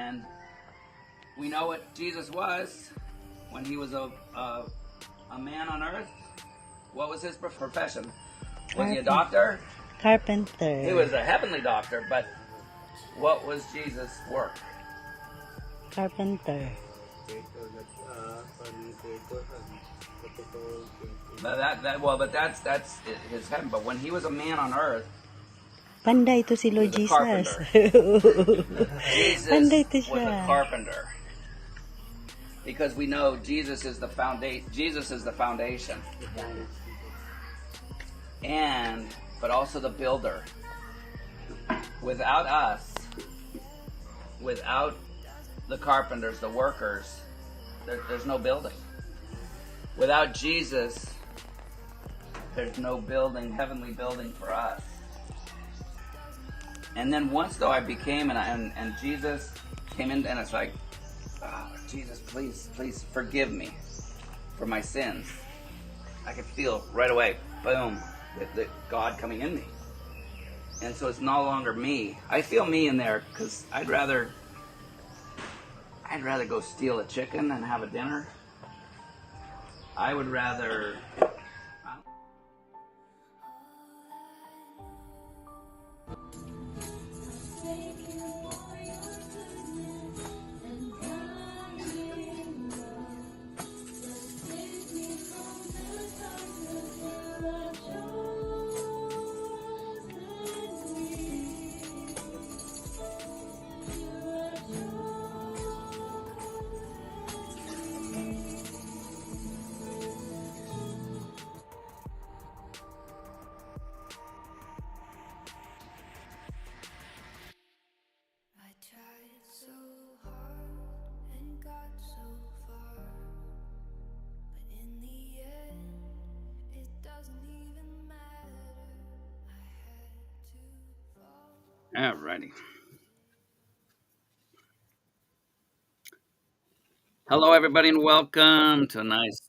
And we know what Jesus was when he was a man on earth. What was his profession? Was he a doctor? Carpenter. He was a heavenly doctor, but what was Jesus' work? Carpenter. But that's his heaven. But when he was a man on earth, Panday to si Lord he was a Jesus. Jesus Panday to was siya. a carpenter. Because we know Jesus is the foundation. Jesus is the foundation. But also the builder. Without us, without the carpenters, the workers, there's no building. Without Jesus, there's no building, heavenly building for us. And then once though I became, and Jesus came in, and it's like, oh, Jesus, please forgive me for my sins. I could feel right away, boom, the God coming in me. And so it's no longer me. I feel me in there because I'd rather go steal a chicken and have a dinner. I would rather. Alrighty. Hello, everybody, and welcome to a nice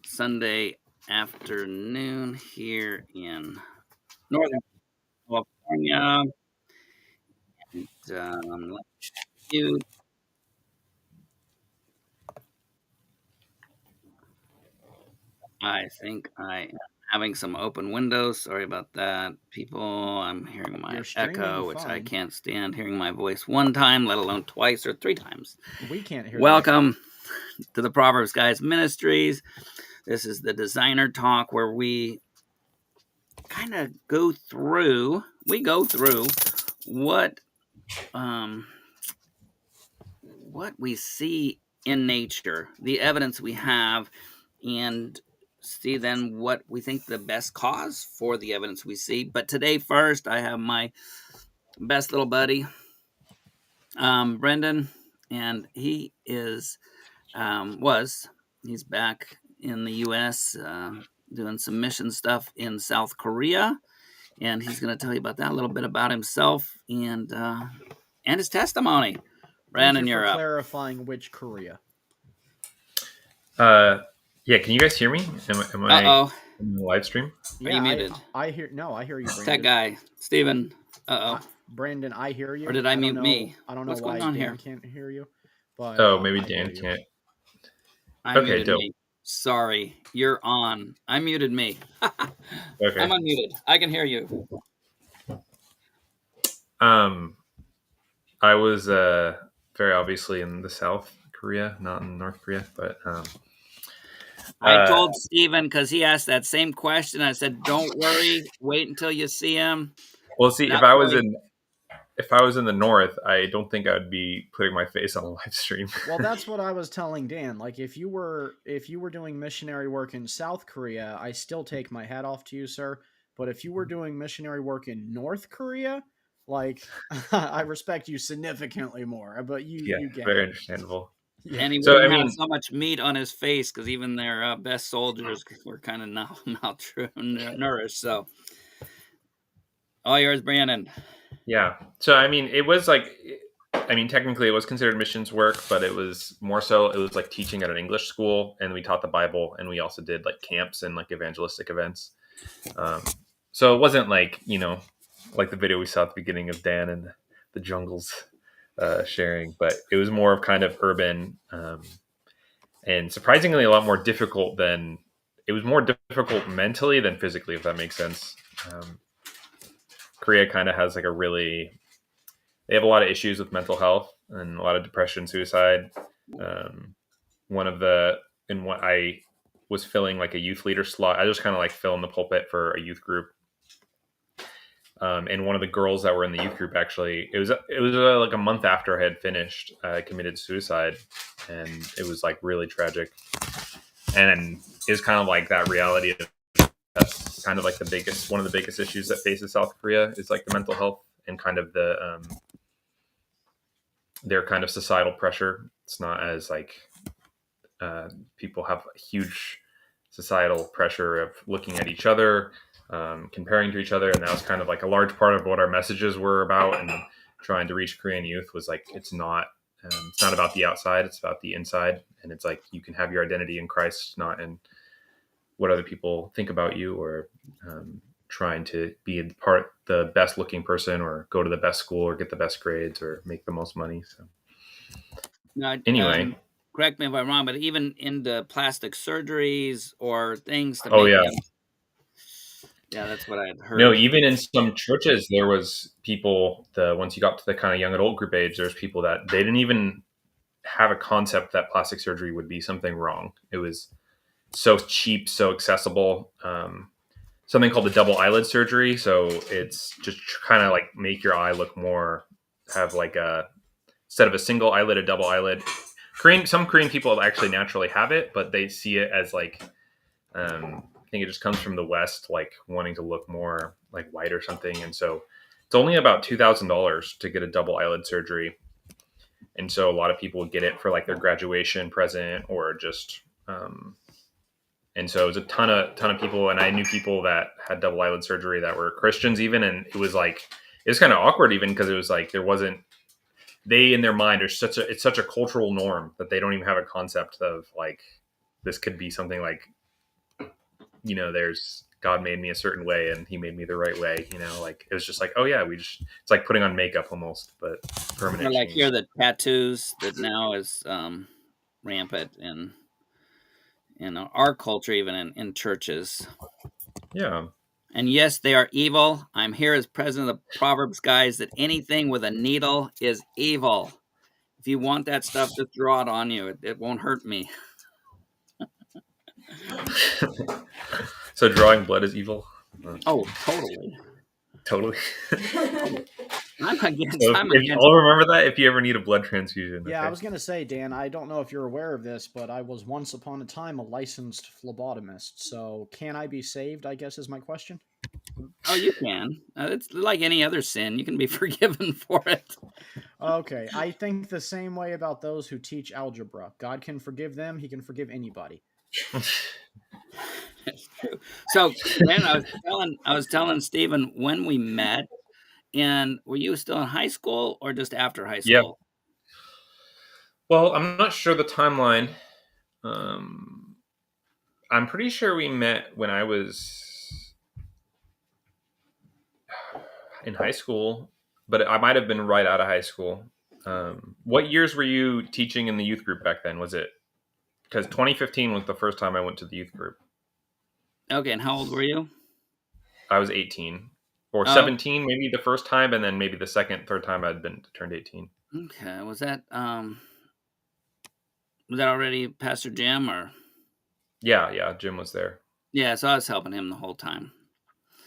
Sunday afternoon here in Northern California. And you. I think I am having some open windows. Sorry about that, people. I'm hearing my echo, which I can't stand. Hearing my voice one time, let alone twice or three times. We can't hear. Welcome to the ProverbsGuys Ministries. This is the designer talk where we kind of go through what we see in nature, the evidence we have, and see then what we think the best cause for the evidence we see. But today, first, I have my best little buddy, Brendan, and he is he's back in the U.S. Doing some mission stuff in South Korea, and he's going to tell you about that, a little bit about himself and his testimony. Brandon, you're up. Clarifying which Korea. Yeah, can you guys hear me? Am I in the live stream? Are you muted? I hear you, Brandon. Tech guy, Steven. Brandon, I hear you. Or did I mute me? I don't know What's why going on Dan here? can't hear you. But maybe Dan can't. I muted me. Sorry, you're on. I muted me. Okay. I'm unmuted. I can hear you. I was very obviously in the South Korea, not in North Korea, but I told Steven because he asked that same question. I said, "Don't worry, wait until you see him." Well, see, if I was in the North, I don't think I would be putting my face on a live stream. Well, that's what I was telling Dan. Like, if you were doing missionary work in South Korea, I still take my hat off to you, sir. But if you were doing missionary work in North Korea, like, I respect you significantly more. But you get very understandable. Yeah. And he wouldn't have so much meat on his face because even their best soldiers were kind of malnourished. So, all yours, Brandon. Yeah. So, I mean, it was like, technically it was considered missions work, but it was more so, it was like teaching at an English school, and we taught the Bible, and we also did like camps and like evangelistic events. So it wasn't like, like the video we saw at the beginning of Dan and the jungles. sharing, but it was more of kind of urban, and surprisingly a lot more difficult than it was more difficult mentally than physically, if that makes sense. Korea kind of has like they have a lot of issues with mental health and a lot of depression, suicide. One of the in what I was filling like a youth leader slot. I just kind of like fill in the pulpit for a youth group. And one of the girls that were in the youth group, actually, it was like a month after I had finished, committed suicide, and it was like really tragic. And it's kind of like that reality of that's kind of like one of the biggest issues that faces South Korea is like the mental health and kind of their kind of societal pressure. It's not as like people have a huge societal pressure of looking at each other, comparing to each other, and that was kind of like a large part of what our messages were about, and trying to reach Korean youth was like it's not about the outside, it's about the inside, and it's like you can have your identity in Christ, not in what other people think about you, or trying to be the best looking person, or go to the best school, or get the best grades, or make the most money. So Now, anyway, correct me if I'm wrong, but even into plastic surgeries or things to oh make yeah. them. Yeah, that's what I had heard. No, even in some churches, there was people, once you got to the kind of young adult group age, there's people that they didn't even have a concept that plastic surgery would be something wrong. It was so cheap, so accessible. Something called the double eyelid surgery. So it's just kind of like make your eye look more, have like instead of a single eyelid, a double eyelid. Some Korean people actually naturally have it, but they see it as like, I think it just comes from the West, like wanting to look more like white or something. And so it's only about $2,000 to get a double eyelid surgery. And so a lot of people would get it for like their graduation present, or just, and so it was a ton of people. And I knew people that had double eyelid surgery that were Christians even. And it was kind of awkward even, because it was like, they in their mind it's such a cultural norm that they don't even have a concept of like, this could be something like, there's God made me a certain way and he made me the right way, like it was just like, oh yeah, it's like putting on makeup almost, but permanent. Or like here, the tattoos that now is rampant in our culture, even in churches. Yeah. And yes, they are evil. I'm here as president of the Proverbs Guys, that anything with a needle is evil. If you want that stuff, just draw it on you. It won't hurt me. So drawing blood is evil? Oh, totally. Totally. I'm against. I'll remember that if you ever need a blood transfusion. Yeah, okay? I was going to say, Dan, I don't know if you're aware of this, but I was once upon a time a licensed phlebotomist. So can I be saved, I guess, is my question. Oh, you can. It's like any other sin. You can be forgiven for it. Okay, I think the same way about those who teach algebra. God can forgive them. He can forgive anybody. That's true. So, man, I was telling Stephen when we met, and were you still in high school or just after high school? Yeah. Well, I'm not sure the timeline. I'm pretty sure we met when I was in high school, but I might have been right out of high school. What years were you teaching in the youth group back then? Was it because 2015 was the first time I went to the youth group? Okay, and how old were you? I was 18 or 17, maybe the first time, and then maybe the third time I'd turned 18. Okay, was that already Pastor Jim or? Yeah, Jim was there. Yeah, so I was helping him the whole time.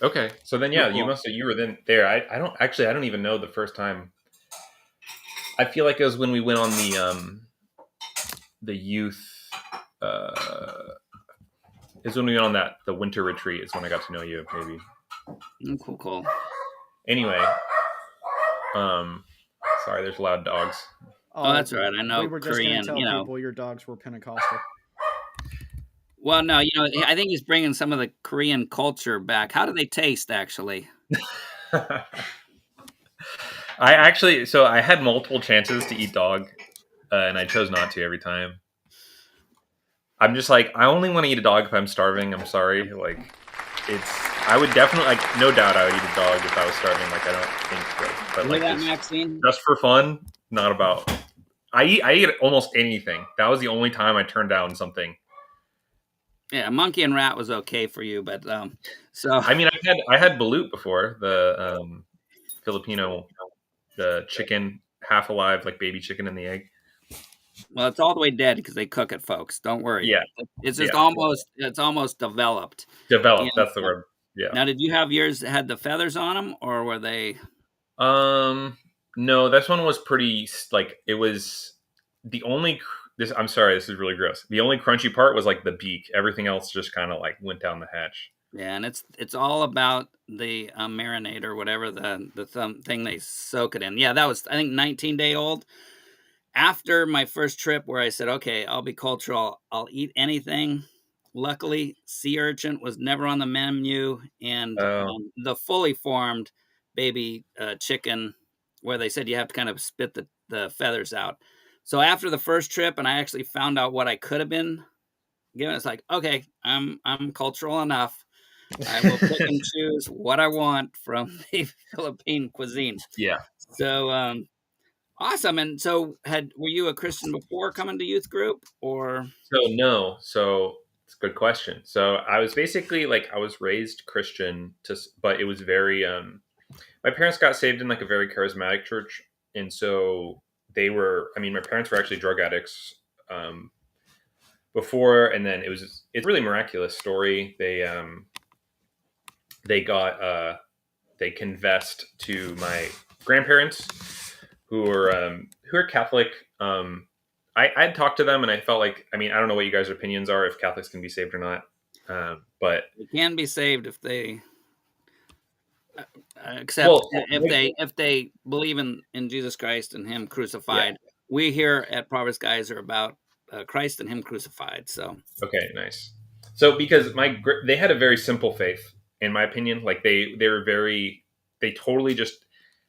Okay, so then yeah, cool. you were then there. I don't even know the first time. I feel like it was when we went on the youth. Is when we went on the winter retreat. Is when I got to know you, maybe. Cool. Anyway, sorry, there's loud dogs. Oh, that's right. I know. We were just Korean, going to tell people your dogs were Pentecostal. Well, no, I think he's bringing some of the Korean culture back. How do they taste, actually? I had multiple chances to eat dog, and I chose not to every time. I'm just like, I only want to eat a dog if I'm starving. I'm sorry. Like, I would definitely, no doubt I would eat a dog if I was starving. Like, I don't think so. But Maxine? just for fun, not about. I eat almost anything. That was the only time I turned down something. Yeah, monkey and rat was okay for you, but so I mean, I had balut before, the Filipino, the chicken half alive, like baby chicken in the egg. well, it's all the way dead because they cook it, folks. Don't worry. Yeah, It's just yeah. almost developed. Developed. And That's the word. Yeah. now, did you have yours that had the feathers on them, or were they? No, this one was pretty like it was the only. This I'm sorry, this is really gross. The only crunchy part was like the beak. Everything else just kind of like went down the hatch. Yeah, and it's all about the marinade or whatever thing they soak it in. Yeah, that was I think 19-day old. After my first trip, where I said, "Okay, I'll be cultural. I'll eat anything." Luckily, sea urchin was never on the menu, and Oh, the fully formed baby chicken, where they said you have to kind of spit the feathers out. So after the first trip, and I actually found out what I could have been given, it's like, okay, I'm cultural enough. I will pick and choose what I want from the Philippine cuisine. yeah. So awesome. And so were you a Christian before coming to youth group or So no, so it's a good question. So I was basically like I was raised Christian, but it was very. My parents got saved in like a very charismatic church, and so they were. I mean, my parents were actually drug addicts before, and then it's a really miraculous story. They got they confessed to my grandparents who are Catholic. I'd talked to them and I felt like, I mean, I don't know what you guys' opinions are if Catholics can be saved or not. But they can be saved if they accept well, if they believe in Jesus Christ and Him crucified. yeah. We here at Proverbs Guys are about Christ and Him crucified. So Okay, nice. So because they had a very simple faith, in my opinion. Like they were very, they totally just,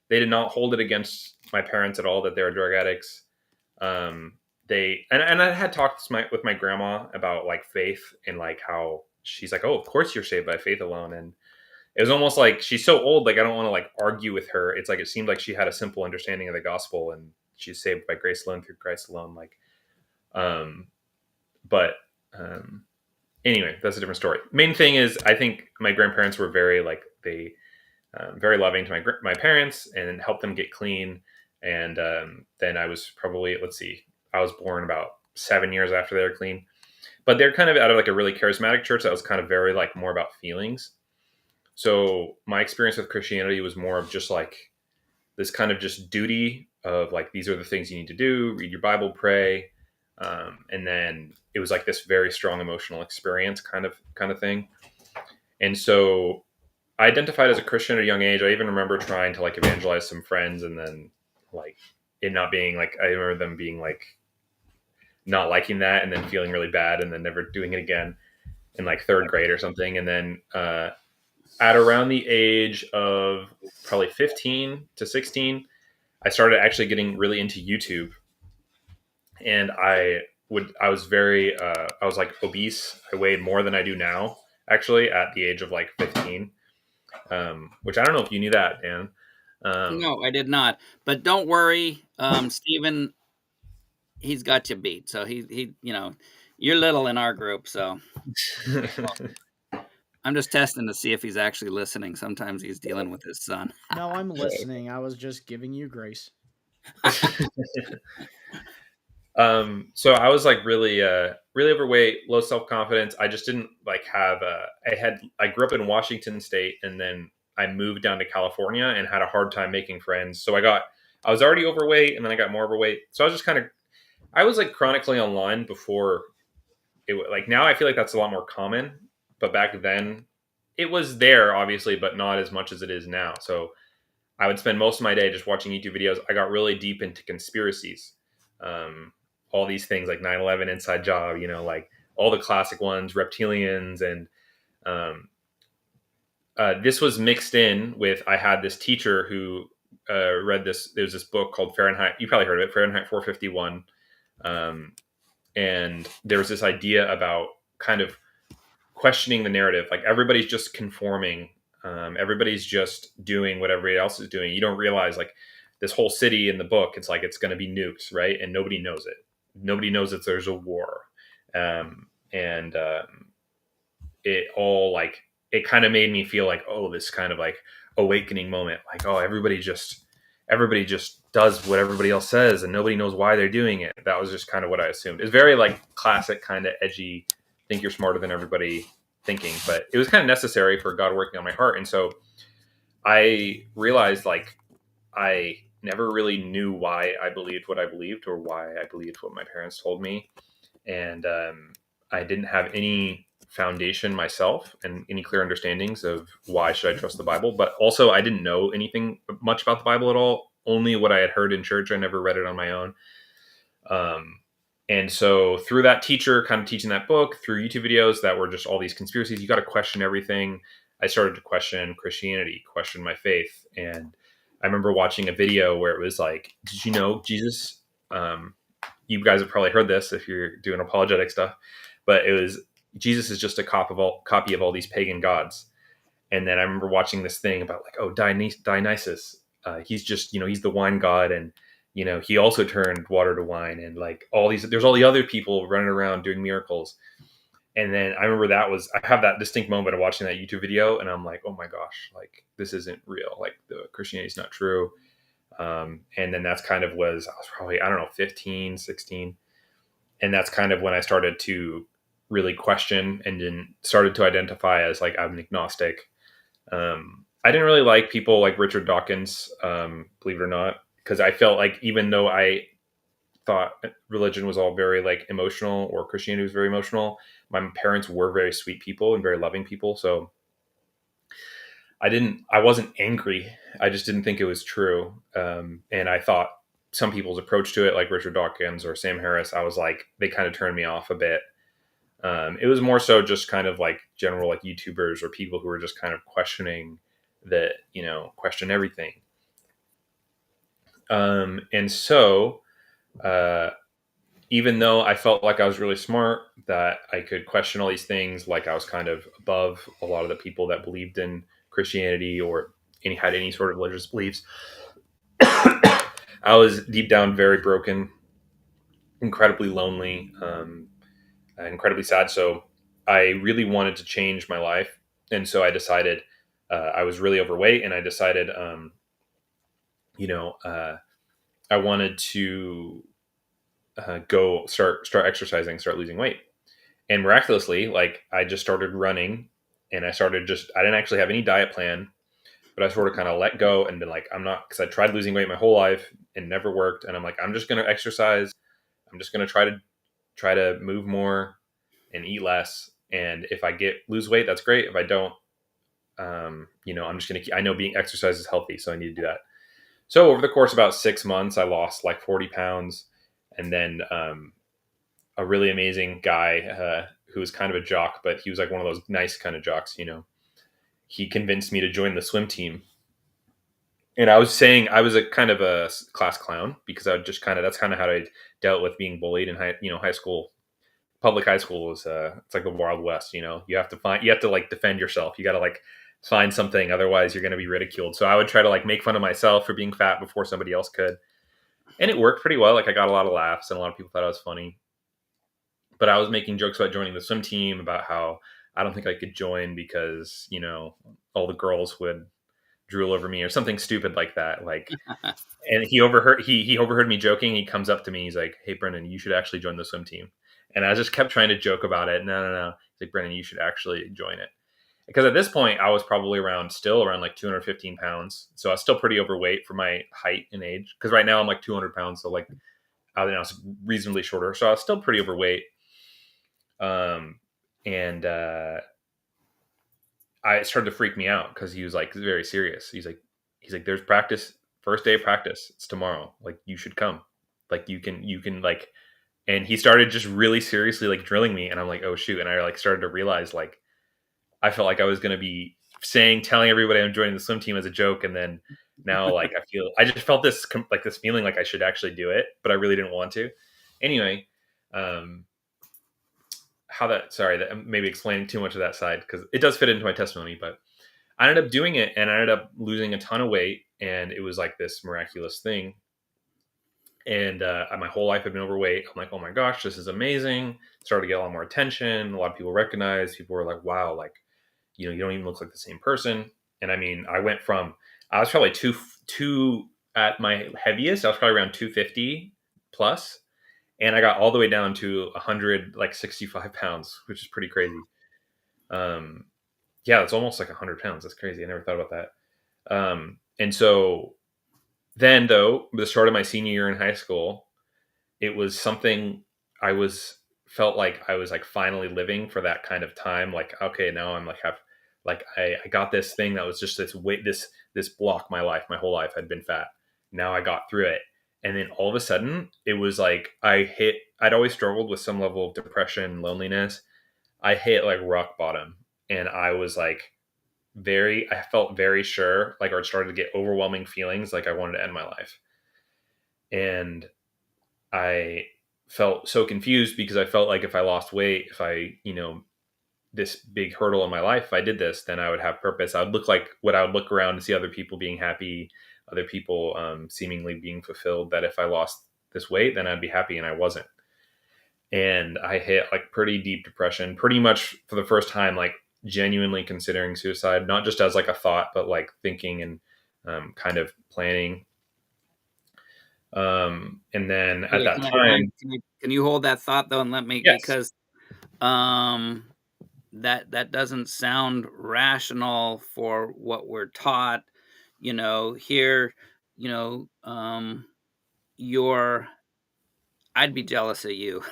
they did not hold it against my parents at all that they were drug addicts. And I had talked with my grandma about like faith and like how she's like, oh, of course you're saved by faith alone. And it was almost like she's so old, like I don't want to like argue with her. It's like it seemed like she had a simple understanding of the gospel and she's saved by grace alone through Christ alone. Like, um, but anyway, that's a different story. Main thing is, I think my grandparents were very like very loving to my parents and helped them get clean. And then I was probably, let's see, I was born about 7 years after they were clean. But they're kind of out of like a really charismatic church that was kind of very like more about feelings. So my experience with Christianity was more of just like this kind of just duty of like, these are the things you need to do, read your Bible, pray. And then it was like this very strong emotional experience kind of thing. And so I identified as a Christian at a young age. I even remember trying to like evangelize some friends and then like it not being like, I remember them being like not liking that and then feeling really bad and then never doing it again in like third grade or something. And then at around the age of probably 15 to 16, I started actually getting really into YouTube. And I was like obese. I weighed more than I do now, actually, at the age of like 15. Which I don't know if you knew that, Dan. no, I did not. But don't worry, Stephen, he's got you beat. So he you're little in our group, so I'm just testing to see if he's actually listening. Sometimes he's dealing with his son. No, I'm listening. I was just giving you grace. So I was like really overweight, low self-confidence. I just didn't like have I grew up in Washington State and then I moved down to California and had a hard time making friends. So I was already overweight and then I got more overweight. So I was just I was like chronically online before like now I feel like that's a lot more common, but back then it was there obviously, but not as much as it is now. So I would spend most of my day just watching YouTube videos. I got really deep into conspiracies. All these things like 9/11 Inside Job, like all the classic ones, reptilians. And this was mixed in with, I had this teacher who read this. There was this book called Fahrenheit. You probably heard of it, Fahrenheit 451. And there was this idea about kind of questioning the narrative. Like everybody's just conforming. Everybody's just doing what everybody else is doing. You don't realize like this whole city in the book, it's like it's going to be nuked, right? And nobody knows it. Nobody knows that there's a war. And it all like, it kind of made me feel like, oh, this kind of like awakening moment. Like, oh, everybody just does what everybody else says and nobody knows why they're doing it. That was just kind of what I assumed. It's very like classic kind of edgy, think you're smarter than everybody thinking, but it was kind of necessary for God working on my heart. And so I realized like I never really knew why I believed what I believed or why I believed what my parents told me. And I didn't have any foundation myself and any clear understandings of why should I trust the Bible. But also I didn't know anything much about the Bible at all, only what I had heard in church. I never read it on my own. And so through that teacher kind of teaching that book, through YouTube videos that were just all these conspiracies, you got to question everything. I started to question Christianity, question my faith. And I remember watching a video where it was like, did you know Jesus, you guys have probably heard this if you're doing apologetic stuff, but it was, Jesus is just a copy of all these pagan gods. And then I remember watching this thing about like, oh, Dionysus, he's just, he's the wine god. And, he also turned water to wine, and like there's all the other people running around doing miracles. And then I remember I have that distinct moment of watching that YouTube video and I'm like, oh my gosh, like this isn't real. Like the Christianity is not true. And then that's kind of I was probably, I don't know, 15, 16. And that's kind of when I started to really question and then started to identify as like, I'm an agnostic. I didn't really like people like Richard Dawkins, believe it or not, because I felt like even though I thought religion was all very like emotional, or Christianity was very emotional, my parents were very sweet people and very loving people. So I wasn't angry. I just didn't think it was true. And I thought some people's approach to it, like Richard Dawkins or Sam Harris, I was like, they kind of turned me off a bit. It was more so just kind of like general like YouTubers or people who were just kind of questioning that, question everything. And so, even though I felt like I was really smart, that I could question all these things, like I was kind of above a lot of the people that believed in Christianity or had any sort of religious beliefs, I was deep down very broken, incredibly lonely, incredibly sad. So I really wanted to change my life. And so I decided, I was really overweight, and I decided, I wanted to go start exercising, start losing weight. And miraculously, like I just started running, and I didn't actually have any diet plan, but I sort of kind of let go and been like, because I tried losing weight my whole life and never worked. And I'm like, I'm just going to exercise. I'm just going to try to move more and eat less. And if I lose weight, that's great. If I don't, I'm just going to, I know exercise is healthy, so I need to do that. So over the course of about 6 months, I lost like 40 pounds. And then a really amazing guy who was kind of a jock, but he was like one of those nice kind of jocks, he convinced me to join the swim team. And I was saying I was a kind of a class clown, because I would just that's kind of how I dealt with being bullied in high school. Public high school is it's like the Wild West, you have to like defend yourself. You got to like find something, otherwise you're going to be ridiculed. So I would try to like make fun of myself for being fat before somebody else could. And it worked pretty well. Like I got a lot of laughs and a lot of people thought I was funny. But I was making jokes about joining the swim team, about how I don't think I could join because, all the girls would drool over me or something stupid like that. Like, and he overheard me joking. He comes up to me. He's like, "Hey, Brendan, you should actually join the swim team." And I just kept trying to joke about it. No. He's like, "Brendan, you should actually join it." Because at this point I was probably still around like 215 pounds. So I was still pretty overweight for my height and age. Because right now I'm like 200 pounds. So like, I was reasonably shorter. So I was still pretty overweight. And I started to freak me out, because he was like very serious. He's like, "There's practice, first day of practice. It's tomorrow. Like you should come. Like you can like," and he started just really seriously like drilling me. And I'm like, oh shoot. And I like started to realize like, I felt like I was going to be telling everybody I'm joining the swim team as a joke. And then now like, I just felt this feeling like I should actually do it, but I really didn't want to. Anyway, that maybe explaining too much of that side, because it does fit into my testimony, but I ended up doing it, and I ended up losing a ton of weight, and it was like this miraculous thing. And my whole life I've been overweight. I'm like, oh my gosh, this is amazing. Started to get a lot more attention. A lot of people recognize. People were like, wow, like, you don't even look like the same person. And I mean, I was probably two at my heaviest. I was probably around 250 plus, and I got all the way down to 100, like 65 pounds, which is pretty crazy. Yeah, it's almost like 100 pounds. That's crazy. I never thought about that. And so then, though, the start of my senior year in high school, it was something felt like I was like finally living for that kind of time. Like, okay, now I'm I got this thing that was just this weight, this block. My whole life had been fat. Now I got through it. And then all of a sudden it was like, I'd always struggled with some level of depression, loneliness. I hit like rock bottom, and I was like, I felt very sure, like, or it started to get overwhelming feelings like I wanted to end my life. And I felt so confused because I felt like if I lost weight, if I, this big hurdle in my life, if I did this, then I would have purpose. I would look around and see other people being happy, other people seemingly being fulfilled, that if I lost this weight, then I'd be happy, and I wasn't. And I hit like pretty deep depression, pretty much for the first time, like genuinely considering suicide, not just as like a thought, but like thinking and kind of planning. And then at that time, can you hold that thought though and let me, yes. because that doesn't sound rational for what we're taught, here, you're I'd be jealous of you.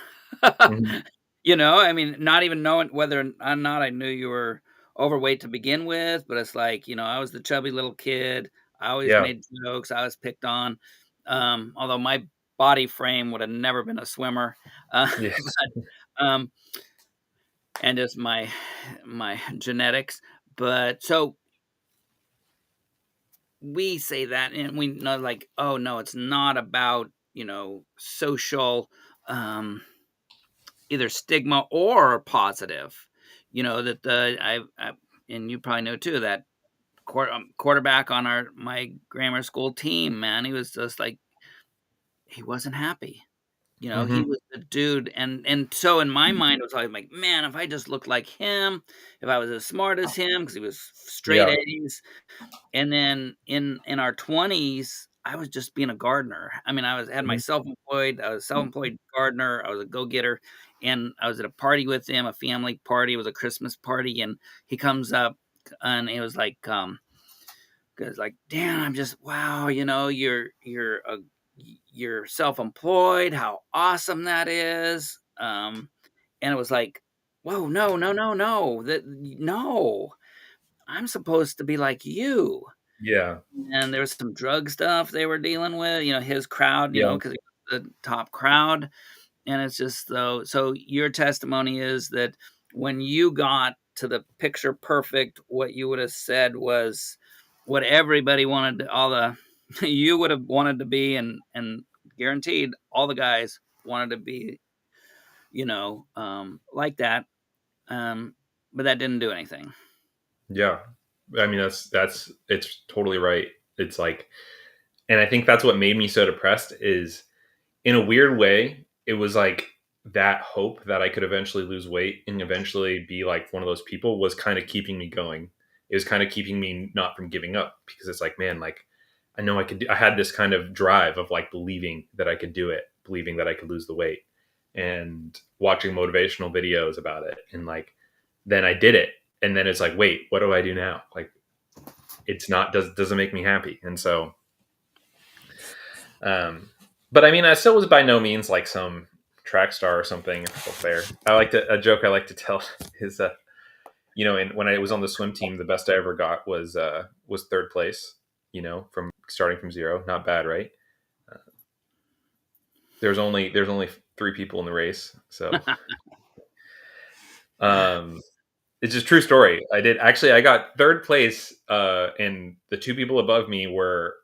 Mhm. I mean, not even knowing whether or not I knew you were overweight to begin with, but it's like, I was the chubby little kid. I always Yeah. made jokes. I was picked on. Although my body frame would have never been a swimmer. Yeah. But, and just my genetics. But so we say that, and we know, like, oh no, it's not about, social, either stigma or positive, that I and you probably know too, that quarterback on my grammar school team, man, he was just like, he wasn't happy. He Hmm. was the dude, and so in my mind, it was like, man, if I just looked like him, if I was as smart as him, because he was straight Yeah. A's. And then in our 20s, I was just being a gardener. I mean, had Mhm. myself employed. I was a self-employed gardener. I was a go-getter, and I was at a party with him, a family party. It was a Christmas party, and he comes up, and it was like, because like, Dan, I'm just, wow, you're self-employed. How awesome that is. And it was like, whoa, no, no, no, no, no, I'm supposed to be like you. Yeah. And there was some drug stuff they were dealing with, his crowd, Yeah. because he was the top crowd. And it's just, though, so your testimony is that when you got to the picture perfect, what you would have said was what everybody wanted, you would have wanted to be, and guaranteed all the guys wanted to be, like that. But that didn't do anything. Yeah. I mean, it's totally right. It's like, and I think that's what made me so depressed is, in a weird way, it was like that hope that I could eventually lose weight and eventually be like one of those people was kind of keeping me going. It was kind of keeping me not from giving up, because it's like, man, like, I know I could I had this kind of drive of like believing that I could do it, believing that I could lose the weight, and watching motivational videos about it. And like, then I did it. And then it's like, wait, what do I do now? Like, it's not, doesn't make me happy. And so, um, but I mean, I still was by no means like some track star or something. Fair. A joke I like to tell is that, and when I was on the swim team, the best I ever got was third place. From starting from zero, not bad, right? There's only 3 people in the race, so um, it's just true story. I got third place, and the 2 people above me were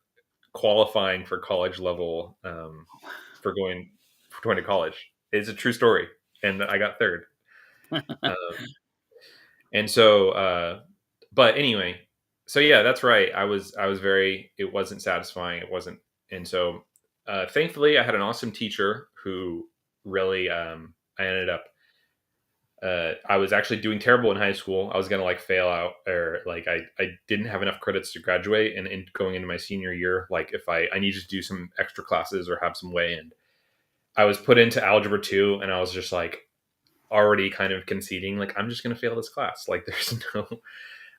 qualifying for college level, for going to college. It's a true story, and I got third. Um, and so, but anyway, So yeah, that's right. I was very, it wasn't satisfying. It wasn't. And so, thankfully I had an awesome teacher who really, I ended up, I was actually doing terrible in high school. I was going to like fail out, or like, I didn't have enough credits to graduate. And in going into my senior year, like if I needed to do some extra classes or have some way, and I was put into algebra 2, and I was just like already kind of conceding, like, I'm just going to fail this class. Like there's no,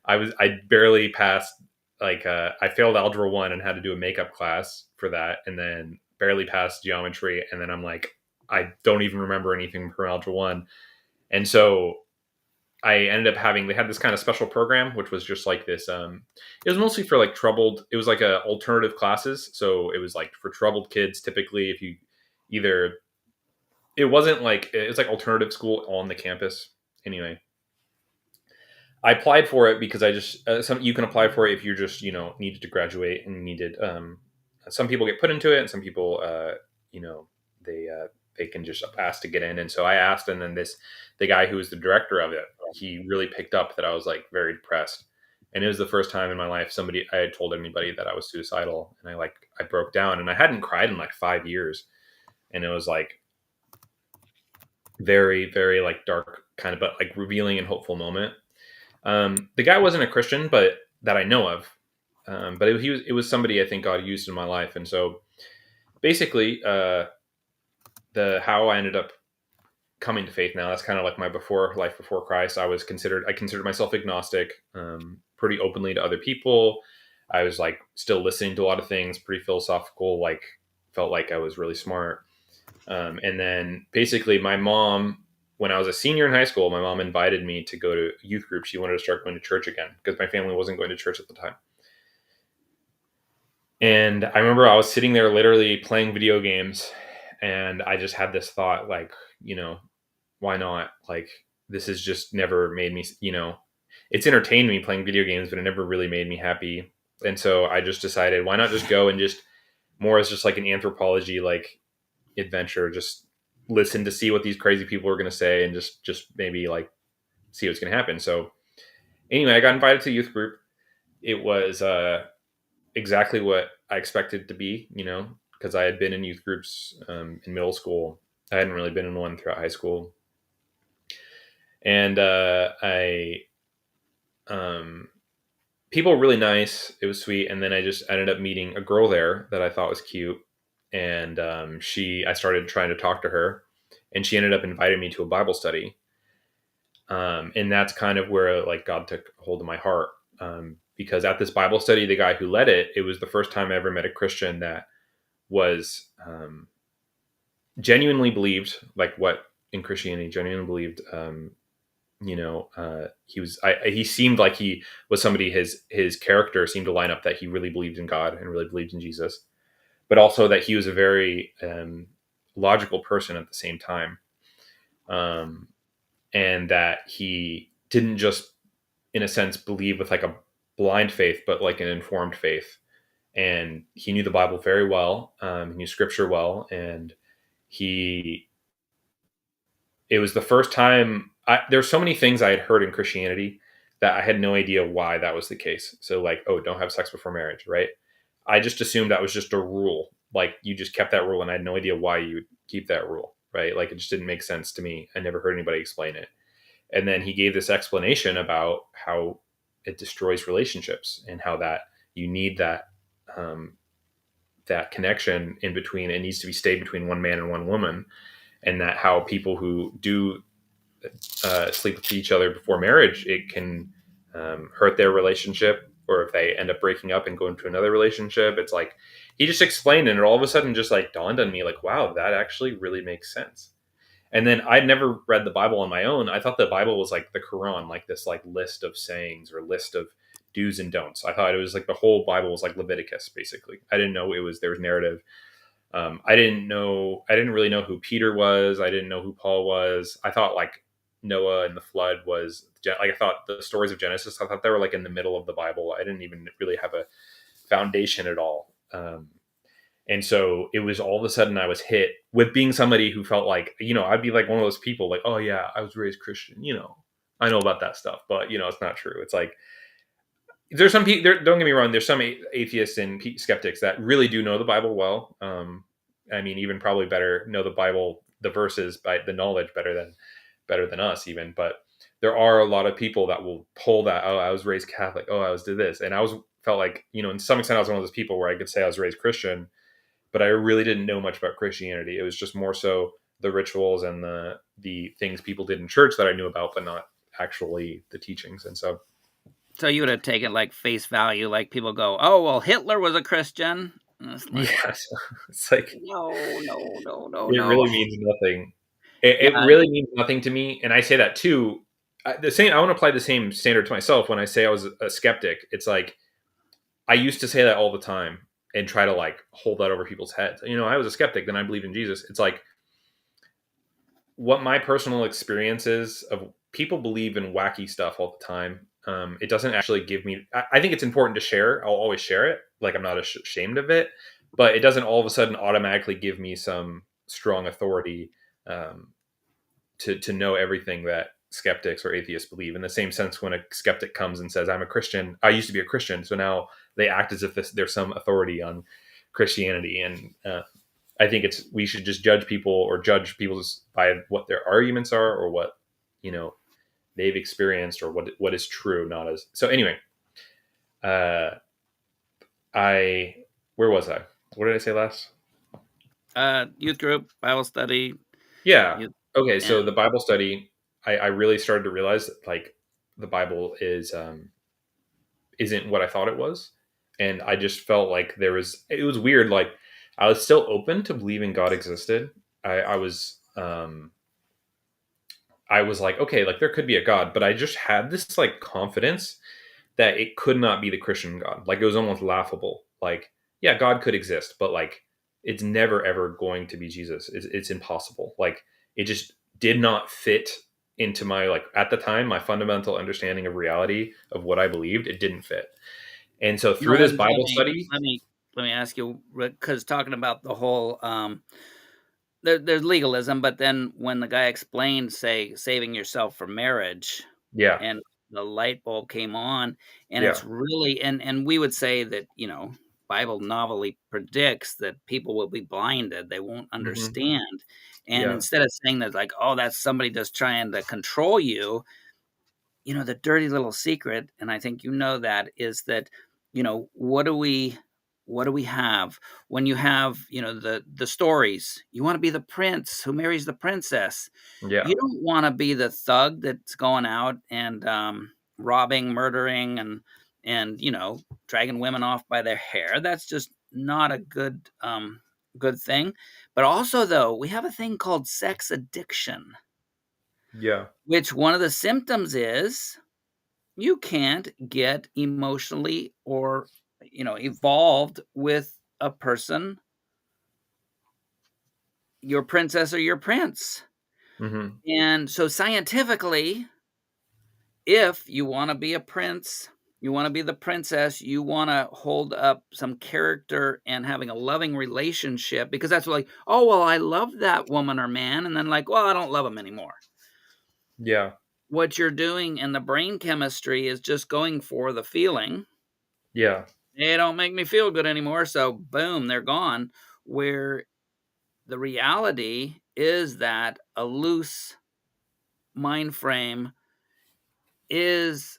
I barely passed, like, I failed algebra 1 and had to do a makeup class for that, and then barely passed geometry. And then I'm like, I don't even remember anything from algebra 1. And so I ended up having, they had this kind of special program, which was just like this, it was mostly for like troubled, it was like a alternative classes. So it was like for troubled kids, typically, if you either, it wasn't like, it was like alternative school on the campus. Anyway, I applied for it because I just, you can apply for it if you're just, needed to graduate and needed, some people get put into it, and some people, you know, they can just ask to get in. And so I asked, and then the guy who was the director of it, he really picked up that I was like very depressed. And it was the first time in my life I had told anybody that I was suicidal. And I broke down, and I hadn't cried in like 5 years. And it was like very, very like dark kind of, but like revealing and hopeful moment. The guy wasn't a Christian, but that I know of. But it was somebody I think God used in my life. And so basically, how I ended up coming to faith now, that's kind of like my life before Christ. I considered myself agnostic, pretty openly to other people. I was like still listening to a lot of things, pretty philosophical, like felt like I was really smart. And then basically my mom, when I was a senior in high school, my mom invited me to go to youth group. She wanted to start going to church again because my family wasn't going to church at the time. And I remember I was sitting there literally playing video games, and I just had this thought, like, why not? Like, this has just never made me, it's entertained me playing video games, but it never really made me happy. And so I just decided, why not just go and just more as just like an anthropology, like adventure, just listen to see what these crazy people are going to say, and just maybe like see what's going to happen. So anyway, I got invited to youth group. It was exactly what I expected it to be, because I had been in youth groups in middle school. I hadn't really been in one throughout high school. And people were really nice. It was sweet. And then I just ended up meeting a girl there that I thought was cute. And I started trying to talk to her, and she ended up inviting me to a Bible study. And that's kind of where like God took hold of my heart. Because at this Bible study, the guy who led it was the first time I ever met a Christian that was genuinely believed, like what in Christianity genuinely believed. He seemed like he was somebody, his character seemed to line up that he really believed in God and really believed in Jesus, but also that he was a very logical person at the same time. And that he didn't just, in a sense, believe with like a blind faith, but like an informed faith. And he knew the Bible very well. He knew scripture well. And it was the first time there's so many things I had heard in Christianity that I had no idea why that was the case. So like, oh, don't have sex before marriage, right? I just assumed that was just a rule. Like you just kept that rule, and I had no idea why you would keep that rule, right? Like it just didn't make sense to me. I never heard anybody explain it. And then he gave this explanation about how it destroys relationships, and how that you need that connection in between. It needs to be stayed between one man and one woman, and that how people who do sleep with each other before marriage, it can hurt their relationship, or if they end up breaking up and go into another relationship. It's like he just explained, and it all of a sudden just like dawned on me, like, wow, that actually really makes sense. And then I'd never read the Bible on my own. I thought the Bible was like the Quran, like this like list of sayings or list of do's and don'ts. I thought it was like the whole Bible was like Leviticus, basically. I didn't know there was narrative. I didn't really know who Peter was. I didn't know who Paul was. I thought like Noah and the flood was like, I thought the stories of Genesis, I thought they were like in the middle of the Bible. I didn't even really have a foundation at all. And so it was all of a sudden I was hit with being somebody who felt like, I'd be like one of those people like, oh yeah, I was raised Christian, I know about that stuff, but it's not true. It's like, there's some people. Don't get me wrong. There's some atheists and skeptics that really do know the Bible well. I mean, even probably better know the Bible, the verses, by the knowledge better than us even. But there are a lot of people that will pull that. Oh, I was raised Catholic. Oh, I was did this, and felt like, in some extent I was one of those people where I could say I was raised Christian, but I really didn't know much about Christianity. It was just more so the rituals and the things people did in church that I knew about, but not actually the teachings. And so. So you would have taken like face value, like people go, "Oh, well, Hitler was a Christian." And it's like, Yes, it's like no, it no. really means nothing. It Yeah, really means nothing to me, and I say that too. The same. I want to apply the same standard to myself when I say I was a skeptic. It's like I used to say that all the time and try to like hold that over people's heads. I was a skeptic, then I believed in Jesus. It's like what my personal experience is of people believe in wacky stuff all the time. It doesn't actually give me. I think it's important to share. I'll always share it. Like I'm not ashamed of it, but it doesn't all of a sudden automatically give me some strong authority to know everything that skeptics or atheists believe. In the same sense, when a skeptic comes and says, "I'm a Christian," I used to be a Christian, so now they act as if there's some authority on Christianity, and I think we should just judge people by what their arguments are or what they've experienced or what is true, not as. So anyway, I where was I? What did I say last? youth group, Bible study. Yeah. Youth, Okay. So and the Bible study, I really started to realize that like the Bible isn't what I thought it was, and I just felt like it was weird. Like I was still open to believing God existed. I was like, okay, like there could be a God, but I just had this like confidence that it could not be the Christian God. Like it was almost laughable. Like, yeah, God could exist, but like it's never ever going to be Jesus. It's impossible. Like it just did not fit into my like at the time my fundamental understanding of reality of what I believed. It didn't fit. And so through this and Bible study, let me ask you, because talking about the whole there's legalism, but then when the guy explained, say, saving yourself for marriage, yeah, and the light bulb came on, and yeah, it's really, and we would say that Bible novelly predicts that people will be blinded, they won't hmm, understand, and yeah, instead of saying that like, oh, that's somebody just trying to control you, the dirty little secret, and I think that is that, what do we have when you have, the stories? You want to be the prince who marries the princess. yeah, You don't want to be the thug that's going out and robbing, murdering, and dragging women off by their hair. That's just not a good thing. But also, though, we have a thing called sex addiction, yeah, which one of the symptoms is you can't get emotionally or evolved with a person, your princess or your prince. hmm, And so scientifically, if you want to be a prince, you want to be the princess, you want to hold up some character and having a loving relationship, because that's like, oh, well, I love that woman or man, and then like, well, I don't love him anymore. yeah, What you're doing in the brain chemistry is just going for the feeling. yeah, They don't make me feel good anymore, so boom, they're gone. Where the reality is that a loose mind frame is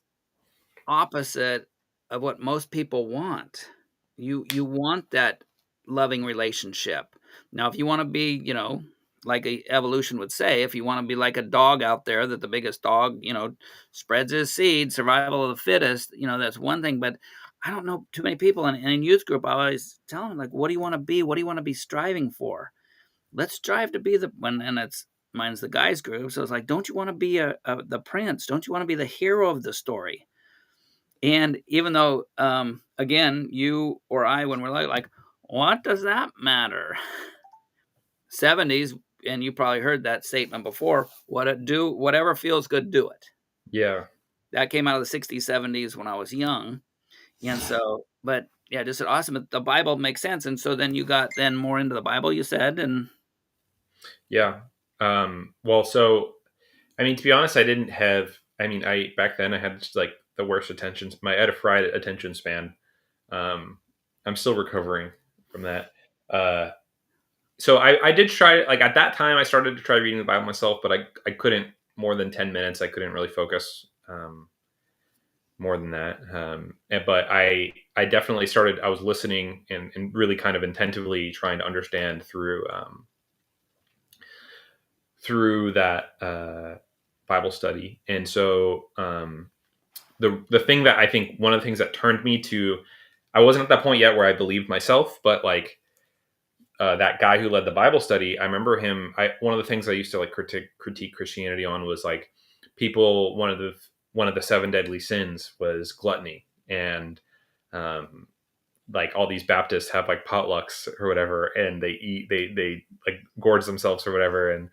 opposite of what most people want. You want that loving relationship. Now, if you want to be, like evolution would say, if you want to be like a dog out there, that the biggest dog, spreads his seed, survival of the fittest, that's one thing. But I don't know too many people, and in youth group, I always tell them like, what do you want to be? What do you want to be striving for? Let's strive to be the one, and mine's the guys group. So it's like, don't you want to be the prince? Don't you want to be the hero of the story? And even though, again, you or I, when we're like, what does that matter? 70s, and you probably heard that statement before. Whatever feels good, do it. yeah. That came out of the 60s, 70s when I was young, and so, but yeah, just awesome. The Bible makes sense, and so then you got then more into the Bible, you said, and Yeah. Well, so I mean, to be honest, I didn't have. I mean, back then I had just like the worst attention. I had a fried attention span. I'm still recovering from that. So I did try, like at that time I started to try reading the Bible myself, but I couldn't more than 10 minutes. I couldn't really focus more than that. But I definitely started, I was listening and really kind of intentively trying to understand through that Bible study. And so the thing that I think, one of the things that turned me to, I wasn't at that point yet where I believed myself, but like that guy who led the Bible study, I remember him. One of the things I used to like critique Christianity on was like one of the 7 deadly sins was gluttony, and like all these Baptists have like potlucks or whatever, and they like gorge themselves or whatever, and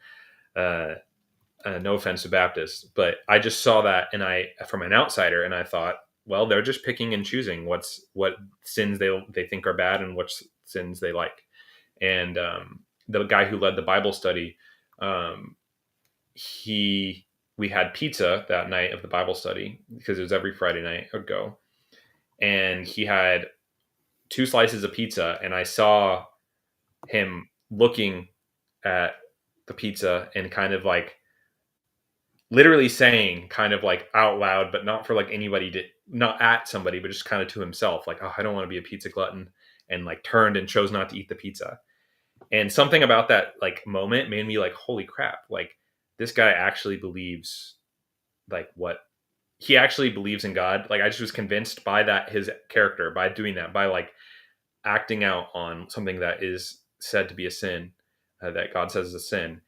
no offense to Baptists, but I just saw that, and from an outsider, and I thought, well, they're just picking and choosing what sins they think are bad and what sins they like. And the guy who led the Bible study, we had pizza that night of the Bible study because it was every Friday night I'd go, and he had 2 slices of pizza, and I saw him looking at the pizza and kind of like literally saying, kind of like out loud, but not for like anybody not at somebody, but just kind of to himself, like, oh, I don't want to be a pizza glutton, and like turned and chose not to eat the pizza. And something about that like moment made me like, holy crap, like this guy actually believes, like what he actually believes in God. Like I just was convinced by that, his character, by doing that, by like acting out on something that is said to be a sin, that God says is a sin,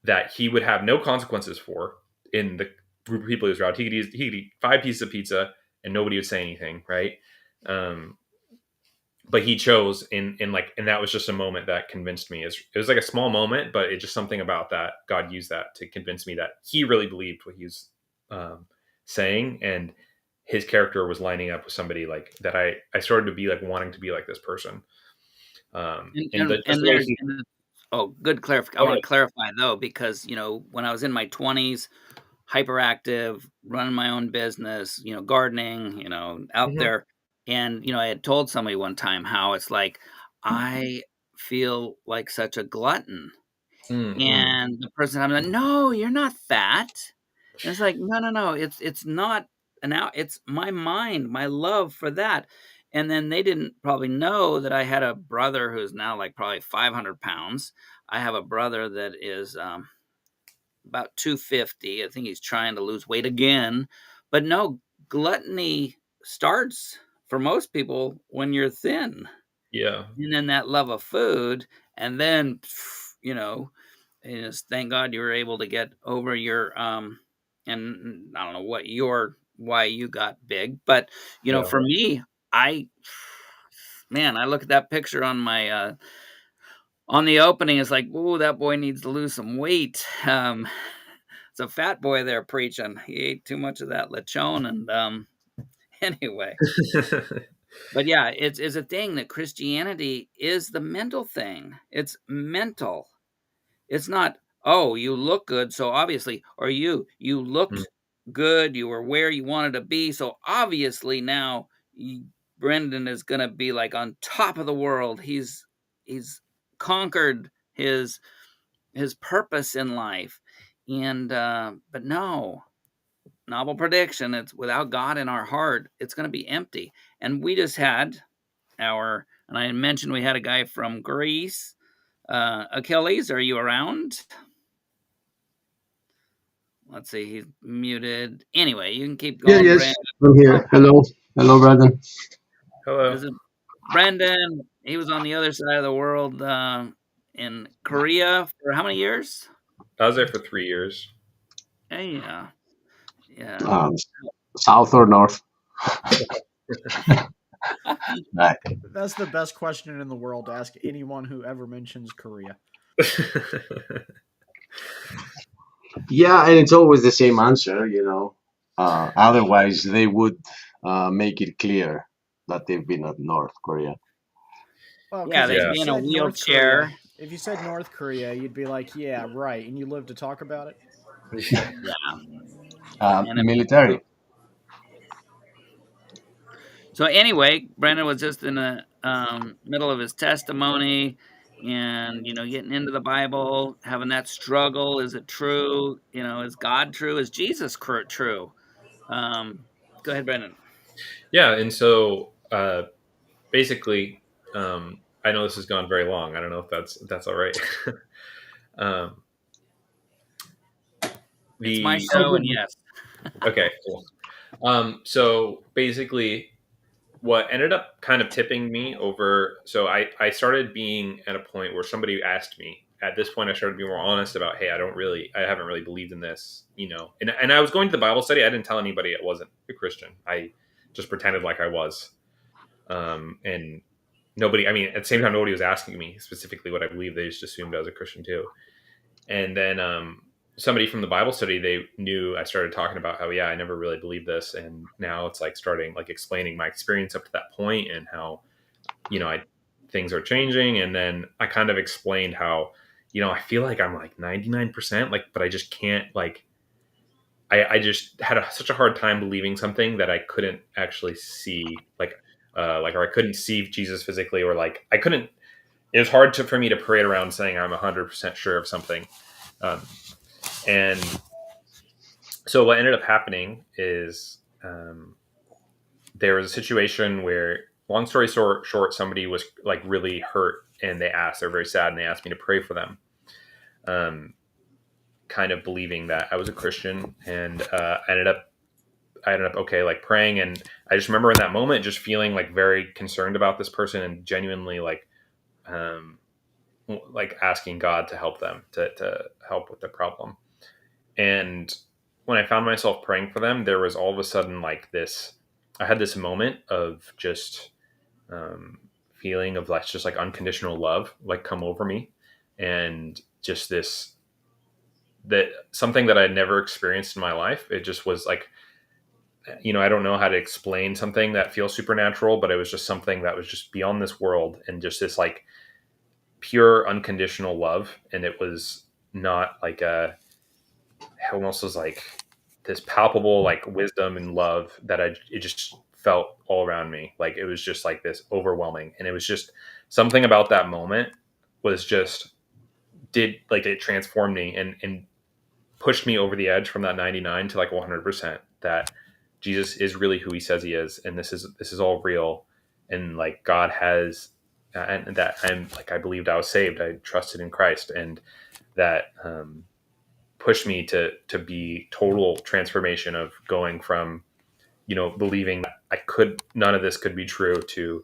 that he would have no consequences for in the group of people he was around. He could eat 5 pieces of pizza and nobody would say anything, right? But he chose, and that was just a moment that convinced me. It was like a small moment, but it's just something about that. God used that to convince me that he really believed what he was saying, and his character was lining up with somebody like that. I started to be like wanting to be like this person. Good clarification. I want to clarify though, because when I was in my 20s, hyperactive, running my own business, gardening, out there. And, I had told somebody one time how it's like, I feel like such a glutton. And the person, I'm like, no, you're not fat. And it's like, no. It's not it's my mind, my love for that. And then they didn't probably know that I had a brother who's now like probably 500 pounds. I have a brother that is, about 250. I think he's trying to lose weight again. But no, gluttony starts for most people when you're thin. Yeah. And then that love of food. And then, thank God you were able to get over your, and I don't know why you got big. But, for me, I look at that picture on my, on the opening, it's like, oh, that boy needs to lose some weight. It's a fat boy there preaching. He ate too much of that lechon, and anyway. But yeah, it's a thing that Christianity is the mental thing. It's mental. It's not, oh, you look good, so obviously, or you looked good, you were where you wanted to be, so obviously now Brendan is going to be like on top of the world. He's conquered his purpose in life. And but no, novel prediction, it's without God in our heart, it's going to be empty. And we just had and I mentioned we had a guy from Greece. Achilles, are you around? Let's see, he's muted. Anyway, you can keep going. Yeah, yes, Brandon. I'm here. Hello, Brandon. Hello. Brendan, he was on the other side of the world, in Korea for how many years? I was there for 3 years. Yeah. South or north? Right. That's the best question in the world to ask anyone who ever mentions Korea. Yeah, and it's always the same answer, Otherwise, they would make it clear that they've been at North Korea. Well, yeah, they'd be in a wheelchair. If you said North Korea, you'd be like, yeah, right. And you live to talk about it? Yeah. Military. So anyway, Brandon was just in the middle of his testimony, and getting into the Bible, having that struggle. Is it true? Is God true? Is Jesus true? Go ahead, Brandon. Yeah, and so basically, I know this has gone very long. I don't know if that's all right. um, It's my the Oh, show, and good. yes. Okay, cool. So basically, what ended up kind of tipping me over, so I started being at a point where somebody asked me. At this point, I started to be more honest about, hey, I haven't really believed in this, and I was going to the Bible study. I didn't tell anybody I wasn't a Christian. I just pretended like I was, and nobody. I mean, at the same time, nobody was asking me specifically what I believed. They just assumed I was a Christian too. And then somebody from the Bible study, they knew I started talking about how, yeah, I never really believed this, and now it's like starting like explaining my experience up to that point and how I things are changing. And then I kind of explained how I feel like I'm like 99%, like, but I just can't, like, I just had such a hard time believing something that I couldn't actually see, like, or I couldn't see Jesus physically, or like I couldn't. It was hard for me to parade around saying I'm 100% sure of something. Um, and so what ended up happening is there was a situation where, long story short, somebody was like really hurt, and they're very sad, and they asked me to pray for them. Kind of believing that I was a Christian, and I ended up okay, like praying, and I just remember in that moment just feeling like very concerned about this person, and genuinely um, like asking God to help them, to help with the problem. And when I found myself praying for them, there was all of a sudden like this. I had this moment of just feeling of like just like unconditional love like come over me, and just this, that something that I'd never experienced in my life. It just was like, I don't know how to explain something that feels supernatural, but it was just something that was just beyond this world, and just this like pure unconditional love. And it was not like it almost was like this palpable like wisdom and love that it just felt all around me. Like it was just like this overwhelming, and it was just something about that moment was just did like it transformed me, and pushed me over the edge from that 99 to like 100%, that Jesus is really who he says he is, and this is all real, and like God has, and that I'm like, I believed I was saved, I trusted in Christ, and that pushed me to be total transformation of going from believing that none of this could be true, to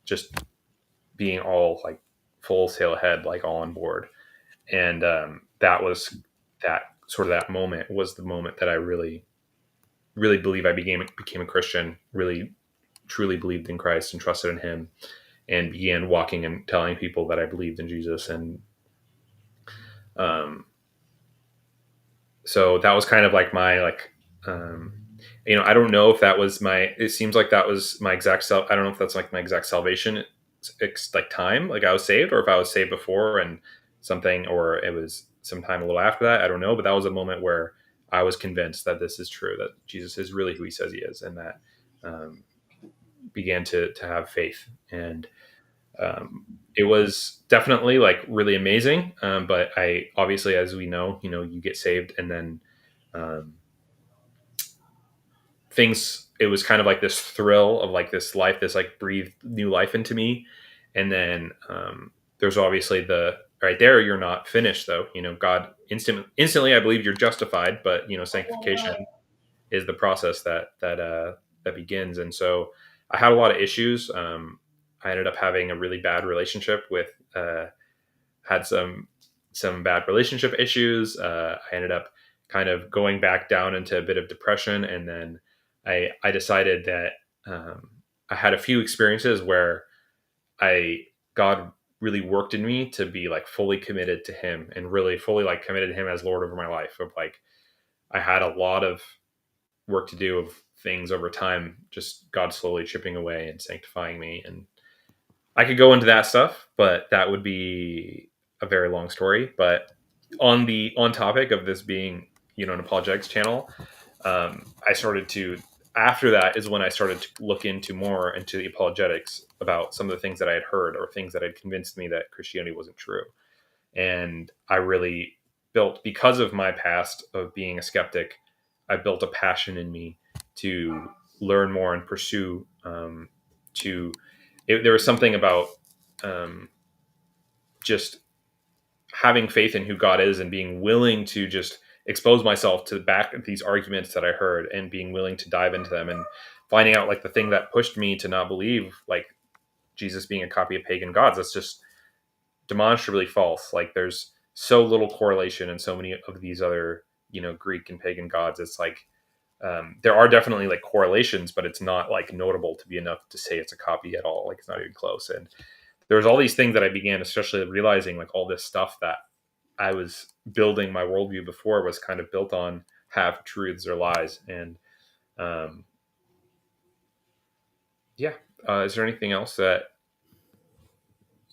just being all like full sail ahead, like all on board. And that moment was the moment that I really really believe I became a Christian, really truly believed in Christ and trusted in him, and began walking and telling people that I believed in Jesus. And um so that was kind of like my like I don't know if that was it seems like that was my exact self. I don't know if that's like my exact salvation, like time, like I was saved, or if I was saved before and something, or it was sometime a little after that. I don't know, but that was a moment where I was convinced that this is true, that Jesus is really who he says he is, and that um, began to have faith. And it was definitely like really amazing. But I obviously, as we know, you get saved, and then um, things. It was kind of like this thrill of like this life, this like breathed new life into me. And then there's obviously the right there. You're not finished though. God instantly, I believe you're justified, but sanctification is the process that begins. And so I had a lot of issues. I ended up having a really bad relationship with, had some bad relationship issues. I ended up kind of going back down into a bit of depression, and then I decided that I had a few experiences where God really worked in me to be like fully committed to him, and really fully like committed to him as Lord over my life. Of like, I had a lot of work to do of things over time, just God slowly chipping away and sanctifying me. And I could go into that stuff, but that would be a very long story. But on topic of this being, an apologetics channel, I started to after that is when I started to look more into the apologetics about some of the things that I had heard or things that had convinced me that Christianity wasn't true. And I really built, because of my past of being a skeptic, I built a passion in me to learn more and pursue. There was something about just having faith in who God is and being willing to just expose myself to back these arguments that I heard and being willing to dive into them and finding out, like, the thing that pushed me to not believe, like, Jesus being a copy of pagan gods. That's just demonstrably false. Like, there's so little correlation in so many of these other, Greek and pagan gods. It's like, there are definitely like correlations, but it's not like notable to be enough to say it's a copy at all. Like, it's not even close. And there was all these things that I began, especially realizing, like, all this stuff that I was building my worldview before was kind of built on half truths or lies. And is there anything else that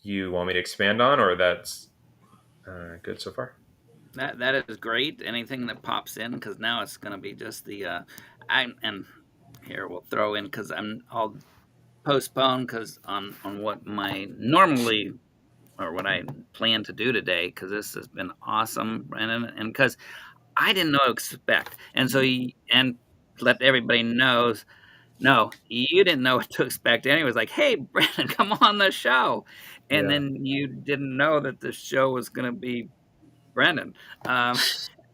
you want me to expand on, or that's good so far? That is great. Anything that pops in, because now it's going to be just the and here we'll throw in, because I'll postpone because on what what I plan to do today, because this has been awesome, Brandon, and because I didn't know what to expect, and so and let everybody knows. No, you didn't know what to expect. And he was like, "Hey, Brandon, come on the show," and Yeah. then you didn't know that the show was going to be Brandon,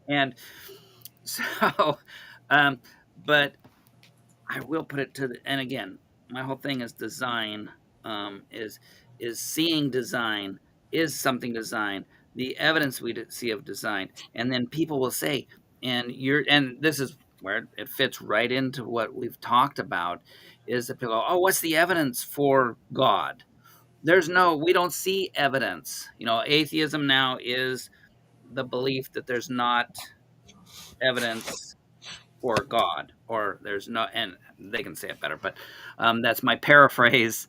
and so, but I will put it to and again, my whole thing is design. Is seeing design, is something design, the evidence we see of design, and then people will say, and this is where it fits right into what we've talked about, is that people go, oh, what's the evidence for God? We don't see evidence. Atheism now is the belief that there's not evidence for God, or there's no, and they can say it better, but that's my paraphrase,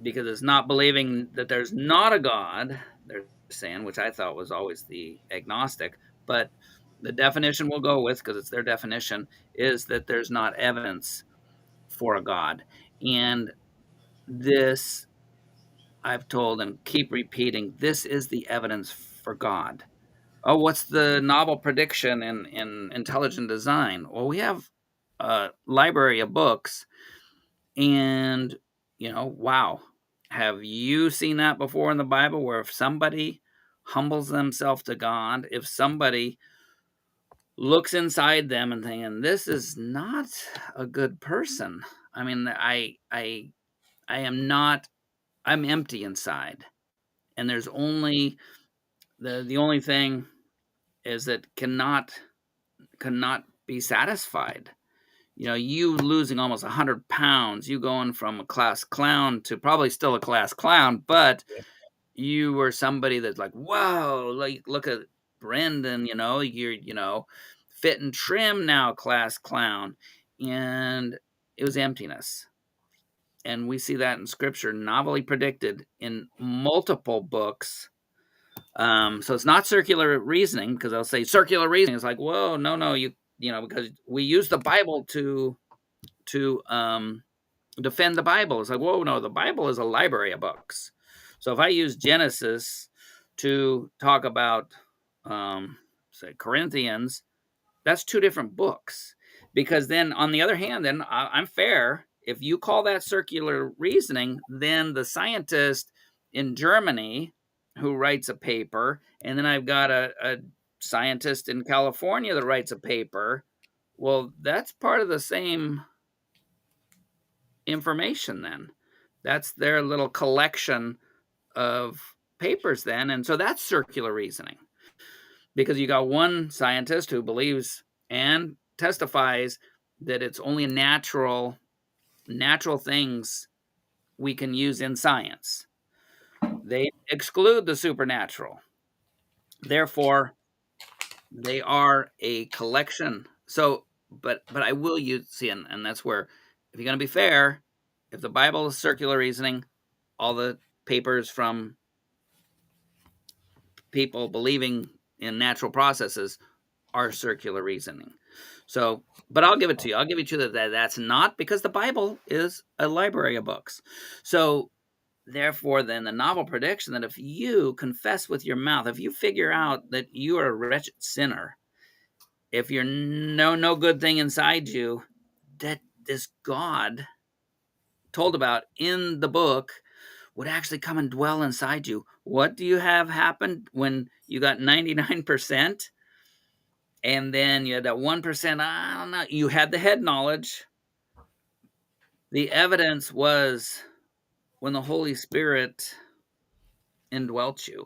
because it's not believing that there's not a God, they're saying, which I thought was always the agnostic, but the definition we'll go with, because it's their definition, is that there's not evidence for a God. And this, I've told and keep repeating, this is the evidence for God. Oh, what's the novel prediction in intelligent design? Well, we have a library of books, and wow, have you seen that before in the Bible, where if somebody humbles themselves to God, if somebody looks inside them and thinking, this is not a good person, I mean, I am not, I'm empty inside, and there's only the only thing is that cannot be satisfied. You losing almost 100 pounds, you going from a class clown to probably still a class clown, but you were somebody that's like, whoa, like, look at Brendan, you're fit and trim now, class clown. And it was emptiness. And we see that in scripture, novelly predicted in multiple books. So it's not circular reasoning, because I'll say circular reasoning is like, whoa, no, because we use the Bible to defend the Bible. It's like, whoa, no, the Bible is a library of books. So if I use Genesis to talk about, say, Corinthians, that's two different books. Because then, on the other hand, then I'm fair. If you call that circular reasoning, then the scientist in Germany who writes a paper, and then I've got a scientist in California that writes a paper, well, that's part of the same information then. That's their little collection of papers then. And so that's circular reasoning, because you got one scientist who believes and testifies that it's only natural things we can use in science. They exclude the supernatural. Therefore, they are a collection. So, but I will see, and that's where, if you're going to be fair, if the Bible is circular reasoning, all the papers from people believing in natural processes our circular reasoning. So, but I'll give it to you. I'll give it to you that's not, because the Bible is a library of books. So, therefore, then the novel prediction that if you confess with your mouth, if you figure out that you are a wretched sinner, if you're no good thing inside you, that this God told about in the book would actually come and dwell inside you. What do you have happen when you got 99%? And then you had that 1%, I don't know, you had the head knowledge. The evidence was when the Holy Spirit indwelt you.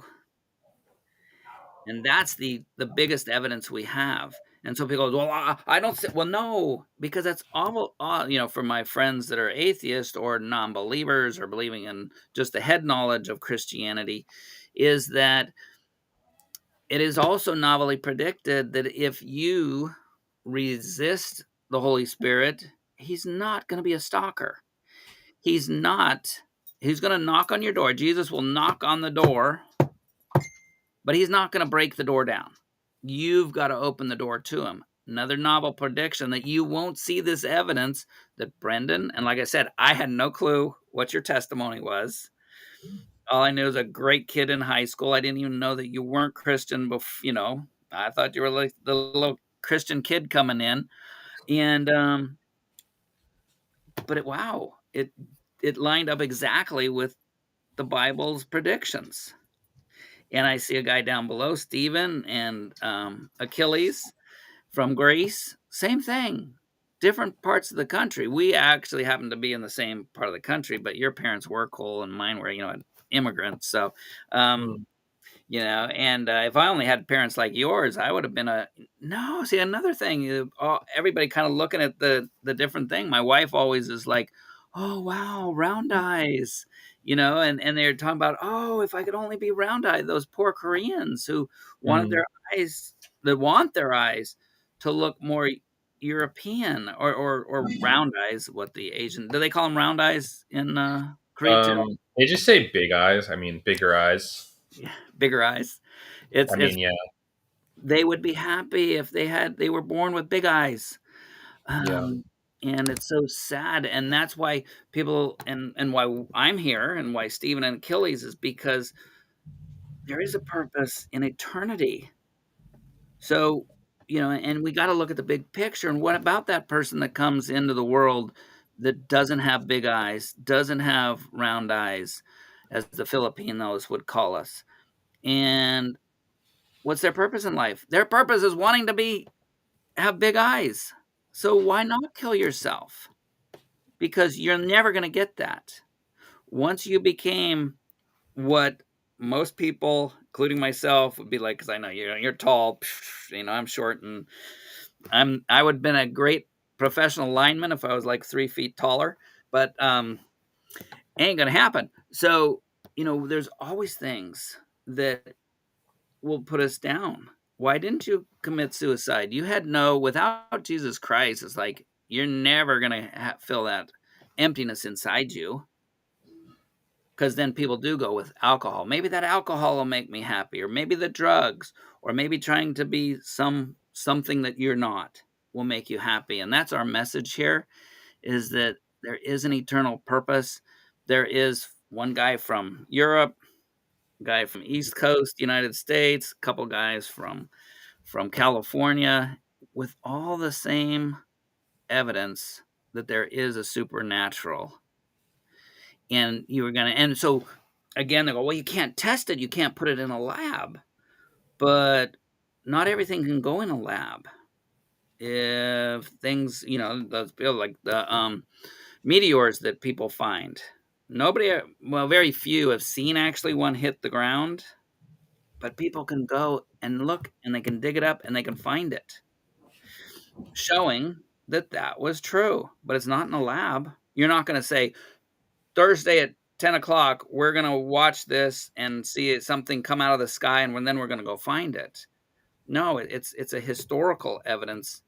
And that's the biggest evidence we have. And so people go, well, I don't say, well, no, because that's all, for my friends that are atheists or non-believers or believing in just the head knowledge of Christianity, is that it is also novelly predicted that if you resist the Holy Spirit, he's not going to be a stalker. He's not. He's going to knock on your door. Jesus will knock on the door, but he's not going to break the door down. You've got to open the door to him. Another novel prediction that you won't see this evidence that Brendan, and like I said, I had no clue what your testimony was. All I knew was a great kid in high school. I didn't even know that you weren't Christian before, I thought you were like the little Christian kid coming in. And but it lined up exactly with the Bible's predictions. And I see a guy down below, Stephen and Achilles from Greece. Same thing, different parts of the country. We actually happen to be in the same part of the country, but your parents were cool and mine were, immigrants. So, and if I only had parents like yours, I would have been see, another thing, everybody kind of looking at the different thing. My wife always is like, oh, wow, round eyes, and they're talking about, oh, if I could only be round eyed, those poor Koreans who wanted their eyes, that want their eyes to look more European or round eyes. What the Asian, do they call them round eyes in Korea too? They just say big eyes. I mean, bigger eyes. Yeah, bigger eyes. It's Yeah. They would be happy if they were born with big eyes. Yeah. And it's so sad. And that's why people, and why I'm here and why Stephen and Achilles is because there is a purpose in eternity. So, and we got to look at the big picture. And what about that person that comes into the world that doesn't have big eyes, doesn't have round eyes, as the Filipinos would call us? And what's their purpose in life? Their purpose is wanting to have big eyes. So why not kill yourself? Because you're never going to get that. Once you became what most people, including myself, would be like, because I know you're tall, I'm short, and I would have been a great professional lineman if I was like 3 feet taller, but ain't gonna happen. So there's always things that will put us down. Why didn't you commit suicide? You had without Jesus Christ, it's like you're never going to fill that emptiness inside you. Because then people do go with alcohol. Maybe that alcohol will make me happy, or maybe the drugs, or maybe trying to be something that you're not will make you happy. And that's our message here, is that there is an eternal purpose. There is one guy from Europe, guy from East Coast, United States, a couple guys from California, with all the same evidence that there is a supernatural. And and so again, they go, well, you can't test it, you can't put it in a lab. But not everything can go in a lab. If things, those like the meteors that people find, very few have seen actually one hit the ground. But people can go and look, and they can dig it up, and they can find it, showing that was true. But it's not in a lab. You're not going to say, Thursday at 10 o'clock, we're going to watch this and see something come out of the sky, and then we're going to go find it. No, it's a historical evidence,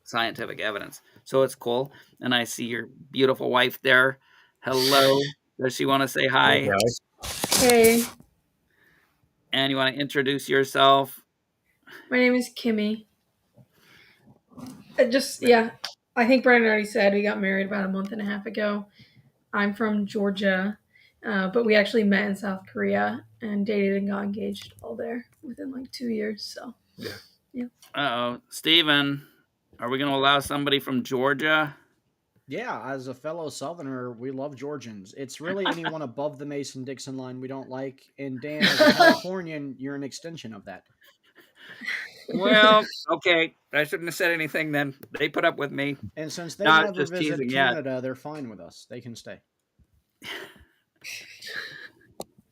scientific evidence. So it's cool. And I see your beautiful wife there. Hello. Does she want to say hi? Hey, And you want to introduce yourself? my name is Kimmy. I think Brandon already said we got married about a month and a half ago. I'm from Georgia, but we actually met in South Korea and dated and got engaged all there within like 2 years. So Stephen, are we going to allow somebody from Georgia? Yeah, as a fellow Southerner, we love Georgians. It's really anyone above the Mason-Dixon line we don't like. And Dan, as a Californian, you're an extension of that. Well, okay. I shouldn't have said anything then. They put up with me. And since they Not never just visit teasing, yeah. Canada, they're fine with us. They can stay.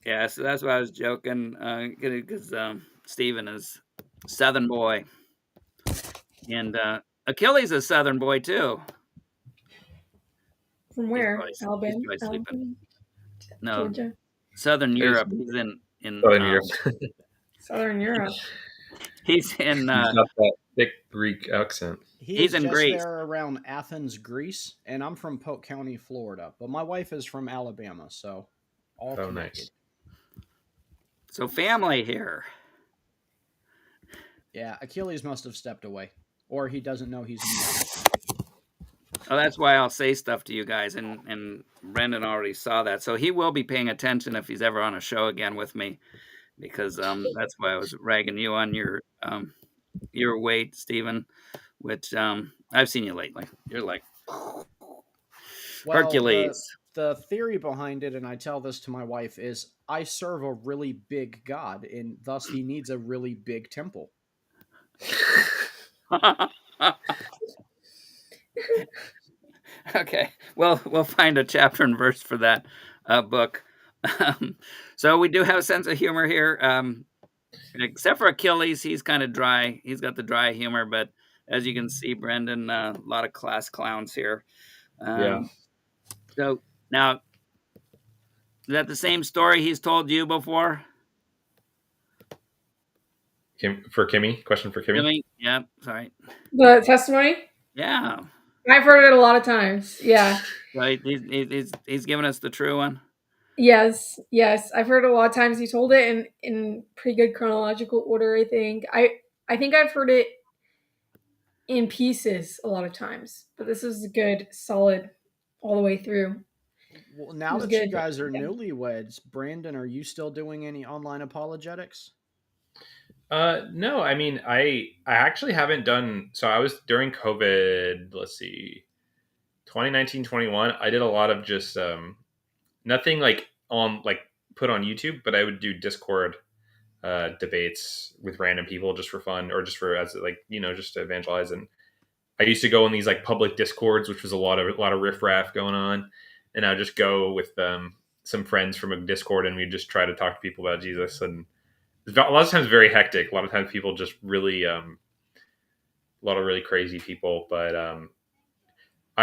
Yeah, so that's why I was joking, because Stephen is a Southern boy. And Achilles is a Southern boy, too. from where? He's Alabama? probably sleeping. Alabama? No, Georgia? Southern Europe. He's in Southern Europe. Southern Europe. He's in. He's got that thick Greek accent. He's in just Greece. there around Athens, Greece, and I'm from Polk County, Florida. But my wife is from Alabama, so all connected. Nice. So family here. Yeah, Achilles must have stepped away, or he doesn't know he's. Oh, that's why I'll say stuff to you guys, and Brendan already saw that, so he will be paying attention if he's ever on a show again with me, because that's why I was ragging you on your weight, Stephen, which I've seen you lately. You're like Hercules. The theory behind it, and I tell this to my wife, is I serve a really big God, and thus he needs a really big temple. Okay, well, we'll find a chapter and verse for that book. So we do have a sense of humor here, except for Achilles. He's kind of dry. He's got the dry humor, but as you can see, Brendan, a lot of class clowns here. Yeah. So now, is that the same story he's told you before? For Kimmy? Question for Kimmy? Yeah, sorry. The testimony? Yeah. I've heard it a lot of times. Yeah. Right. He's giving us the true one. Yes. I've heard it a lot of times. He told it in pretty good chronological order, I think. I think I've heard it in pieces a lot of times, but this is good, solid, all the way through. Well, now that you guys are newlyweds, Brandon, are you still doing any online apologetics? No, I mean, I actually haven't done, so I was during COVID, let's see, 2019, 21, I did a lot of just, nothing like put on YouTube, but I would do Discord, debates with random people just for fun, or just for, as like, just to evangelize. And I used to go in these like public Discords, which was a lot of riffraff going on. And I would just go with, some friends from a Discord, and we'd just try to talk to people about Jesus. And a lot of times very hectic. A lot of times people just really, a lot of really crazy people. But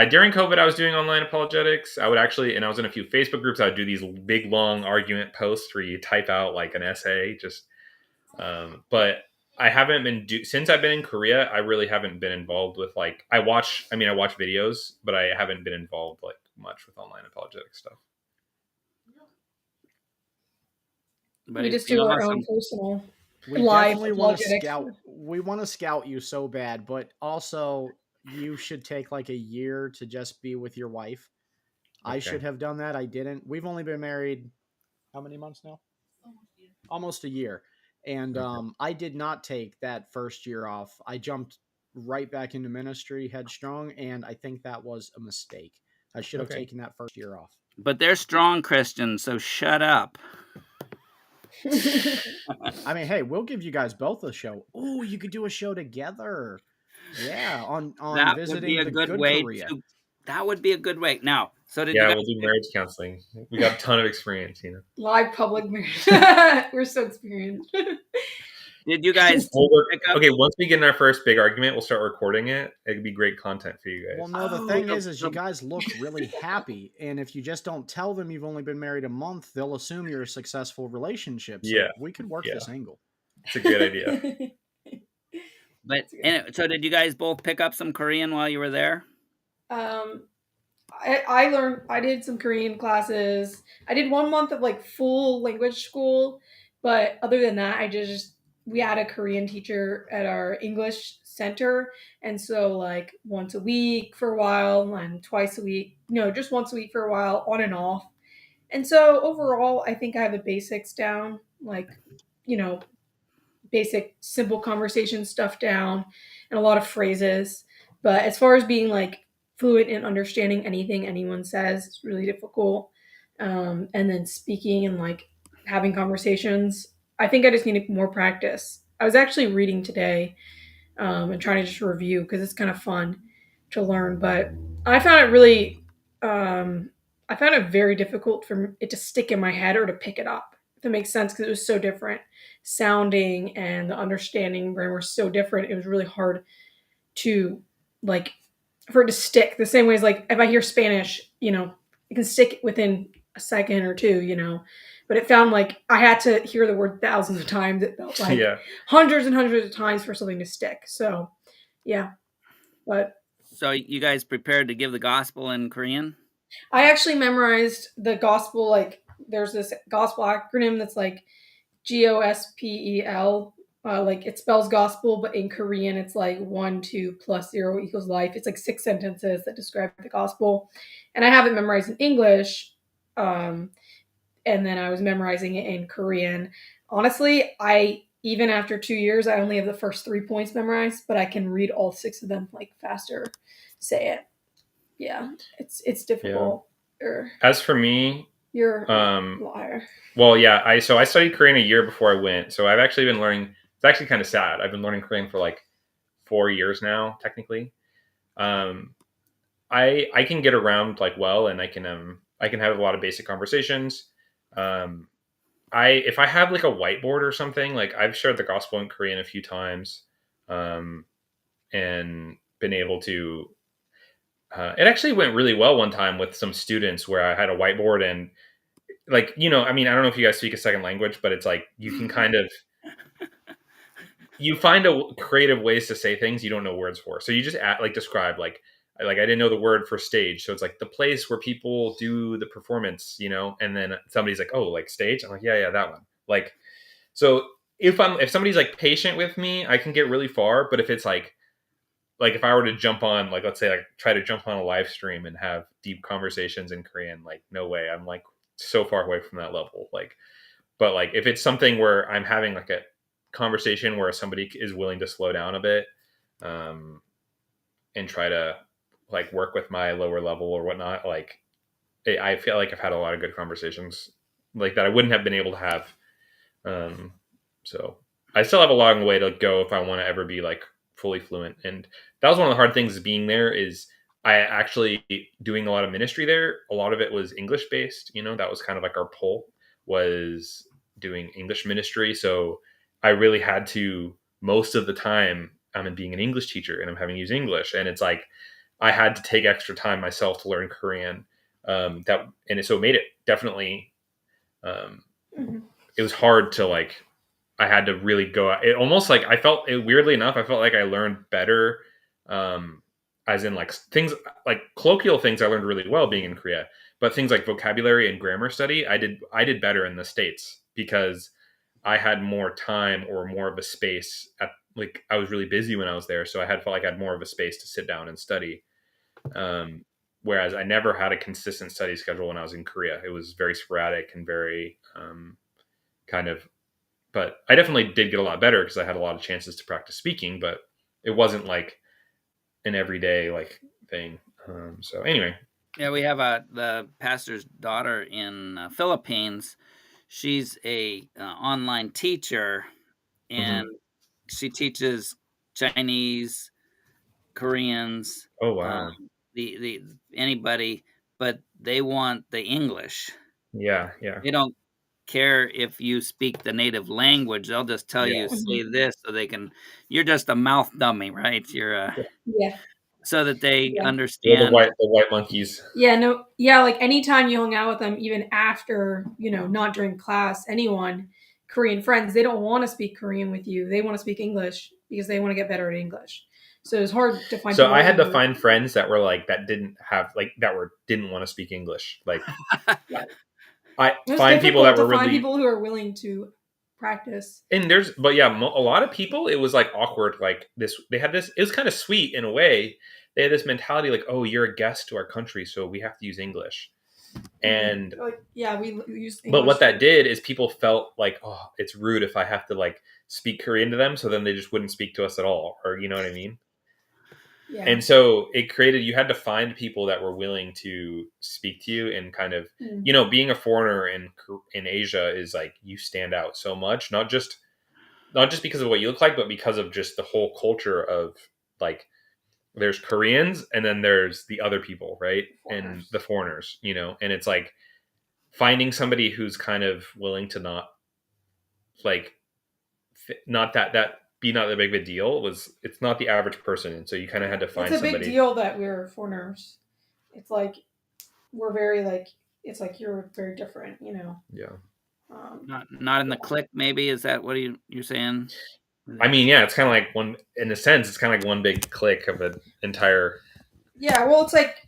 during COVID, I was doing online apologetics. I would actually, and I was in a few Facebook groups. I would do these big, long argument posts where you type out like an essay. Just, but I haven't been since I've been in Korea. I really haven't been involved with like I watch videos, but I haven't been involved like much with online apologetic stuff. But we just do our own personal live apologetics. We want to scout you so bad, but also you should take like a year to just be with your wife. Okay. I should have done that. I didn't. We've only been married how many months now? Almost a year. And I did not take that first year off. I jumped right back into ministry headstrong, and I think that was a mistake. I should have taken that first year off. But they're strong Christians, so shut up. I mean, hey, we'll give you guys both a show. Oh, you could do a show together. Yeah, on that visiting would be a the good way Korea. That would be a good way. Now, so did we'll do marriage counseling. We got a ton of experience, Live public marriage. We're so experienced. Did you guys once we get in our first big argument, we'll start recording it. It'd be great content for you guys. Well, no, the thing is you guys look really happy, and if you just don't tell them you've only been married a month, they'll assume you're a successful relationship. So we could work this angle. It's a good idea. So did you guys both pick up some Korean while you were there? I did some Korean classes. I did 1 month of like full language school, but other than that, I just we had a Korean teacher at our English center, and so like once a week for a while, and twice a week, no, just once a week for a while, on and off. And so overall, I think I have the basics down, like, you know, basic simple conversation stuff down and a lot of phrases. But as far as being like fluent in understanding anything anyone says, it's really difficult. And then speaking and like having conversations, I think I just need more practice. I was actually reading today and trying to just review because it's kind of fun to learn. But I found it really, I found it very difficult for it to stick in my head or to pick it up. If that makes sense, because it was so different sounding and the understanding were so different. It was really hard to like for it to stick the same way as like if I hear Spanish, it can stick within a second or two, but it found like I had to hear the word thousands of times. It felt like Yeah. hundreds and hundreds of times for something to stick. So, yeah. But So you guys prepared to give the gospel in Korean? I actually memorized the gospel. Like, there's this gospel acronym that's like GOSPEL. Like it spells gospel, but in Korean it's like 1, 2 plus 0 equals life. It's like 6 sentences that describe the gospel, and I have it memorized in English. And then I was memorizing it in Korean. Honestly, even after 2 years, I only have the first 3 points memorized, but I can read all 6 of them like faster, say it. Yeah, it's difficult. As for me, You're a liar. Well, yeah, I studied Korean a year before I went, so I've actually been learning. It's actually kind of sad. I've been learning Korean for like 4 years now, technically. I can get around like well, and I can have a lot of basic conversations. If I have like a whiteboard or something, like I've shared the gospel in Korean a few times, and been able to. It actually went really well one time with some students where I had a whiteboard and like, I mean, I don't know if you guys speak a second language, but it's like you can kind of you find creative ways to say things you don't know words for. So you just describe like I didn't know the word for stage, so it's like the place where people do the performance, and then somebody's like, oh, like stage. I'm like, yeah, that one. Like, so if somebody's like patient with me, I can get really far. But if it's like if I were to jump on, like, let's say, like, try to jump on a live stream and have deep conversations in Korean, like, no way. I'm like so far away from that level. Like, but like, if it's something where I'm having like a conversation where somebody is willing to slow down a bit, and try to like work with my lower level or whatnot, like, I feel like I've had a lot of good conversations like that I wouldn't have been able to have. So I still have a long way to go if I want to ever be like fully fluent. And that was one of the hard things being there is I actually doing a lot of ministry there. A lot of it was English based, that was kind of like our pull was doing English ministry. So I really had to, most of the time I'm being an English teacher and I'm having to use English. And it's like, I had to take extra time myself to learn Korean. So it made it definitely, it was hard to like, I had to really go. It almost like I felt it weirdly enough. I felt like I learned better, as in like things like colloquial things I learned really well being in Korea. But things like vocabulary and grammar study, I did better in the States because I had more time or more of a space. Like I was really busy when I was there, so felt like I had more of a space to sit down and study. Whereas I never had a consistent study schedule when I was in Korea. It was very sporadic and very kind of. But I definitely did get a lot better because I had a lot of chances to practice speaking, but it wasn't like an everyday like thing. So anyway. Yeah, we have the pastor's daughter in Philippines. She's a online teacher, and she teaches Chinese, Koreans. Oh wow. The anybody, but they want the English. Yeah. They don't care if you speak the native language. They'll just tell you say this so they can. You're just a mouth dummy, right? You're so that they understand. The white monkeys. Yeah, no, yeah. Like anytime you hung out with them, even after not during class, anyone, Korean friends, they don't want to speak Korean with you. They want to speak English because they want to get better at English. So it's hard to find. So I had to find friends that were like that didn't want to speak English. Like I find people that were really people who are willing to practice. And but yeah, a lot of people, it was like awkward. Like they had this, it was kind of sweet in a way. They had this mentality like, oh, you're a guest to our country, so we have to use English. And like, yeah, we use English. But what that did is people felt like, oh, it's rude if I have to like speak Korean to them. So then they just wouldn't speak to us at all. Or you know what I mean? Yeah. And so it created, you had to find people that were willing to speak to you and kind of, you know, being a foreigner in Asia is like, you stand out so much, not just because of what you look like, but because of just the whole culture of like, there's Koreans and then there's the other people, right? And the foreigners, you know, and it's like finding somebody who's kind of willing to not like, not that be not that big of a deal it's not the average person. And so you kind of had to find somebody. It's a big deal that we're foreigners. It's like, we're very like, it's like you're very different, you know? Yeah. Not in the clique, maybe? Is that what you're saying? I mean, yeah, it's kind of like one, in a sense, it's kind of like one big clique of an entire. Yeah, well, it's like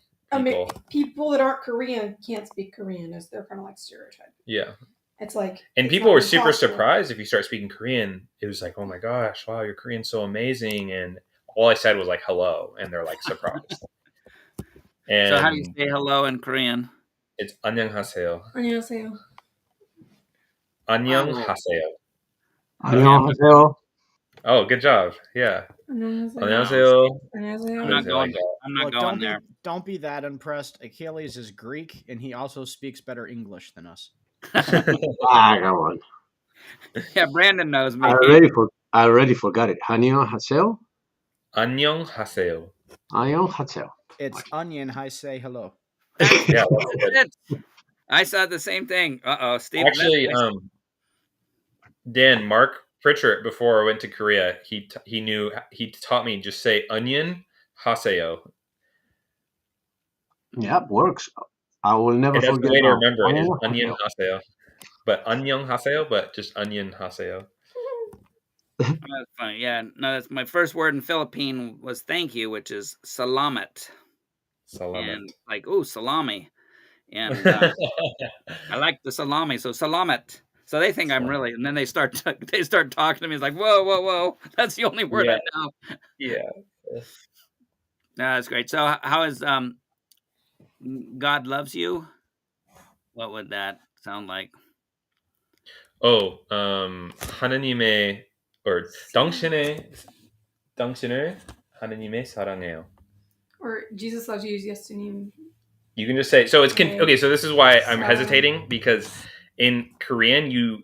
people that aren't Korean can't speak Korean, as they're kind of like stereotyped. Yeah. It's like, and people were super surprised if you start speaking Korean. It was like, oh my gosh, wow, your Korean's so amazing. And all I said was like, hello. And they're like surprised. And so how do you say hello in Korean? It's annyeonghaseyo. Annyeonghaseyo. Annyeonghaseyo. Annyeonghaseyo. Oh, good job. Yeah. Annyeonghaseyo. I'm not going there. Don't be that impressed. Achilles is Greek, and he also speaks better English than us. Come on. Yeah, Brandon knows me. I already forgot it. Annyeonghaseyo. Annyeonghaseyo. Annyeonghaseyo. It's onion. I say hello. Yeah, I saw the same thing. Steve. Actually, Dan, Mark Pritchard, before I went to Korea, he taught me just say onion haseyo. Yeah, works. I will never forget. That's the way to remember it is onion haseyo. But onion haseyo, but just onion haseyo. That's funny. Yeah, no, that's my first word in Philippine was thank you, which is salamat. Salamat. And like, salami. And I like the salami, so salamat. So they think I'm really, and then they start talking to me. It's like, whoa. That's the only word I know. Yeah. No, that's great. So how is God loves you? What would that sound like? Oh, 하느님의 or 당신을 하느님의 사랑해요. Or Jesus loves you, 예수님. You can just say, so it's okay. So this is why I'm hesitating, because in Korean you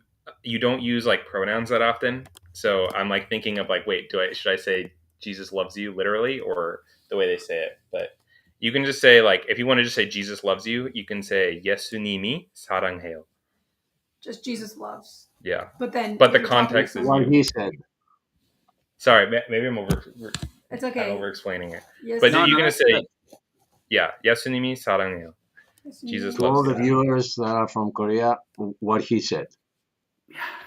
don't use like pronouns that often. So I'm like thinking of like, wait, should I say Jesus loves you literally or the way they say it? But you can just say like, if you want to just say Jesus loves you, you can say 예수님이 사랑해요. Just Jesus loves. Yeah. But the context is what he said. Sorry, maybe I'm It's okay. I'm over explaining it. Yes. But you're gonna say, yeah, 예수님이 사랑해요. Jesus to loves all the you. viewers that are from Korea, what he said.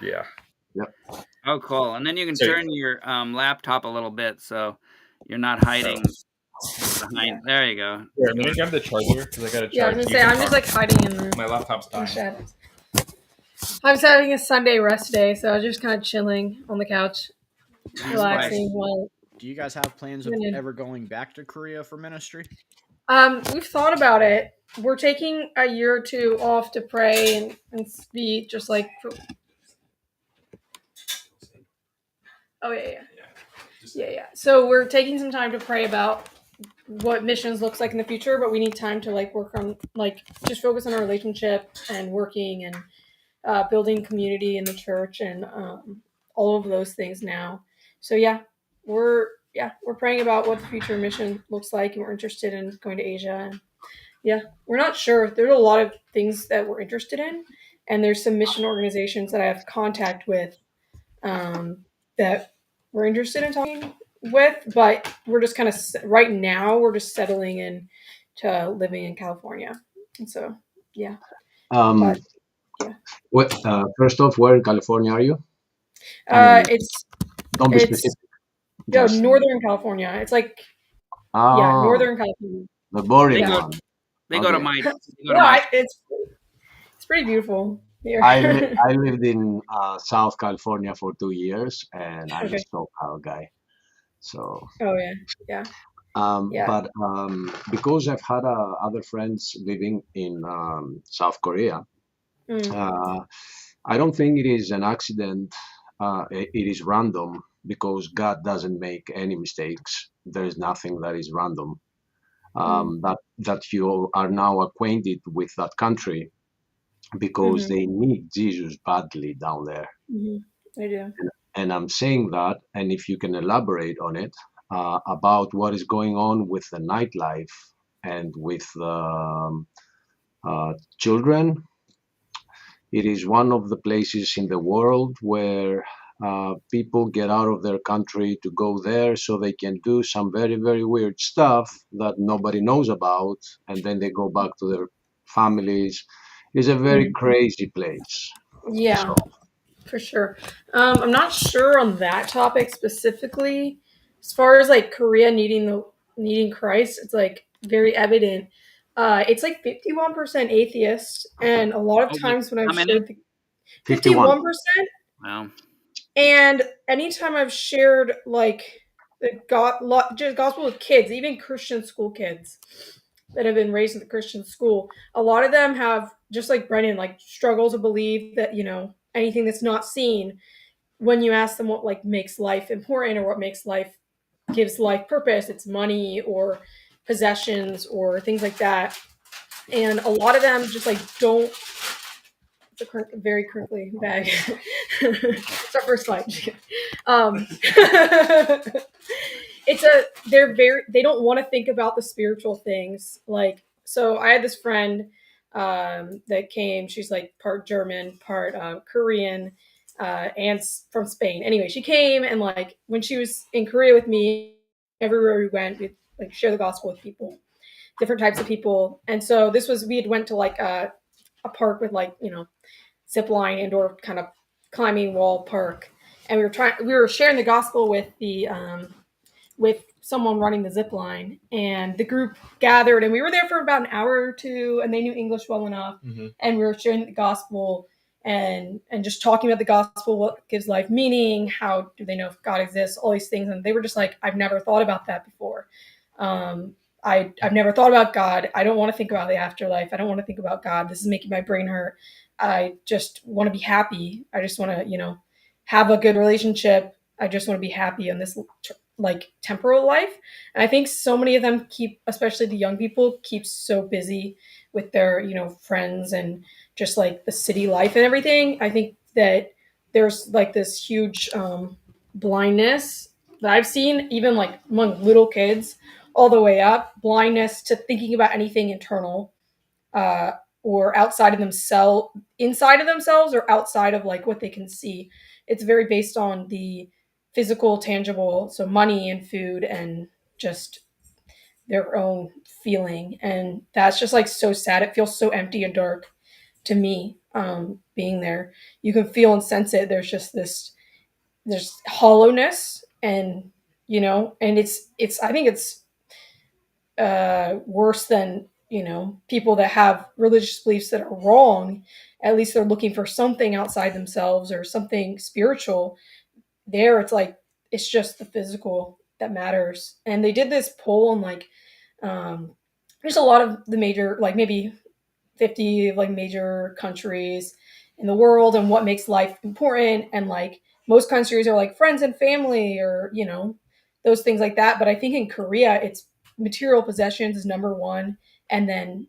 Yeah. Yep. Oh, cool. And then you can turn your laptop a little bit so you're not hiding behind. There you go. Here, I'm gonna grab the charger because I gotta charge. Yeah, I was gonna say I'm just like hiding in my laptop's dying. I was having a Sunday rest day, so I was just kind of chilling on the couch, relaxing. While do you guys have plans of ever going back to Korea for ministry? We've thought about it. We're taking a year or two off to pray and be just like. Oh yeah. So we're taking some time to pray about what missions looks like in the future, but we need time to like work on like just focus on our relationship and working and building community in the church and all of those things now. So we're praying about what the future mission looks like, and we're interested in going to Asia. And we're not sure. There's a lot of things that we're interested in, and there's some mission organizations that I have contact with that we're interested in talking with, but we're just kind of right now we're just settling in to living in California, and so What? First off, where in California are you? Don't be specific. No, Northern California. It's like Northern California. The boring one. They go to my. It's pretty beautiful. I lived in South California for 2 years, and I'm a Okay. SoCal guy. So, Oh yeah. Yeah. but because I've had other friends living in South Korea, Mm. uh, I don't think it is an accident. It is random because God doesn't make any mistakes. There is nothing that is random. Mm. That you are now acquainted with that country because Mm-hmm. they need Jesus badly down there. Mm-hmm. I do. And I'm saying that, and if you can elaborate on it, about what is going on with the nightlife and with children. It is one of the places in the world where people get out of their country to go there so they can do some very, very weird stuff that nobody knows about, and then they go back to their families. It's a very Mm. crazy place. Yeah, So, for sure. I'm not sure on that topic specifically. As far as like Korea needing Christ, it's like very evident. It's like 51% atheist, and a lot of times when How I've many? shared the 51. 51%, Wow. and anytime I've shared like the just gospel with kids, even Christian school kids that have been raised in the Christian school, a lot of them have, just like Brennan, like struggle to believe that, anything that's not seen. When you ask them what like makes life important or what gives life purpose, it's money or possessions or things like that. And a lot of them just like don't. It's a very crinkly bag. It's our first slide. um, they don't want to think about the spiritual things. Like, so I had this friend that came. She's like part German, part Korean, and from Spain. Anyway, she came, and like when she was in Korea with me, everywhere we went, we'd like share the gospel with people, different types of people. And so we had went to like a park with like, zip line indoor kind of climbing wall park, and we were sharing the gospel with the with someone running the zip line, and the group gathered, and we were there for about an hour or two, and they knew English well enough. Mm-hmm. And we were sharing the gospel and just talking about the gospel, what gives life meaning, how do they know if God exists, all these things. And they were just like, I've never thought about that before. I've never thought about God. I don't want to think about the afterlife. I don't want to think about God. This is making my brain hurt. I just want to be happy. I just want to, have a good relationship. I just want to be happy in this like temporal life. And I think so many of them especially the young people, keep so busy with their, friends and just like the city life and everything. I think that there's like this huge blindness that I've seen, even like among little kids, all the way up, blindness to thinking about anything internal, uh, or outside of themselves, inside of themselves, or outside of like what they can see. It's very based on the physical, tangible, so money and food and just their own feeling. And that's just like so sad. It feels so empty and dark to me, being there. You can feel and sense it. There's hollowness, and and it's I think it's worse than people that have religious beliefs that are wrong. At least they're looking for something outside themselves or something spiritual. There it's like it's just the physical that matters. And they did this poll on like there's a lot of the major, like maybe 50 like major countries in the world, and what makes life important. And like most countries are like friends and family, or those things like that. But I think in Korea it's material possessions is number one, and then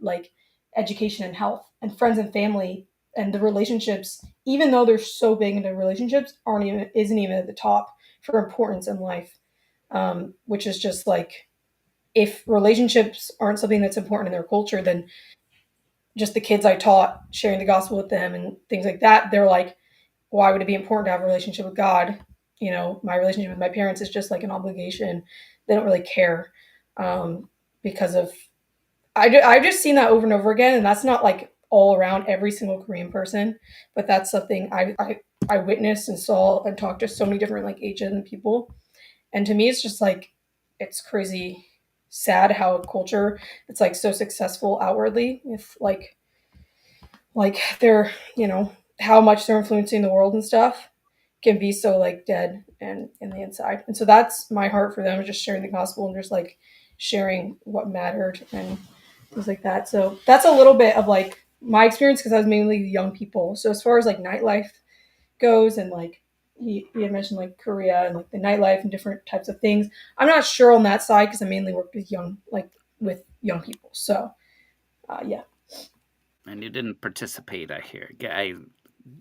like education and health, and friends and family, and the relationships, even though they're so big into relationships, isn't even at the top for importance in life. Which is just like, if relationships aren't something that's important in their culture, then just the kids I taught, sharing the gospel with them and things like that, they're like, why would it be important to have a relationship with God? My relationship with my parents is just like an obligation. They don't really care, because of I've just seen that over and over again, and that's not like all around every single Korean person, but that's something I witnessed and saw and talked to so many different like Asian people. And to me, it's just like, it's crazy sad how a culture that's like so successful outwardly with like like they're, how much they're influencing the world and stuff can be so like dead and in the inside. And so that's my heart for them, just sharing the gospel and just like sharing what mattered and things like that. So that's a little bit of like my experience because I was mainly young people. So as far as like nightlife goes and like he had mentioned like Korea and like the nightlife and different types of things. I'm not sure on that side because I mainly worked with young people. So yeah. And you didn't participate, I hear.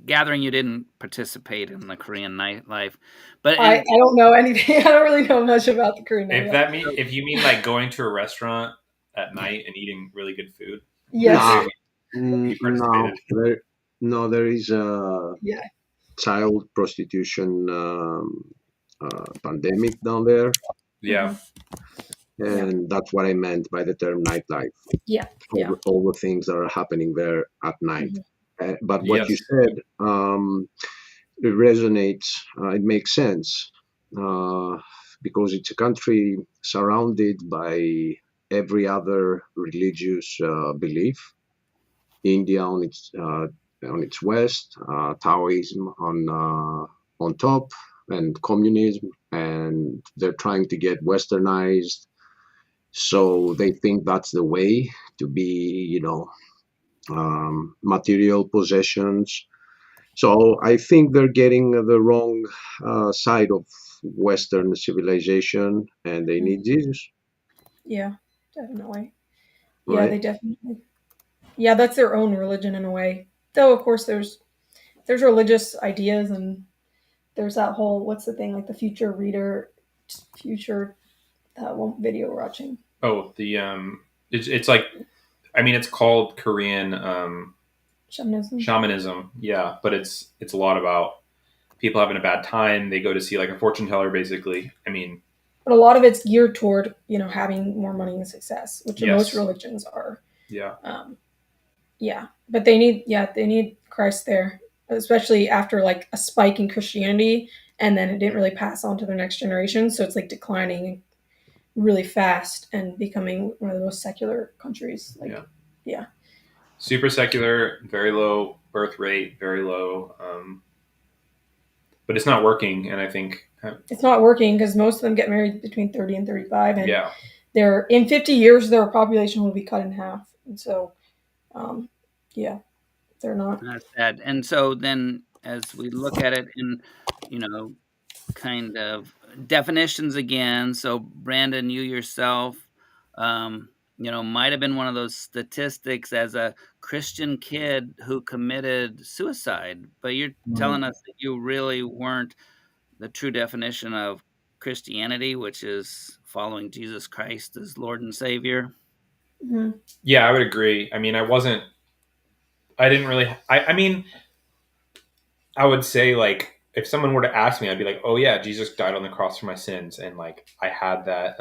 Gathering you didn't participate in the Korean nightlife, but I don't know anything. I don't really know much about the Korean nightlife. If you mean like going to a restaurant at night and eating really good food, yes. you participated. There is a child prostitution pandemic down there. Yeah. And that's what I meant by the term nightlife. Yeah. All the things that are happening there at night. But what Yes. you said, it resonates. It makes sense because it's a country surrounded by every other religious belief. India on its west, Taoism on top, and communism, and they're trying to get westernized. So they think that's the way to be, material possessions. So I think they're getting the wrong side of Western civilization, and they need Jesus. Yeah, definitely. Right? Yeah, they definitely. Yeah, that's their own religion in a way. Though of course there's religious ideas and there's that whole what's the thing like the future that one video we're watching. Oh, it's like, I mean, it's called Korean shamanism. Yeah, but it's a lot about people having a bad time. They go to see like a fortune teller, basically. I mean, but a lot of it's geared toward having more money and success, which most religions are. Yeah. Yeah, but they need Christ there, especially after like a spike in Christianity, and then it didn't really pass on to the next generation, so it's like declining really fast and becoming one of the most secular countries. Yeah. Super secular, very low birth rate, very low. But it's not working, and I think it's not working because most of them get married between 30 and 35, and yeah, they're in 50 years their population will be cut in half, and so they're not. That's sad. And so then as we look at it in, kind of definitions again. So Brandon, you yourself, might have been one of those statistics as a Christian kid who committed suicide, but you're telling us that you really weren't the true definition of Christianity, which is following Jesus Christ as Lord and Savior. Mm-hmm. Yeah, I would agree. I mean, I mean, I would say like, if someone were to ask me, I'd be like, oh yeah, Jesus died on the cross for my sins. And like, I had that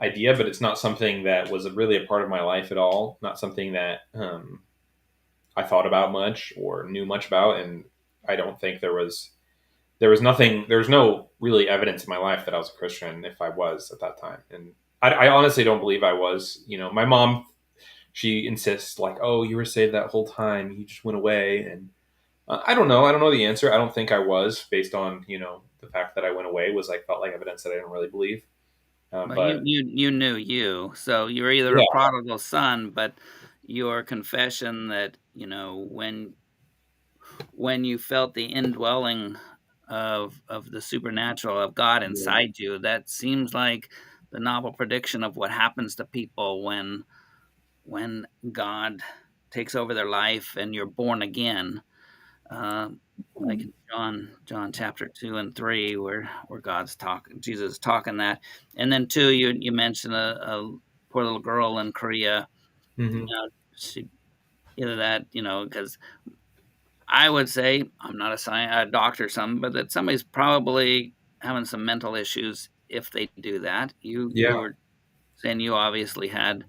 idea, but it's not something that was really a part of my life at all. Not something that I thought about much or knew much about. And I don't think there was no really evidence in my life that I was a Christian if I was at that time. And I honestly don't believe I was. My mom, she insists like, oh, you were saved that whole time. You just went away. And I don't know. I don't know the answer. I don't think I was, based on, the fact that I went away felt like evidence that I didn't really believe. But you knew you. So you were either a prodigal son, but your confession that, when you felt the indwelling of the supernatural of God inside you, that seems like the novel prediction of what happens to people when God takes over their life and you're born again. Like in John chapter 2 and 3, where Jesus is talking that. And then 2, you mentioned a poor little girl in Korea. Mm-hmm. She, either that, because I would say, I'm not a doctor or something, but that somebody's probably having some mental issues if they do that. You were saying you obviously had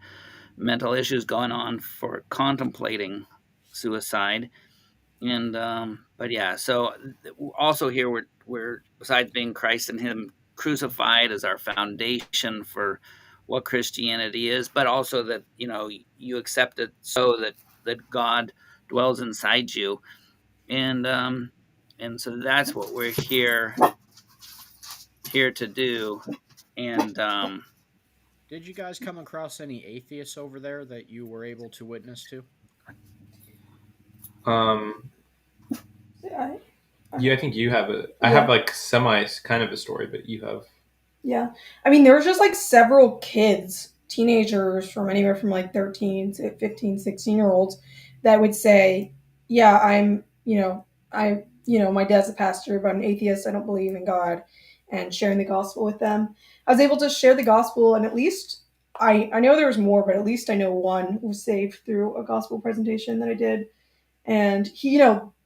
mental issues going on for contemplating suicide. And but yeah, so also here we're besides being Christ and Him crucified as our foundation for what Christianity is, but also that you accept it so that that God dwells inside you, and so that's what we're here to do. And Did you guys come across any atheists over there that you were able to witness to? Yeah, Yeah, I think you have a. I Yeah. have like semi kind of a story, but you have. yeah. I mean, there was just like several kids, teenagers from anywhere from like 13 to 15, 16-year-olds that would say, yeah, my dad's a pastor, but I'm an atheist. I don't believe in God, and sharing the gospel with them. I was able to share the gospel, and at least I know there was more, but at least I know one was saved through a gospel presentation that I did. And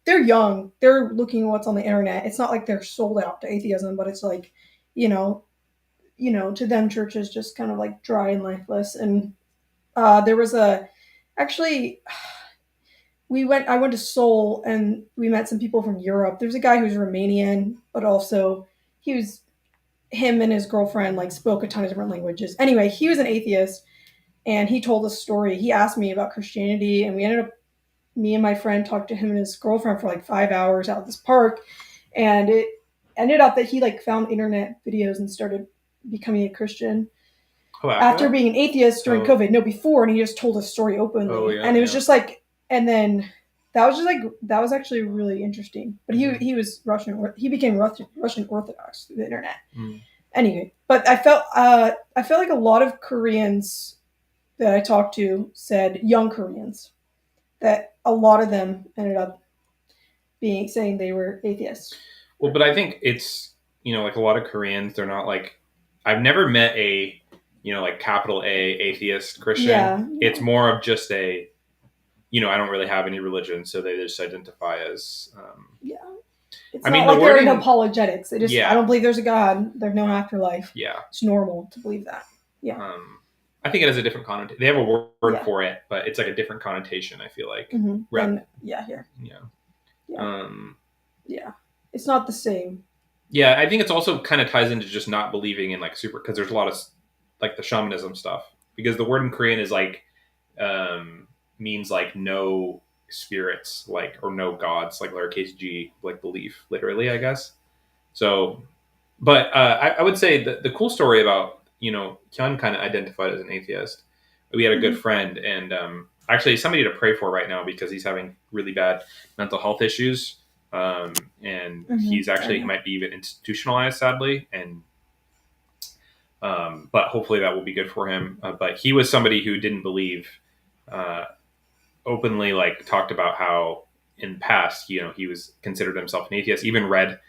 they're young. They're looking at what's on the internet. It's not like they're sold out to atheism, but it's like, to them, church is just kind of like dry and lifeless. And there was actually, I went to Seoul and we met some people from Europe. There's a guy who's Romanian, but also him and his girlfriend like spoke a ton of different languages. Anyway, he was an atheist and he told a story. He asked me about Christianity, and me and my friend talked to him and his girlfriend for like 5 hours out at this park, and it ended up that he like found internet videos and started becoming a Christian Oh, after being an atheist during Oh. COVID. No, before, and he just told his story openly. Oh, yeah, and it was yeah. just like, and then that was actually really interesting. But he was Russian. He became Russian Orthodox through the internet. Mm. Anyway, but I felt like a lot of Koreans that I talked to said, young Koreans, that a lot of them ended up saying they were atheists. Well, but I think it's, like a lot of Koreans, they're not like, I've never met a, like capital A atheist Christian. Yeah. It's more of just I don't really have any religion, so they just identify as. Yeah. It's I not mean, like the they're wording- in apologetics. They just, Yeah. I don't believe there's a God. There's no afterlife. Yeah. It's normal to believe that. Yeah. I think it has a different connotation. They have a word Yeah. for it, but it's like a different connotation, I feel like. Mm-hmm. Right. Here. Yeah. Yeah. Yeah. It's not the same. Yeah, I think it's also kind of ties into just not believing in like because there's a lot of like the shamanism stuff, because the word in Korean is like means like no spirits, like, or no gods, like lowercase g, like belief, literally, I guess. So, but I would say that the cool story about, Hyun kind of identified as an atheist. We had a good friend, and actually somebody to pray for right now because he's having really bad mental health issues. And he's actually, he might be even institutionalized, sadly. And, but hopefully that will be good for him. But he was somebody who didn't believe, openly, like talked about how in the past, he was considered himself an atheist, even read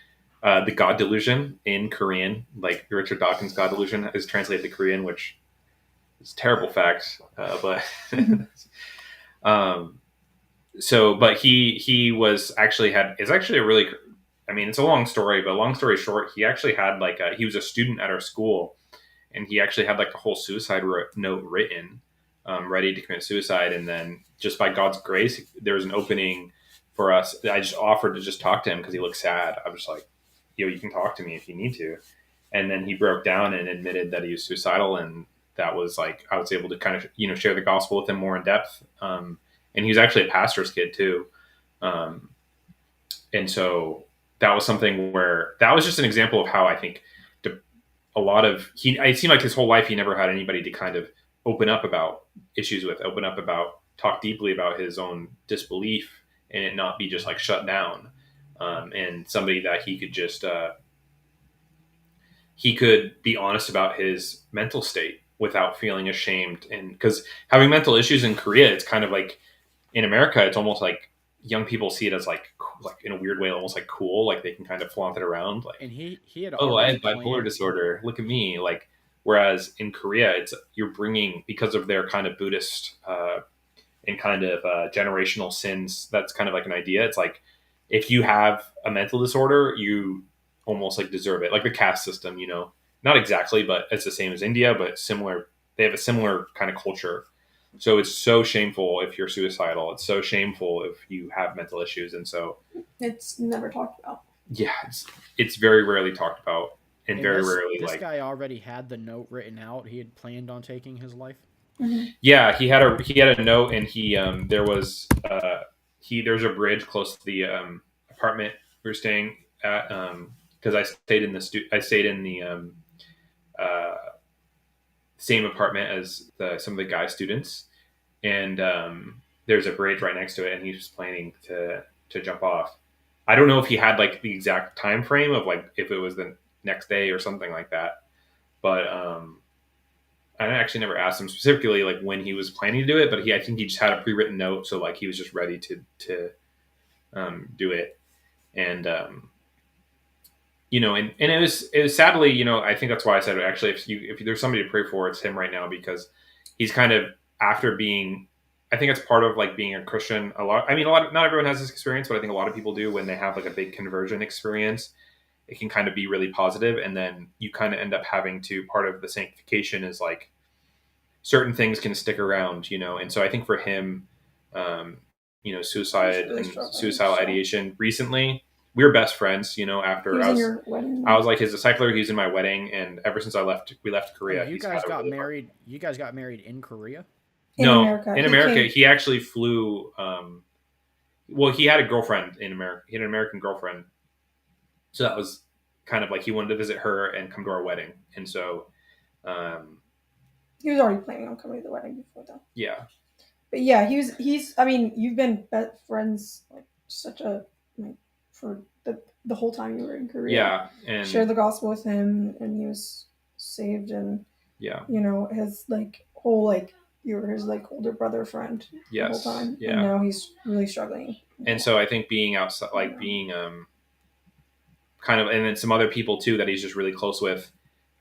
the God Delusion in Korean, like Richard Dawkins' God Delusion is translated to Korean, which is a terrible fact. But, but he was actually it's actually a really, I mean, it's a long story, but long story short, he actually had he was a student at our school, and he actually had like a whole suicide note written, ready to commit suicide. And then just by God's grace, there was an opening for us. I just offered to just talk to him because he looked sad. I was like, you can talk to me if you need to. And then he broke down and admitted that he was suicidal. And that was like, I was able to kind of, share the gospel with him more in depth. And he was actually a pastor's kid too. And so that was something where that was just an example of how I think it seemed like his whole life, he never had anybody to kind of open up about issues with, talk deeply about his own disbelief, and it not be just like shut down. And somebody that he could just, he could be honest about his mental state without feeling ashamed. And because having mental issues in Korea, it's kind of like, in America, it's almost like young people see it as like in a weird way, almost like cool, like they can kind of flaunt it around. Like, and he had I have bipolar disorder. Look at me. Like, whereas in Korea, you're bringing, because of their kind of Buddhist and kind of generational sins. That's kind of like an idea. It's like, if you have a mental disorder, you almost like deserve it. Like the caste system, not exactly, but it's the same as India, but similar. They have a similar kind of culture. So it's so shameful if you're suicidal. It's so shameful if you have mental issues. And so it's never talked about. Yeah, it's very rarely talked about, and very rarely this guy already had the note written out. He had planned on taking his life. Yeah, he had a note, and there's a bridge close to the apartment we were staying at, because I stayed in the uh, same apartment as some of the guy students, and there's a bridge right next to it, and he was planning to jump off. I don't know if he had like the exact time frame of like if it was the next day or something like that, but I actually never asked him specifically like when he was planning to do it, but I think he just had a pre-written note, so like he was just ready to do it, and and it was sadly, I think that's why I said actually if there's somebody to pray for, it's him right now, because he's kind of after being. I think it's part of like being a Christian. Not everyone has this experience, but I think a lot of people do when they have like a big conversion experience. It can kind of be really positive, and then you kind of end up having to, part of the sanctification is like certain things can stick around, and so I think for him, suicide really and suicidal ideation recently, we were best friends, after your wedding. I was like his discipler, he was in my wedding, and ever since we left Korea. You guys got married in Korea? In America. He actually flew. He had a girlfriend in America. He had an American girlfriend, so that was kind of like he wanted to visit her and come to our wedding, and so he was already planning on coming to the wedding before that. Yeah, but yeah, he's. I mean, you've been best friends for the whole time you were in Korea. Yeah, and shared the gospel with him, and he was saved, and his like whole like. You were his like older brother friend the whole time. Yeah. And now he's really struggling. And so I think being outside, like being kind of, and then some other people too that he's just really close with.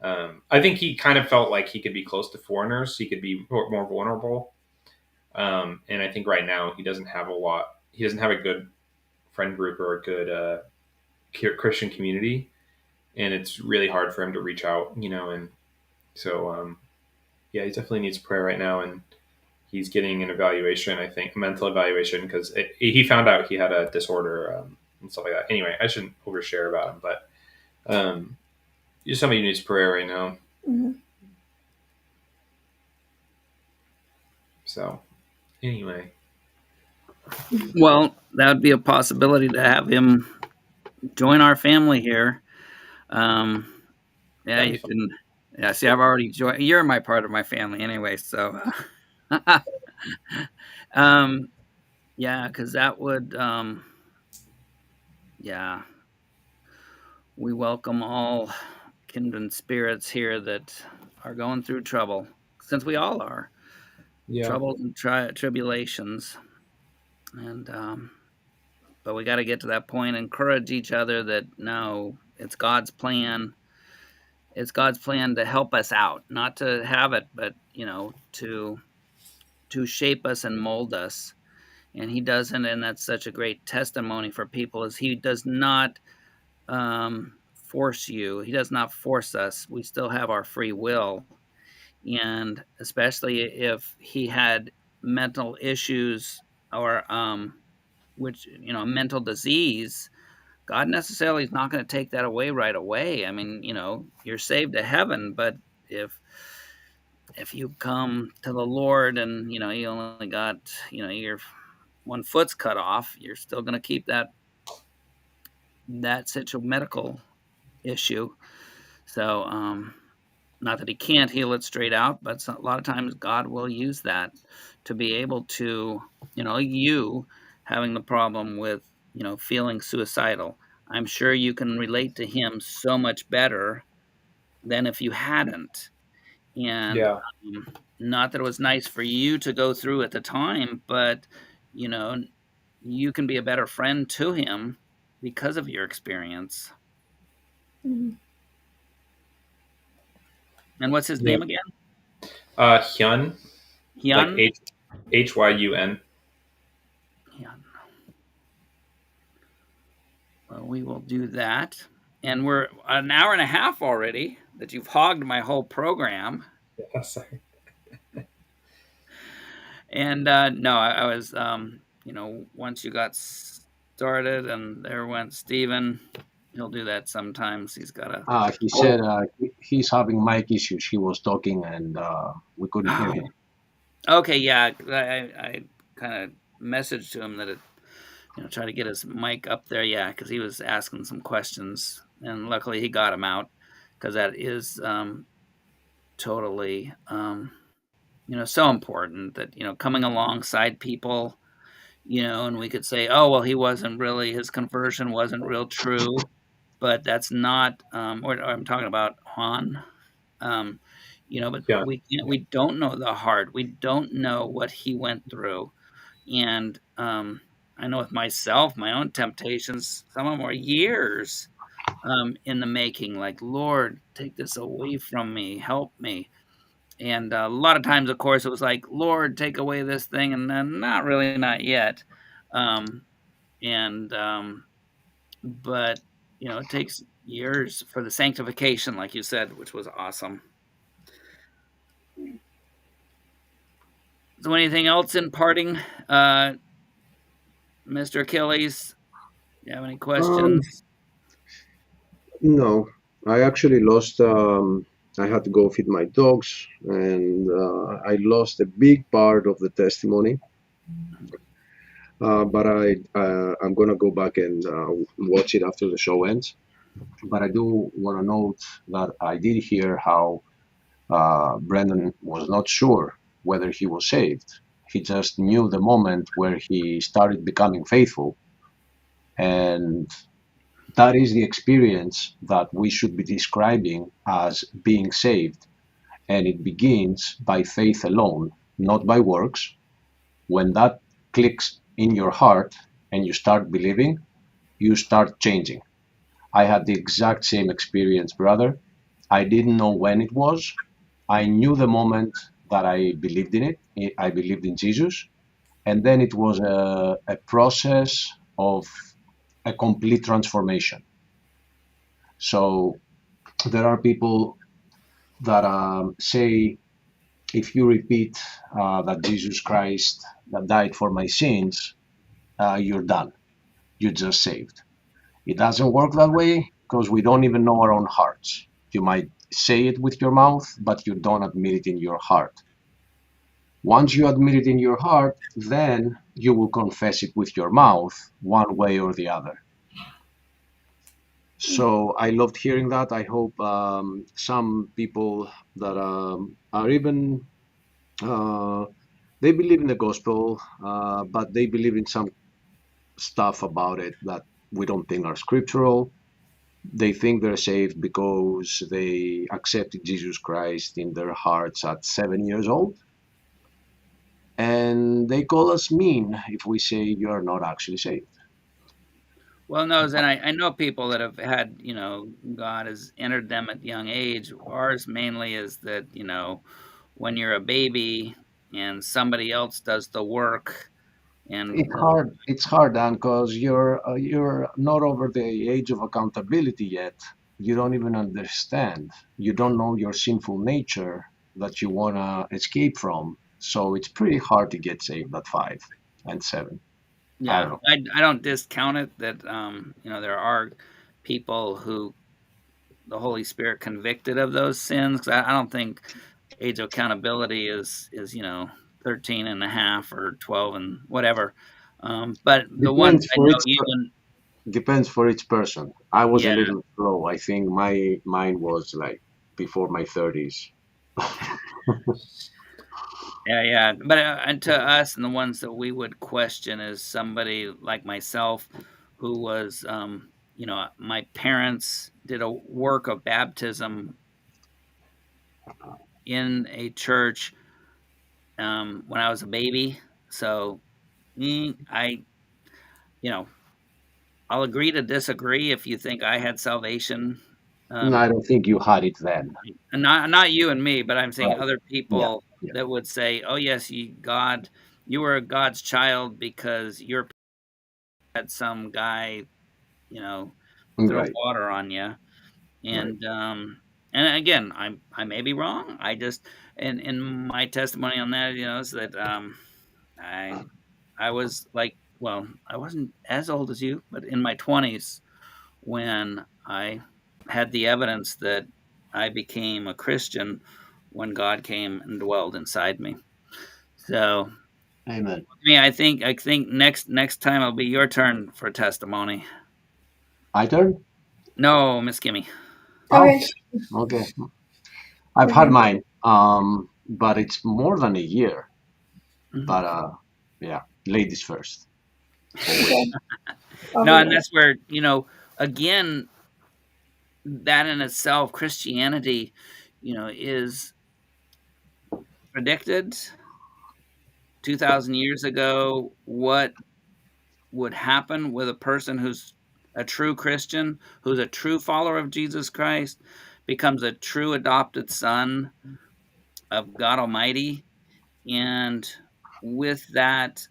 I think he kind of felt like he could be close to foreigners. He could be more vulnerable. And I think right now he doesn't have a good friend group or a good Christian community. And it's really hard for him to reach out, and so, he definitely needs prayer right now, and he's getting an evaluation, I think, a mental evaluation, because he found out he had a disorder and stuff like that. Anyway, I shouldn't overshare about him, but just somebody who needs prayer right now. Mm-hmm. So, anyway. Well, that would be a possibility to have him join our family here. You can... Yeah, see, I've already joined. You're my part of my family anyway, so because that would, we welcome all kindred spirits here that are going through trouble, since we all are. Troubles and tribulations, and but we got to get to that point, encourage each other that no, it's God's plan. It's God's plan to help us out, not to have it, but to shape us and mold us. And he doesn't, and that's such a great testimony for people, is he does not force you. He does not force us. We still have our free will. And especially if he had mental issues or mental disease, God necessarily is not going to take that away right away. I mean, you're saved to heaven, but if you come to the Lord and, you only got, your one foot's cut off, you're still going to keep that's such a medical issue. So, not that he can't heal it straight out, but a lot of times God will use that to be able to, you having the problem with, feeling suicidal. I'm sure you can relate to him so much better than if you hadn't. And not that it was nice for you to go through at the time, but, you can be a better friend to him because of your experience. Mm-hmm. And what's his name again? Hyun. Hyun? Like Hyun. Hyun. Well, we will do that. And we're an hour and a half already that you've hogged my whole program. Yeah, sorry. And no, I was, once you got started and there went Stephen, he'll do that sometimes. He's got a... He said he's having mic issues. He was talking and we couldn't hear him. Okay, yeah, I kind of messaged to him that it, try to get his mic up there, yeah, because he was asking some questions, and luckily he got him out, because that is totally so important that coming alongside people, and we could say, oh well, he wasn't really his conversion wasn't real true, but that's not or I'm talking about Juan. Um, but Yeah. we don't know the heart. We don't know what he went through. And I know with myself, my own temptations, some of them were years in the making. Like, Lord, take this away from me, help me. And a lot of times, of course, it was like, Lord, take away this thing, and then not really, not yet. Um, and but it takes years for the sanctification, like you said, which was awesome. So, anything else in parting, Mr. Achilles? You have any Um, questions? no, I actually lost. I had to go feed my dogs, and I lost a big part of the testimony. But I'm gonna go back and watch it after the show ends. But I do want to note that I did hear how Brendan was not sure whether he was saved. He just knew the moment where he started becoming faithful, and that is the experience that we should be describing as being saved. And it begins by faith alone, not by works. When that clicks in your heart and you start believing, you start changing. I had the exact same experience, brother. I didn't know when it was. I knew the moment that I believed in it. I believed in Jesus. And then it was a process of a complete transformation. So there are people that say, if you repeat that Jesus Christ that died for my sins, you're done. You're just saved. It doesn't work that way because we don't even know our own hearts. You might say it with your mouth, but you don't admit it in your heart. Once you admit it in your heart, then you will confess it with your mouth, one way or the other. So I loved hearing that. I hope some people that are even uh, they believe in the gospel, but they believe in some stuff about it that we don't think are scriptural. They think they're saved because they accepted Jesus Christ in their hearts at 7 years old. And they call us mean if we say you are not actually saved. Well, no, and I know people that have had, God has entered them at young age. Ours mainly is that, when you're a baby and somebody else does the work, and It's hard. It's hard, Dan, because you're not over the age of accountability yet. You don't even understand. You don't know your sinful nature that you wanna escape from. So it's pretty hard to get saved at 5 and 7. I don't yeah, know. I don't discount it that there are people who the Holy Spirit convicted of those sins. 'Cause I don't think age of accountability is 13 and a half or 12 and whatever. But the ones Depends I for know, each even depends for each person. I was a yeah. little slow. I think my mine was like before my 30s. Yeah, yeah, but, and to us and the ones that we would question is somebody like myself who was, my parents did a work of baptism in a church, when I was a baby. So, I, you know, I'll agree to disagree if you think I had salvation, No, I um, don't think you had it then. and not you and me, but I'm saying Right. other Yeah. people Yeah. that would say, "Oh yes, you were God's child because your had some guy, you know, throw Right. water on you." Right. And again, I may be wrong. I just in my testimony on that, is that I I was like, well, I wasn't as old as you, but in my 20s when I had the evidence that I became a Christian when God came and dwelled inside me. So, Amen. I think next time it'll be your turn for testimony. My turn? No, Miss Kimmy. Okay. Okay. I've had mine, but it's more than a year. Mhm. But yeah, ladies first. Okay. No, and that's where, again, that in itself, Christianity, is predicted 2,000 years ago what would happen with a person who's a true Christian, who's a true follower of Jesus Christ, becomes a true adopted son of God Almighty. And with that,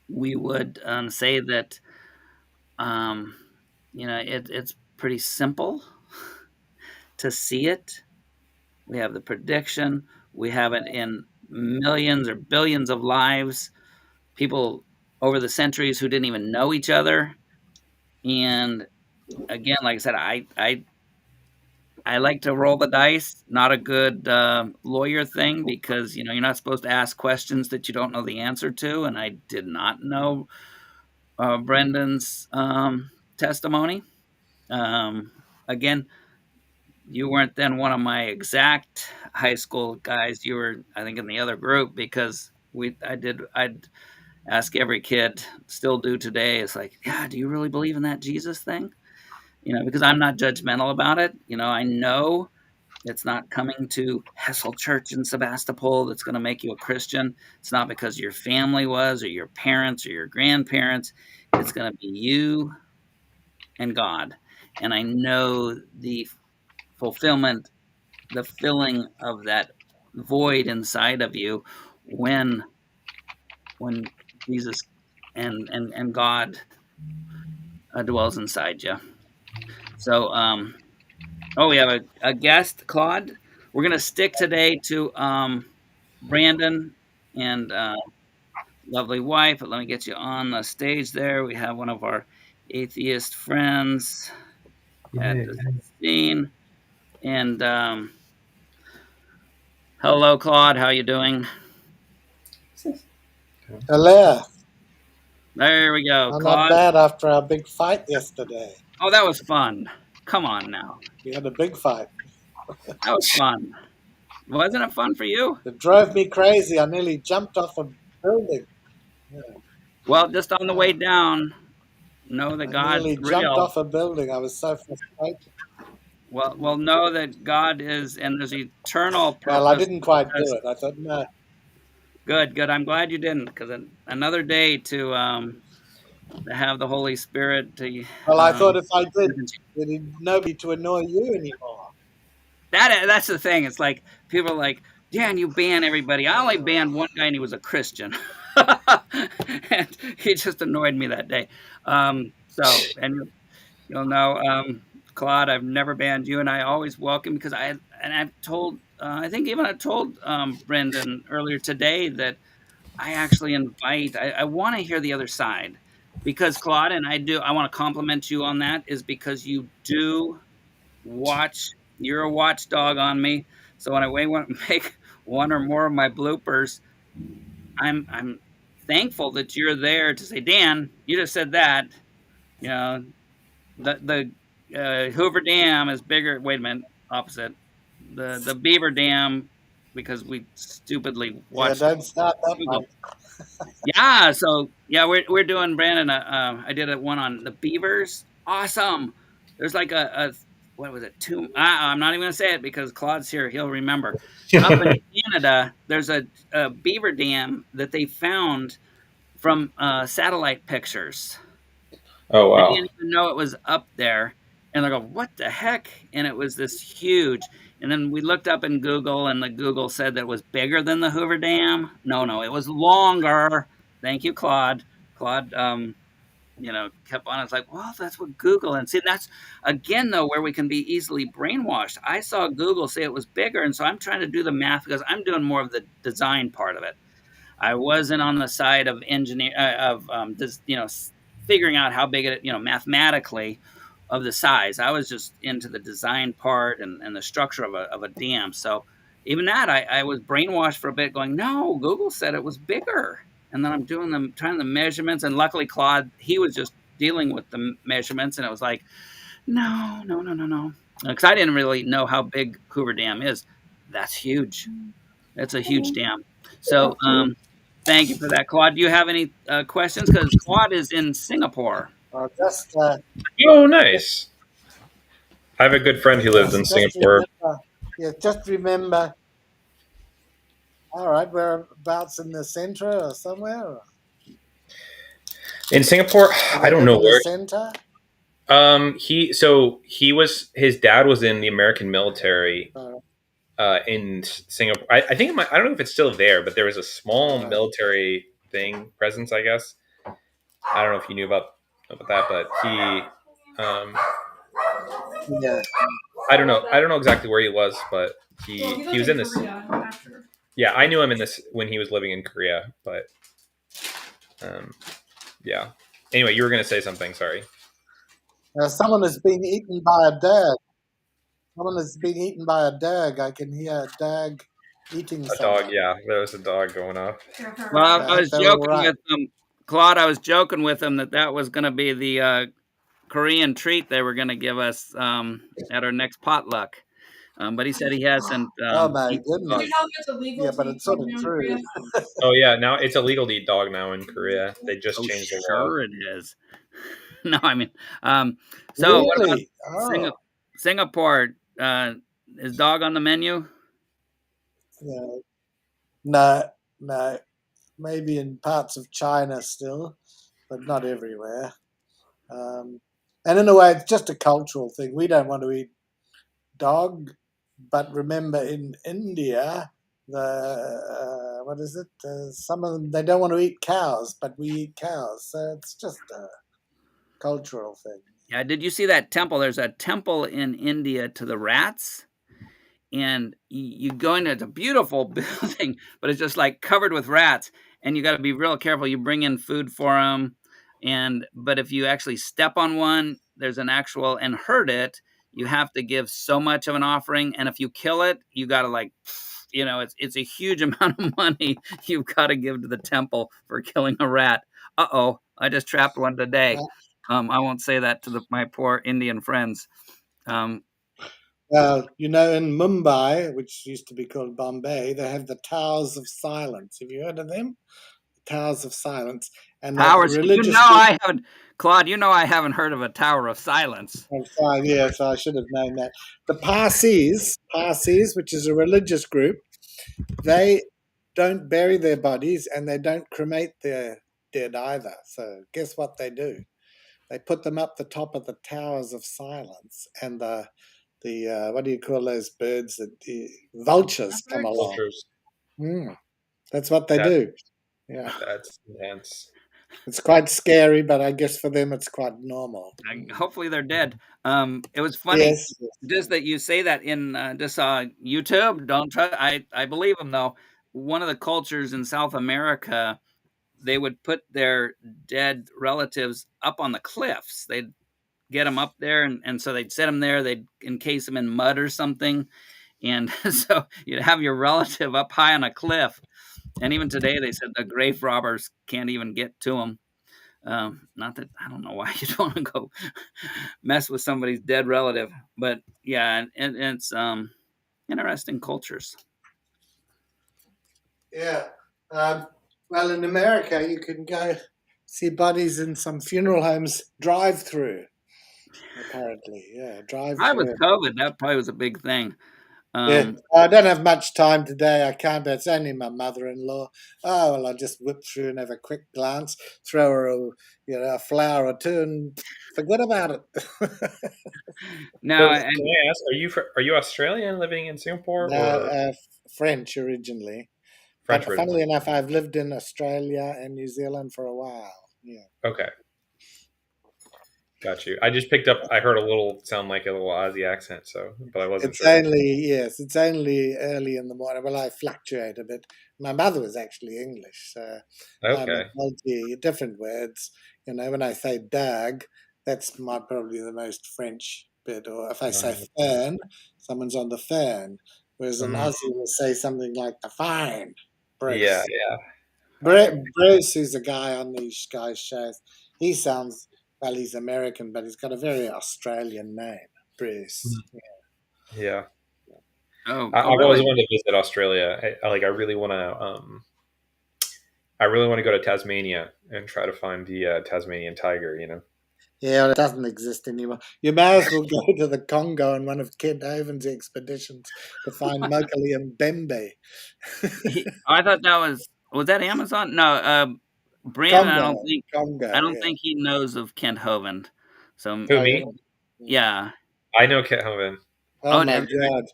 we would say that, it's pretty simple to see it. We have the prediction. We have it in millions or billions of lives, people over the centuries who didn't even know each other. And again, like I said, I like to roll the dice. Not a good lawyer thing, because you're not supposed to ask questions that you don't know the answer to. And I did not know Brendan's testimony. Again, you weren't then one of my exact high school guys. You were, I think, in the other group, because I'd ask every kid, still do today. It's like, yeah, do you really believe in that Jesus thing? Because I'm not judgmental about it. I know it's not coming to Hessel Church in Sebastopol that's going to make you a Christian. It's not because your family was, or your parents, or your grandparents. It's going to be you and God. And I know the fulfillment, the filling of that void inside of you when Jesus and God dwells inside you. So, we have a guest, Claude. We're going to stick today to Brandon and lovely wife. But let me get you on the stage there. We have one of our atheist friends at the scene. And hello, Claude. How you doing? Hello. There we go, I'm Claude. not bad after our big fight yesterday. Oh, that was fun. Come on now. We had a big fight. That was fun. Wasn't it fun for you? It drove me crazy. I nearly jumped off a building. Yeah. Well, just on the way down, know that I God's nearly real. jumped off a building. I was so frustrated. Well, know that God is, and there's eternal purpose. Well, I didn't quite do it. I thought, no. Good. I'm glad you didn't, because another day to have the Holy Spirit to. Well, I thought if I did, there'd nobody to annoy you anymore. That's the thing. It's like people are like, Dan, you ban everybody. I only banned one guy, and he was a Christian, and he just annoyed me that day. And you'll know, Claude, I've never banned you, and I always welcome, because I've told, I think even I told Brendan earlier today that I actually invite. I want to hear the other side, because Claude, and I want to compliment you on that, is because you do watch. You're a watchdog on me. So when I make one or more of my bloopers, I'm thankful that you're there to say, Dan, you just said that. The Hoover Dam is bigger. Wait a minute, opposite. The Beaver Dam, because we stupidly watched. Yeah, don't start that one. Yeah, so yeah, we're doing, Brandon. I did one on the beavers. Awesome. There's like a what was it? I'm not even gonna say it, because Claude's here. He'll remember. Up in Canada, there's a beaver dam that they found from satellite pictures. Oh, wow. They didn't even know it was up there. And I go, what the heck? And it was this huge. And then we looked up in Google, and the Google said that it was bigger than the Hoover Dam. No, it was longer. Thank you, Claude. Claude, kept on. It's like, well, that's what Google. And see, that's, again, though, where we can be easily brainwashed. I saw Google say it was bigger, and so I'm trying to do the math, because I'm doing more of the design part of it. I wasn't on the side of figuring out how big it, mathematically, of the size. I was just into the design part and the structure of a dam. So even that, I was brainwashed for a bit, going, no, Google said it was bigger. And then I'm trying the measurements, and luckily Claude, he was just dealing with the measurements, and it was like, no, no, no, no, no, because I didn't really know how big Hoover Dam is. That's huge. That's a huge dam. So, thank you for that, Claude. Do you have any questions? Because Claude is in Singapore. Just Oh, nice. I have a good friend who lives in Singapore. just remember. All right, whereabouts in the center or somewhere? Or In Singapore, I don't know in the where. center. His dad was in the American military in Singapore. I think I don't know if it's still there, but there was a small military presence, I guess. I don't know if you knew about that, but he Yeah. I don't know exactly where he was, but he was in this. Yeah, I knew him in this when he was living in Korea, but yeah. Anyway, you were going to say something. Sorry. Someone has been eaten by a dog. Someone has been eaten by a dog. I can hear a dog eating A someone. dog, yeah. There was a dog going off. Well, I was joking right. with him, Claude. I was joking with him that was going to be the Korean treat they were going to give us at our next potluck. But he said he hasn't. Oh my eaten goodness! dog. Do you know if it's illegal? Yeah, to but eat it's sort dog of now in true. Korea? Oh yeah, now it's illegal to eat dog now in Korea. They just Oh, changed the law. sure it is. No, I mean, so what about Really? Oh. Singapore? Is dog on the menu? Yeah. No, no. Maybe in parts of China still, but not everywhere. And in a way, it's just a cultural thing. We don't want to eat dog, but remember in India, what is it? Some of them, they don't want to eat cows, but we eat cows. So it's just a cultural thing. Yeah. Did you see that temple? There's a temple in India to the rats. And you go into it's a beautiful building, but it's just like covered with rats, and you got to be real careful. You bring in food for them, but if you actually step on one, there's an actual and hurt it, you have to give so much of an offering, and if you kill it, you got to it's a huge amount of money you've got to give to the temple for killing a rat. I just trapped one today. I won't say that to my poor Indian friends. Well, in Mumbai, which used to be called Bombay, they have the Towers of Silence. Have you heard of them? Towers of Silence. And Towers, religious I haven't, Claude. I haven't heard of a Tower of Silence. Yeah, so I should have known that. The Parsis, which is a religious group, they don't bury their bodies and they don't cremate their dead either. So guess what they do? They put them up the top of the Towers of Silence, and the what do you call those birds? The vultures come along. Vultures. That's what they do. Yeah, that's intense. It's quite scary, but I guess for them it's quite normal. Hopefully they're dead. It was funny. Yes. Just that you say that in YouTube. Don't trust. I believe them though. One of the cultures in South America, they would put their dead relatives up on the cliffs. They'd get them up there, and so they'd set them there. They'd encase them in mud or something, and so you'd have your relative up high on a cliff. And even today, they said the grave robbers can't even get to them. Not that I don't know why you don't want to go mess with somebody's dead relative, but yeah, and it's interesting cultures. Yeah. Well, in America, you can go see bodies in some funeral homes drive-through. Apparently, yeah, drive-through. With COVID, that probably was a big thing. Yeah, I don't have much time today. I can't, but it's only my mother-in-law. Oh, well, I'll just whip through and have a quick glance, throw her a flower or two, and forget about it. Now, can I ask, are you Australian living in Singapore? No, French originally. But funnily enough, I've lived in Australia and New Zealand for a while. Yeah. Okay. Got you. I just picked up. I heard sound like a little Aussie accent, but I wasn't sure. It's only early in the morning. Well, I fluctuate a bit. My mother was actually English, so okay. Different words. When I say dag, that's probably the most French bit. Or if I say fan, someone's on the fan. whereas an Aussie will say something like the fine Bruce. Yeah, yeah. Bruce, who's a guy on these guys' shows, he sounds, well, he's American, but he's got a very Australian name, Bruce. Yeah. Oh, I've always really? wanted to visit Australia. I really want to. I really want to go to Tasmania and try to find the Tasmanian tiger. Yeah, it doesn't exist anymore. You may as well go to the Congo on one of Kent Haven's expeditions to find Mokele and Bembe. I thought that was that Amazon? No, Brandon. Congo, I don't yeah. think he knows of Kent Hovind. So Who, me? yeah. I know Kent Hovind. Oh my God,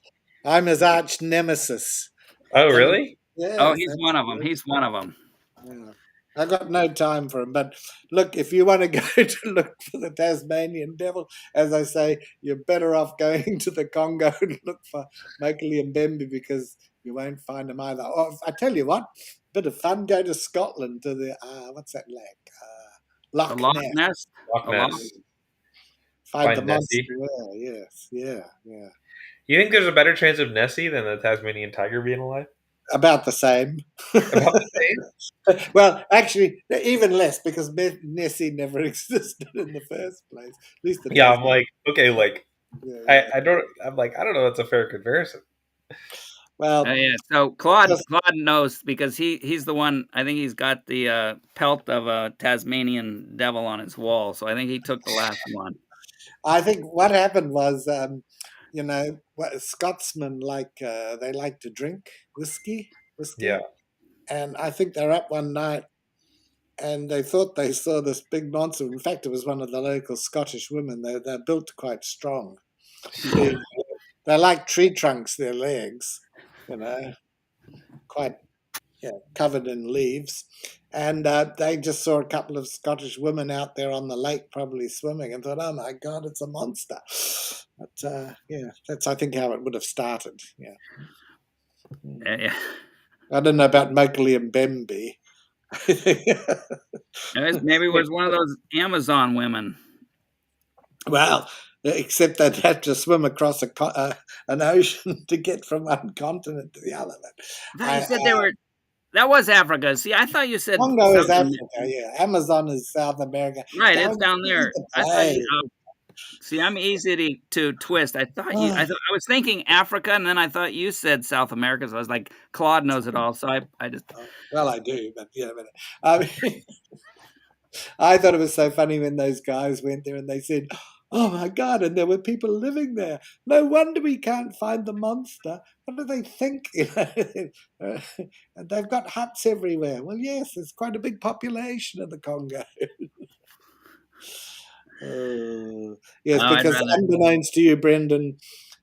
I'm his arch nemesis. Oh, really? Yeah. Oh, he's one of them. He's one of them. Yeah. I got no time for him. But look, if you want to go to look for the Tasmanian devil, as I say, you're better off going to the Congo and look for Mokele and Bembe, because you won't find them either. Or I tell you what, bit of fun, go to Scotland to the, what's that lake? Loch Ness. Loch Ness. Find the monster there, yes. Yeah. You think there's a better chance of Nessie than the Tasmanian tiger being alive? About the same. About the same? Well, actually, even less, because Nessie never existed in the first place. At least I'm like, okay, like, yeah. I don't know. That's a fair comparison. Well, yeah. So Claude knows, because he's the one. I think he's got the pelt of a Tasmanian devil on his wall. So I think he took the last one. I think what happened was, Scotsmen they like to drink whiskey. Yeah. And I think they're up one night, and they thought they saw this big monster. In fact, it was one of the local Scottish women. They're built quite strong. They're like tree trunks, their legs, quite covered in leaves. And they just saw a couple of Scottish women out there on the lake, probably swimming, and thought, oh my God, it's a monster. But that's, I think, how it would have started. Yeah. I don't know about Mokele and Bembe. Maybe it was one of those Amazon women. Well, except they'd have to swim across an ocean to get from one continent to the other. You said they were. That was Africa. See, I thought you said Congo is Africa. Yeah, Amazon is South America. Right, it's down there. I thought see, I'm easy to twist. I thought I was thinking Africa, and then I thought you said South America. So I was like, Claude knows it all. So I just. Well, I do, but I mean, I thought it was so funny when those guys went there and they said, oh my God, and there were people living there. No wonder we can't find the monster. What do they think? And they've got huts everywhere. Well, yes, there's quite a big population in the Congo. Yes, because unbeknownst to you, Brendan,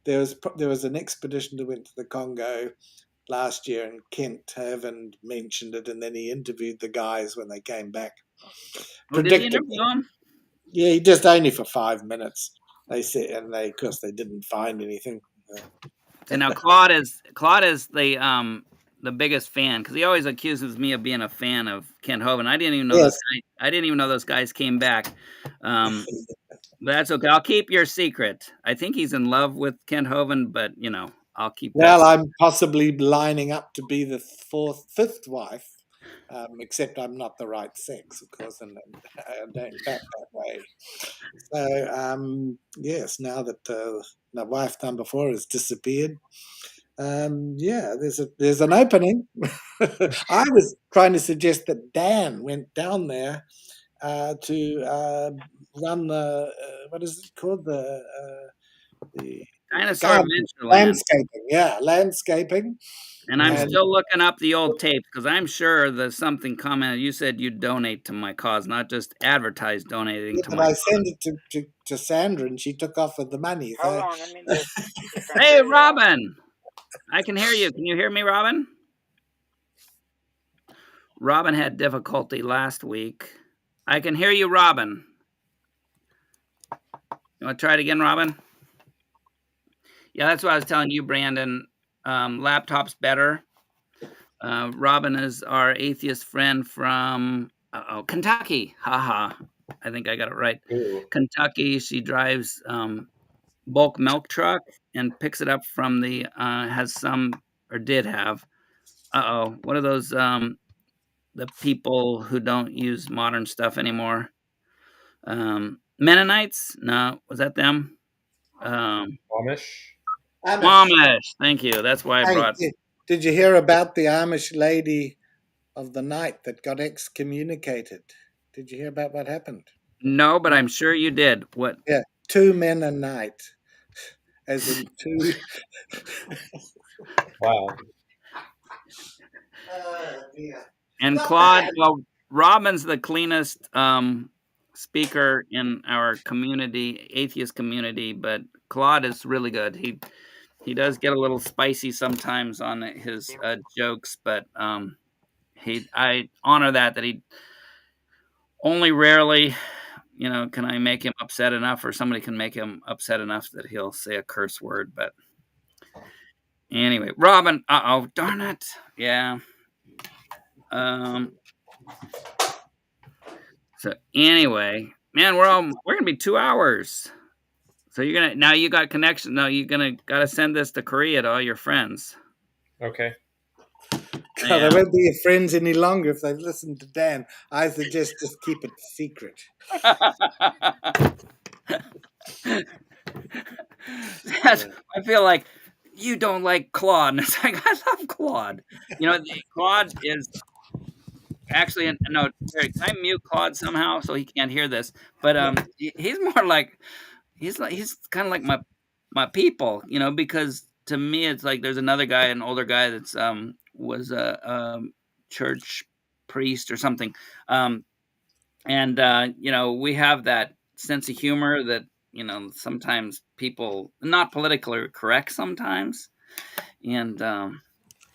there was an expedition that went to the Congo last year, and Kent Haven mentioned it, and then he interviewed the guys when they came back. Did he interview them? Yeah, he just only for 5 minutes. They said, and of course they didn't find anything. And now Claude is the biggest fan, because he always accuses me of being a fan of Kent Hovind. I didn't even know I didn't even know those guys came back. But that's okay. I'll keep your secret. I think he's in love with Kent Hovind, but I'll keep. Well, I'm possibly lining up to be the fifth wife. Except I'm not the right sex, of course, and I don't back that way. So, yes, now that my wife number 4 has disappeared, there's an opening. I was trying to suggest that Dan went down there to run the what is it called, the Dinosaur Adventureland. Landscaping. And I'm still looking up the old tapes, because I'm sure there's something commented. You said you'd donate to my cause, not just advertise donating to my cause. I sent it to Sandra, and she took off with the money. Hold on, let me just... Hey, Robin! I can hear you. Can you hear me, Robin? Robin had difficulty last week. I can hear you, Robin. You want to try it again, Robin? Yeah, that's what I was telling you, Brandon. Laptop's better. Robin is our atheist friend from Kentucky. Haha. I think I got it right. Ooh. Kentucky. She drives bulk milk truck and picks it up from the has some or did have what are those the people who don't use modern stuff anymore? Mennonites? No, was that them? Amish. Amish. Amish. Thank you. That's why I Hey, brought. did you hear about the Amish lady of the night that got excommunicated? Did you hear about what happened? No, but I'm sure you did. What? Yeah, 2 men a night, as in two. Wow. Dear. And Not Claude, bad. well, Robin's the cleanest speaker in our community, atheist community, but Claude is really good. He does get a little spicy sometimes on his jokes, but I honor that he only rarely, can I make him upset enough, or somebody can make him upset enough that he'll say a curse word. But anyway, Robin, darn it, yeah. So anyway, man, we're gonna be 2 hours. So you got connection. No, gotta send this to Korea to all your friends. Okay. God, Yeah. I won't be your friends any longer if they've listened to Dan. I suggest just keep it secret. I feel like you don't like Claude. And it's like, I love Claude. Claude is actually, no, Terry, can I mute Claude somehow so he can't hear this? But he's more like, he's kind of like my people, because to me, it's like there's another guy, an older guy that's was a church priest or something. And we have that sense of humor that, sometimes people not politically correct sometimes. And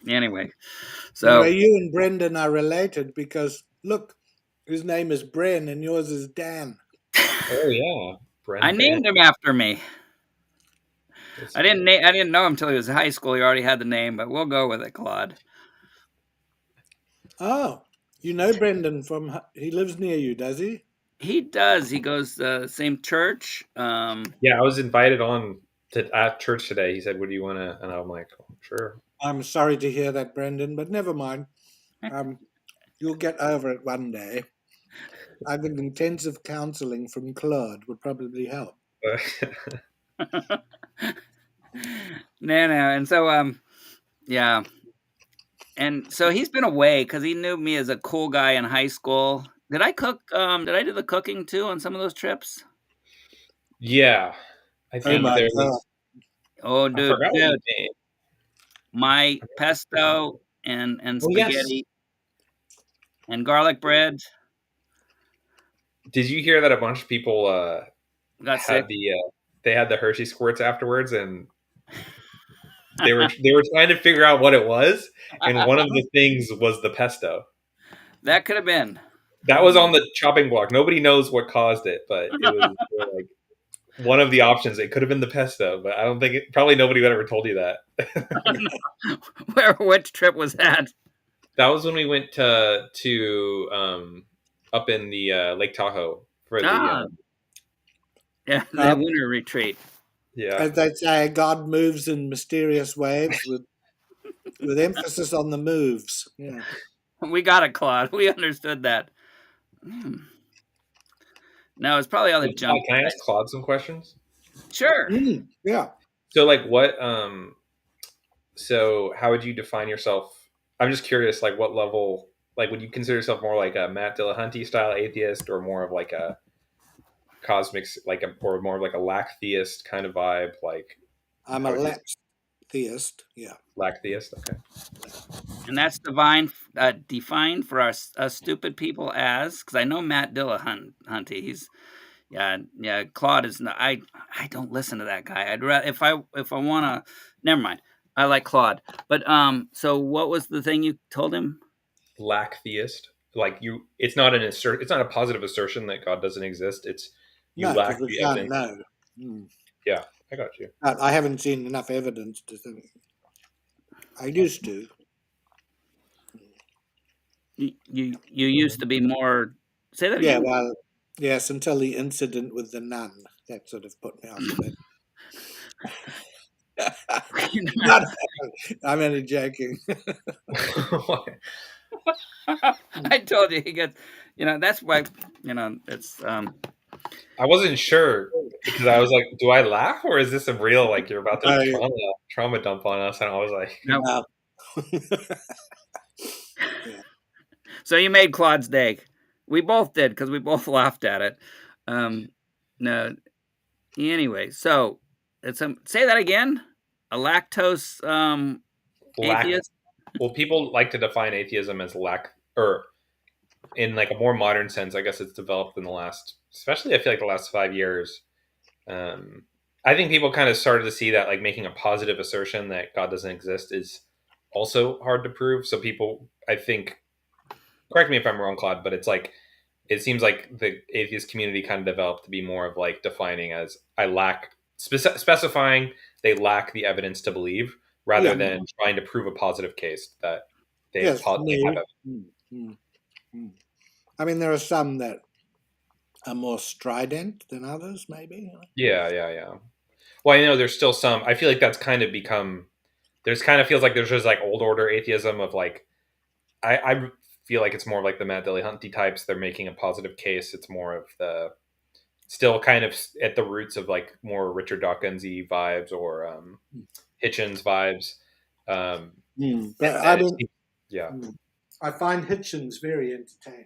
anyway, so You and Brendan are related because, look, his name is Bren and yours is Dan. Oh yeah. I named him after me. That's I didn't know him until he was in high school. He already had the name, but we'll go with it, Claude. Oh, you know Brendan he lives near you, does he? He does. He goes the same church. Yeah, I was invited on at church today. He said, "Would you want to?" And I'm like, oh, "Sure." I'm sorry to hear that, Brendan, but never mind. You'll get over it one day. I think intensive counseling from Claude would probably help. No, and so yeah, and so he's been away because he knew me as a cool guy in high school. Did I cook? Did I do the cooking too on some of those trips? Yeah, I think my there God. was. Oh, I forgot what you made. my pesto and Oh, yes. spaghetti and garlic bread. Did you hear that a bunch of people Got sick. they had the Hershey squirts afterwards, and they were trying to figure out what it was, and one of the things was the pesto. That could have been. That was on the chopping block. Nobody knows what caused it, but it was like one of the options. It could have been the pesto, but I don't think probably nobody would ever told you that. Which trip was that? That was when we went to up in the Lake Tahoe for the winter retreat. Yeah. As they say, God moves in mysterious waves with emphasis on the moves. Yeah. We got it, Claude. We understood that. No, it's probably all the junk. Can I ask Claude some questions? Sure. Yeah. So like what so how would you define yourself? I'm just curious, like what level, like would you consider yourself more like a Matt Dillahunty style atheist, or more of like a cosmic, or more of like a lack theist kind of vibe? Like I'm a lack theist. Yeah. Lack theist. Okay. And that's defined for us stupid people as, because I know Matt Dillahunty. He's Claude is not. I don't listen to that guy. I'd rather if I want to. Never mind. I like Claude, but so what was the thing you told him? Lack theist. Like it's not it's not a positive assertion that God doesn't exist. It's you lack the evidence. No. Yeah, I got you. I haven't seen enough evidence to think. I used to. You used to be more. Say that. Yeah, well, yes, until the incident with the nun. That sort of put me off a bit. Not, I'm only joking. I told you he gets, that's why, it's, I wasn't sure because I was like, do I laugh or is this a real, like, you're about to I- trauma dump on us? And I was like, no. Yeah. So you made Claude's day. We both did because we both laughed at it. No. Anyway, so it's say that again. A lactose atheist. well, people like to define atheism as or in like a more modern sense. I guess it's developed in the last, especially I feel like the last 5 years. I think people kind of started to see that like making a positive assertion that God doesn't exist is also hard to prove. So people, I think, correct me if I'm wrong, Claude, but it's like it seems like the atheist community kind of developed to be more of like defining as specifying they lack the evidence to believe rather than trying to prove a positive case that they have evidence. I mean, there are some that are more strident than others, maybe. Yeah. Well, I know there's still some. I feel like that's kind of become. There's kind of feels like there's just like old order atheism of like. I feel like it's more like the Matt Dillahunty types. They're making a positive case. It's more of the still kind of at the roots of like more Richard Dawkins-y vibes or Hitchens vibes. But I mean, yeah. I find Hitchens very entertaining.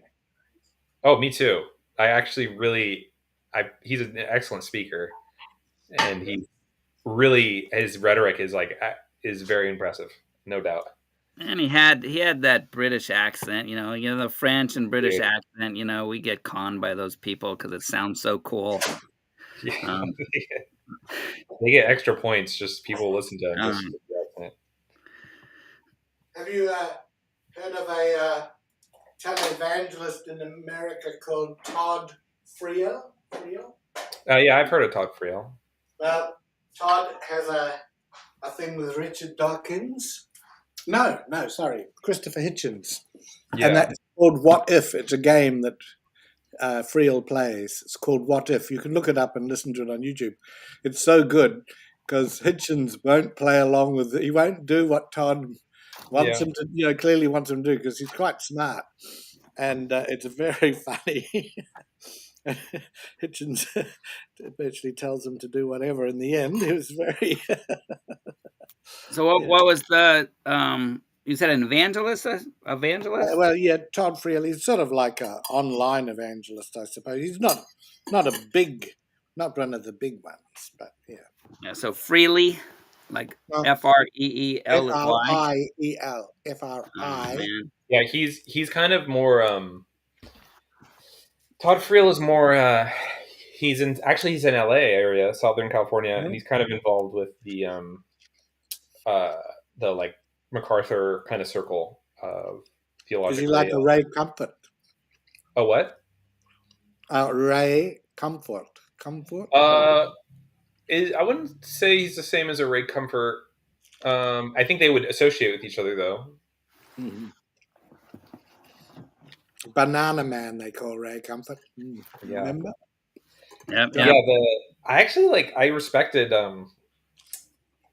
Oh, me too. I actually really, he's an excellent speaker, and he really his rhetoric is very impressive, no doubt. And he had that British accent, the French and British accent. We get conned by those people because it sounds so cool. Yeah. They get extra points. Just people listen to him. Have you heard of a televangelist in America called Todd Friel? Yeah, I've heard of Todd Friel. Well, Todd has a thing with Richard Dawkins. No, sorry, Christopher Hitchens. Yeah. And that's called What If. It's a game that Friel plays. It's called What If. You can look it up and listen to it on YouTube. It's so good because Hitchens won't play along with it. He won't do what Todd wants him to, clearly wants him to do because he's quite smart. And it's very funny. Hitchens eventually tells him to do whatever in the end. It was very... So what was the you said an evangelist? Well, yeah, Todd Friel. He's sort of like an online evangelist, I suppose. He's not one of the big ones, but yeah. Yeah. So freely, like FREEL. FRIEL. FRI. Yeah, he's kind of more. Todd Friel is more. He's in LA area, Southern California, and he's kind of involved with the like MacArthur kind of circle of theological. Is he like a Ray Comfort? A what? Ray Comfort. I wouldn't say he's the same as a Ray Comfort. I think they would associate with each other though. Mm-hmm. Banana Man, they call Ray Comfort. Yeah. Remember? Yep. Yeah. I respected.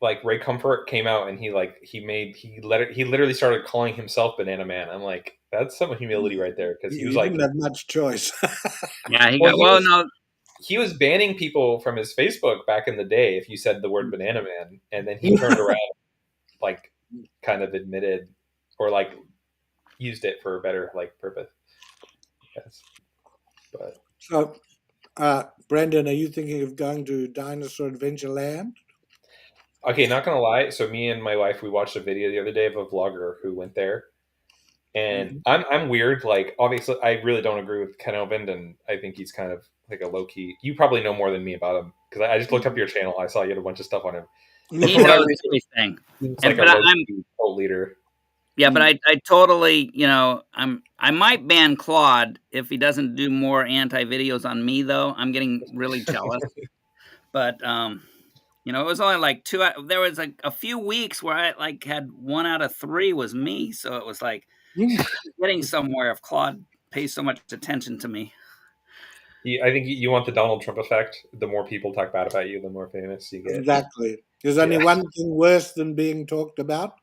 Like Ray Comfort came out and he literally started calling himself Banana Man. I'm like, that's some humility right there because he was like, didn't have much choice. Yeah, he was banning people from his Facebook back in the day if you said the word Banana Man, and then he turned around, like, kind of admitted or like used it for a better like purpose. Yes, but so, Brendan, are you thinking of going to Dinosaur Adventure Land? Okay, not gonna lie. So me and my wife, we watched a video the other day of a vlogger who went there, and I'm weird. Like, obviously, I really don't agree with Ken Obind, and I think he's kind of like a low key. You probably know more than me about him because I just looked up your channel. I saw you had a bunch of stuff on him. He knows everything. He's like a low-key cult leader. Yeah, but I totally, I might ban Claude if he doesn't do more anti-videos on me, though. I'm getting really jealous. But, it was only like there was like a few weeks where I like had 1 out of 3 was me. So it was like getting somewhere if Claude pays so much attention to me. I think you want the Donald Trump effect. The more people talk bad about you, the more famous you get. Exactly. There's only Yeah. one thing worse than being talked about: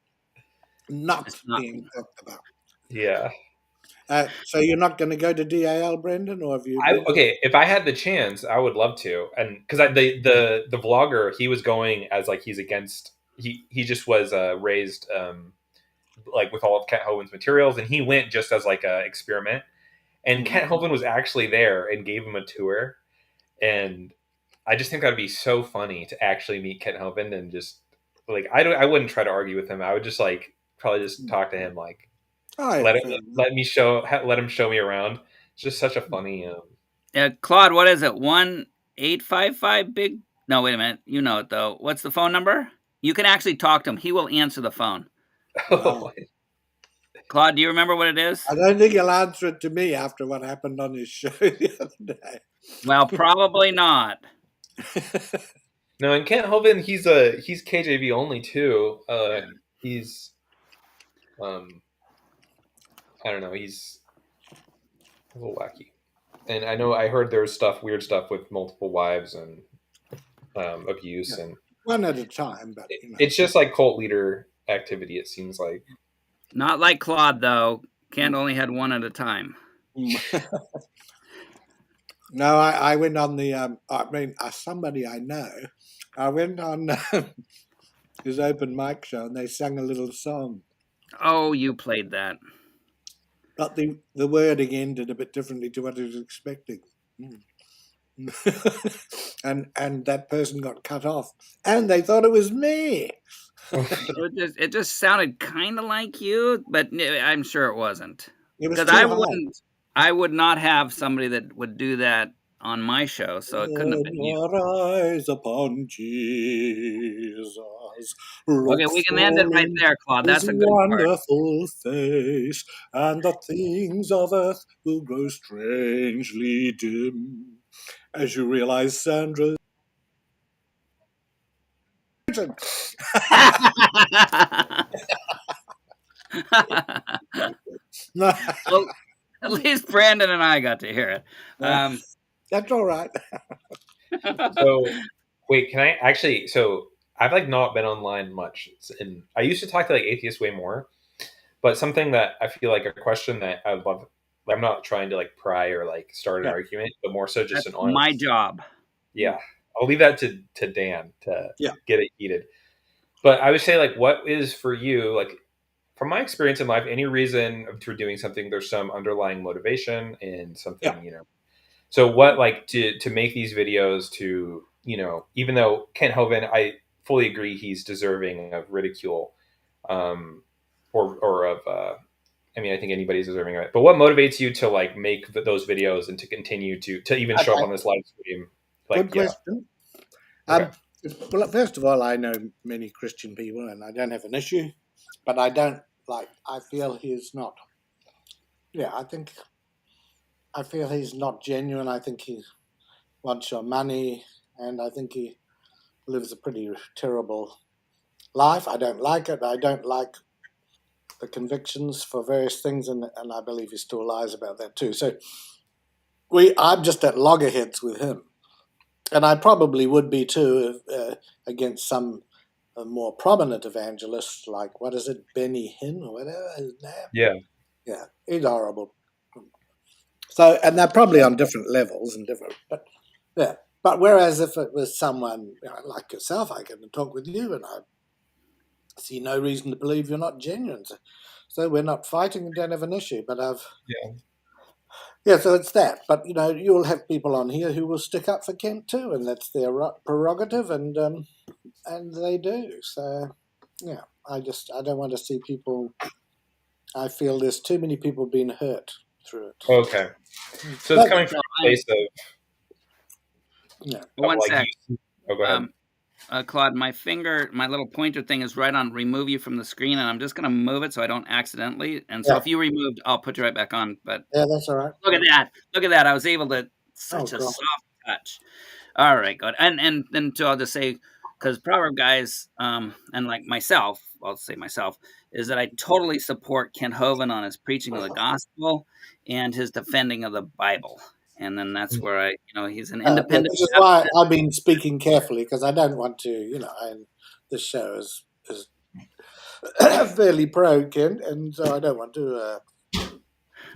not It's not. being talked about. Yeah. So you're not going to go to DAL, Brendan, or have you been? Okay, if I had the chance, I would love to. And because the vlogger, he was going as like he's against. He just was raised like with all of Kent Hovind's materials, and he went just as like a experiment. And Kent Hovind was actually there and gave him a tour. And I just think that'd be so funny to actually meet Kent Hovind and just like I wouldn't try to argue with him. I would just like probably just talk to him like Oh, yeah, let fair him enough. let him show me around. It's just such a funny. Claude, what is it? 1-855 big. No, wait a minute. You know it though. What's the phone number? You can actually talk to him. He will answer the phone. Wow. Claude, do you remember what it is? I don't think he'll answer it to me after what happened on his show the other day. Well, probably not. No, and Kent Hovind, he's KJV only too. He's I don't know, he's a little wacky. And I know I heard there's weird stuff with multiple wives and abuse, Yeah. and One at a time, but it's just like cult leader activity. It seems like Not like Claude though. Kent only had one at a time. No, I went on the. Somebody I know. I went on his open mic show, and they sang a little song. Oh, you played that. But the wording ended a bit differently to what I was expecting. and that person got cut off, and they thought it was me. It just sounded kind of like you, but I'm sure it wasn't. It was Because too I would not have somebody that would do that on my show, so it couldn't have been you. Your eyes upon Jesus. Okay, we can end it right there, Claude. That's a good part. Wonderful face, and the things of earth will grow strangely dim as you realize Sandra. Well, at least Brandon and I got to hear it. That's all right. So wait, can I actually? So I've like not been online much, and I used to talk to like atheists way more. But something that I feel like a question that I would love. I'm not trying to like pry or like start an argument, but more so just That's an honest. my job. Yeah, I'll leave that to Dan to get it heated. But I would say like, what is for you like? From my experience in life, any reason for doing something, there's some underlying motivation and something, So what, like, to make these videos to, even though Kent Hovind, I fully agree he's deserving of ridicule, or of, I think anybody's deserving of it. But what motivates you to like make those videos and to continue to even show up on this live stream? Like, Good question. Okay. Well, first of all, I know many Christian people, and I don't have an issue, but I don't I feel he's not. Yeah, I feel he's not genuine. I think he wants your money, and I think he lives a pretty terrible life. I don't like it. I don't like the convictions for various things, and I believe he still lies about that too. So I'm just at loggerheads with him. And I probably would be too against some more prominent evangelists, like, what is it, Benny Hinn or whatever his name? Yeah. Yeah, he's horrible. So, and they're probably on different levels and different, but yeah. But whereas if it was someone like yourself, I can talk with you, and I see no reason to believe you're not genuine. So we're not fighting and don't have an issue. But so it's that. But you'll have people on here who will stick up for Kent too, and that's their prerogative, and they do. So yeah, I don't want to see people. I feel there's too many people being hurt through it. Okay, so it's coming from a place of. Yeah. One sec. Go ahead. Claude, my little pointer thing is right on remove you from the screen, and I'm just going to move it so I don't accidentally. And so if you removed, I'll put you right back on. But yeah, that's all right. Look at that. I was able to, such a soft touch. All right, good. And then I'll just say, because Proverb Guys, and like myself, I'll say myself, is that I totally support Kent Hovind on his preaching of the gospel and his defending of the Bible. and then that's where he's an But independent. this is why I've been speaking carefully, because I don't want to, and this show is fairly pro-Kent, and so I don't want to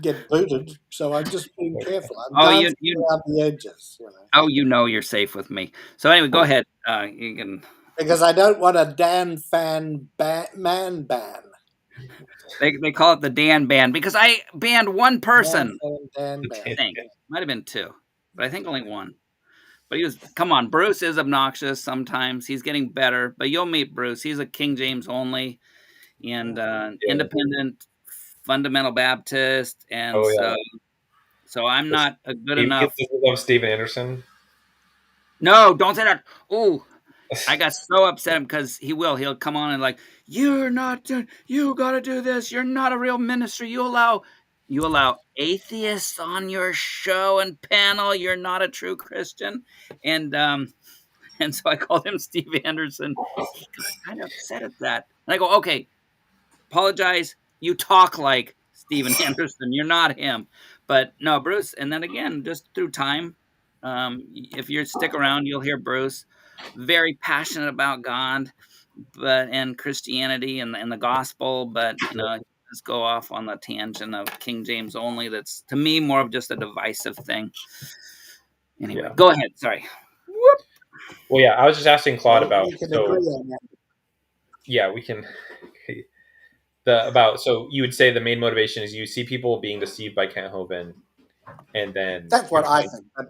get booted. So I'm just being careful. I'm dancing around the edges, Oh, you're safe with me. So anyway, go ahead. You can. Because I don't want a Dan fan man ban. They call it the Dan ban because I banned one person. Dan I ban. think might have been two, but I think only one. But come on, Bruce is obnoxious sometimes. He's getting better, but you'll meet Bruce. He's a King James only and independent fundamental Baptist, and so I'm not a good enough. You love Steve Anderson? No, don't say that. Ooh, I got so upset because he'll come on and like, you got to do this. You're not a real ministry. You allow atheists on your show and panel. You're not a true Christian. And so I called him Steve Anderson. He got kind of upset at that. And I go, okay, apologize. You talk like Steven Anderson. You're not him. But no, Bruce. And then again, just through time, if you stick around, you'll hear Bruce very passionate about God, and Christianity and the gospel. But just go off on the tangent of King James only. That's to me more of just a divisive thing. Anyway, go ahead. Sorry. Whoop. Well, yeah, I was just asking Claude about. We can agree on that. Yeah, we can. So you would say the main motivation is you see people being deceived by Kent Hovind, and then that's what I think. But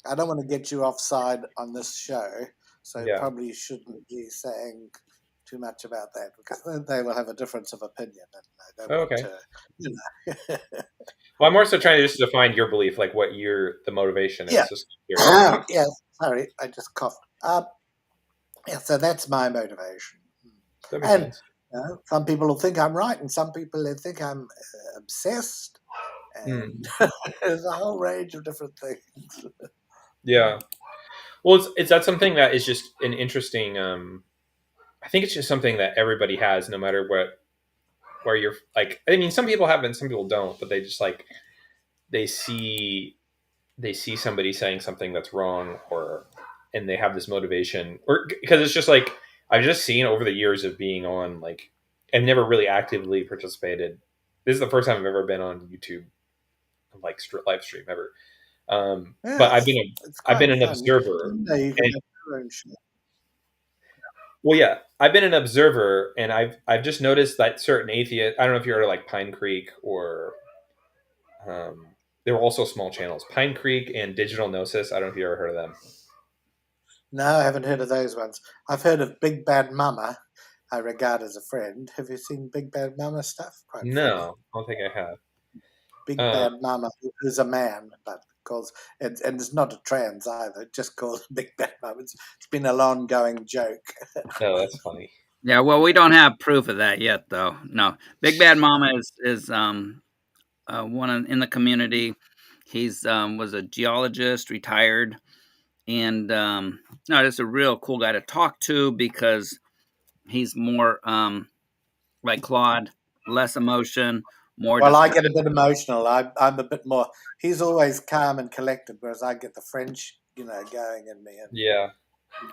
I don't want to get you offside on this show, so you probably shouldn't be saying too much about that, because then they will have a difference of opinion, and I don't want to, Well, I'm more so trying to just define your belief, like what the motivation is. Yeah. Yeah. Sorry, I just coughed. So that's my motivation. That makes sense. Some people will think I'm right, and some people will think I'm obsessed. And there's a whole range of different things. Yeah. Well, it's that's something that is just an interesting. I think it's just something that everybody has, no matter where you're. Like, I mean, some people have it and some people don't, but they just like they see somebody saying something that's wrong, and they have this motivation, or because it's just like I've just seen over the years of being on, like, I've never really actively participated. This is the first time I've ever been on YouTube, like live stream ever. But I've been an observer. Well, yeah, I've been an observer, and I've just noticed that certain atheists. I don't know if you heard of like Pine Creek or, there were also small channels, Pine Creek and Digital Gnosis. I don't know if you ever heard of them. No, I haven't heard of those ones. I've heard of Big Bad Mama. I regard as a friend. Have you seen Big Bad Mama stuff? No, I don't think I have. Big Bad Mama, who's a man, but and it's not a trans either. Just called Big Bad Mama. It's been a long-going joke. Oh, that's funny. Yeah, well, we don't have proof of that yet, though. No, Big Bad Mama is one in the community. He's was a geologist, retired, and just a real cool guy to talk to, because he's more like Claude, less emotion, more. Well, I get a bit emotional. I'm a bit more. He's always calm and collected, whereas I get the French, going in me. And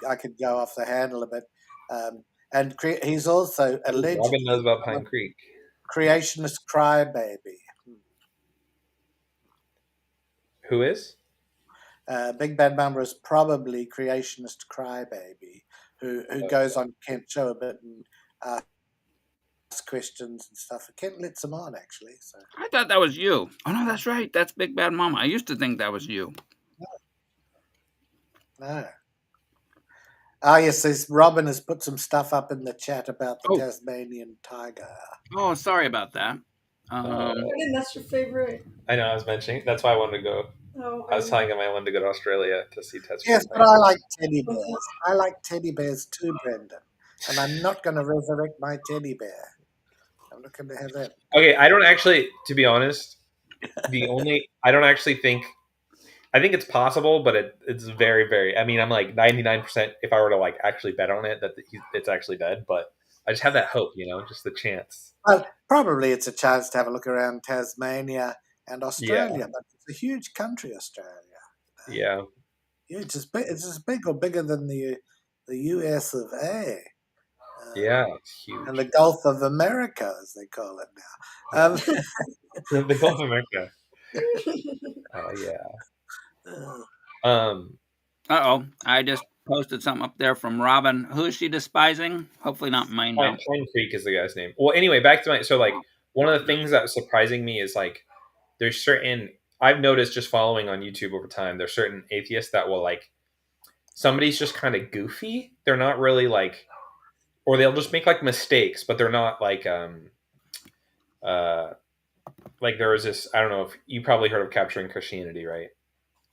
I could go off the handle a bit. And he's also alleged. Robin knows about Pine Creek. Creationist crybaby. Who is? Big Bad Mama is probably creationist crybaby, who goes on Kent's show a bit and asks questions and stuff. Kent lets him on, actually. So I thought that was you. Oh no, that's right. That's Big Bad Mama. I used to think that was you. No. Yes, Robin has put some stuff up in the chat about the Tasmanian tiger. Oh, sorry about that. That's your favorite. I know, I was mentioning. That's why I wanted to go. I was telling him I wanted to go to Australia to see Tasmania. Yes, but I like teddy bears. I like teddy bears too, Brendan. And I'm not going to resurrect my teddy bear. I'm not going to have that. Okay, I don't actually, to be honest, I don't actually think, I think it's possible, but it's very, very, I mean, I'm like 99% if I were to like actually bet on it that it's actually dead, but I just have that hope, just the chance. Well, probably it's a chance to have a look around Tasmania and Australia, but a huge country, Australia. Yeah. Huge. It's as big or bigger than the US of A. Yeah, it's huge. And the Gulf of America, as they call it now. The Gulf of America. Oh yeah. I just posted something up there from Robin. Who is she despising? Hopefully not mine. Pine Creek is the guy's name. Well, anyway, back to one of the things that was surprising me is there's certain, I've noticed just following on YouTube over time, there's certain atheists that will somebody's just kind of goofy. They're not really or they'll just make mistakes, but they're not there was this, I don't know if you probably heard of Capturing Christianity, right?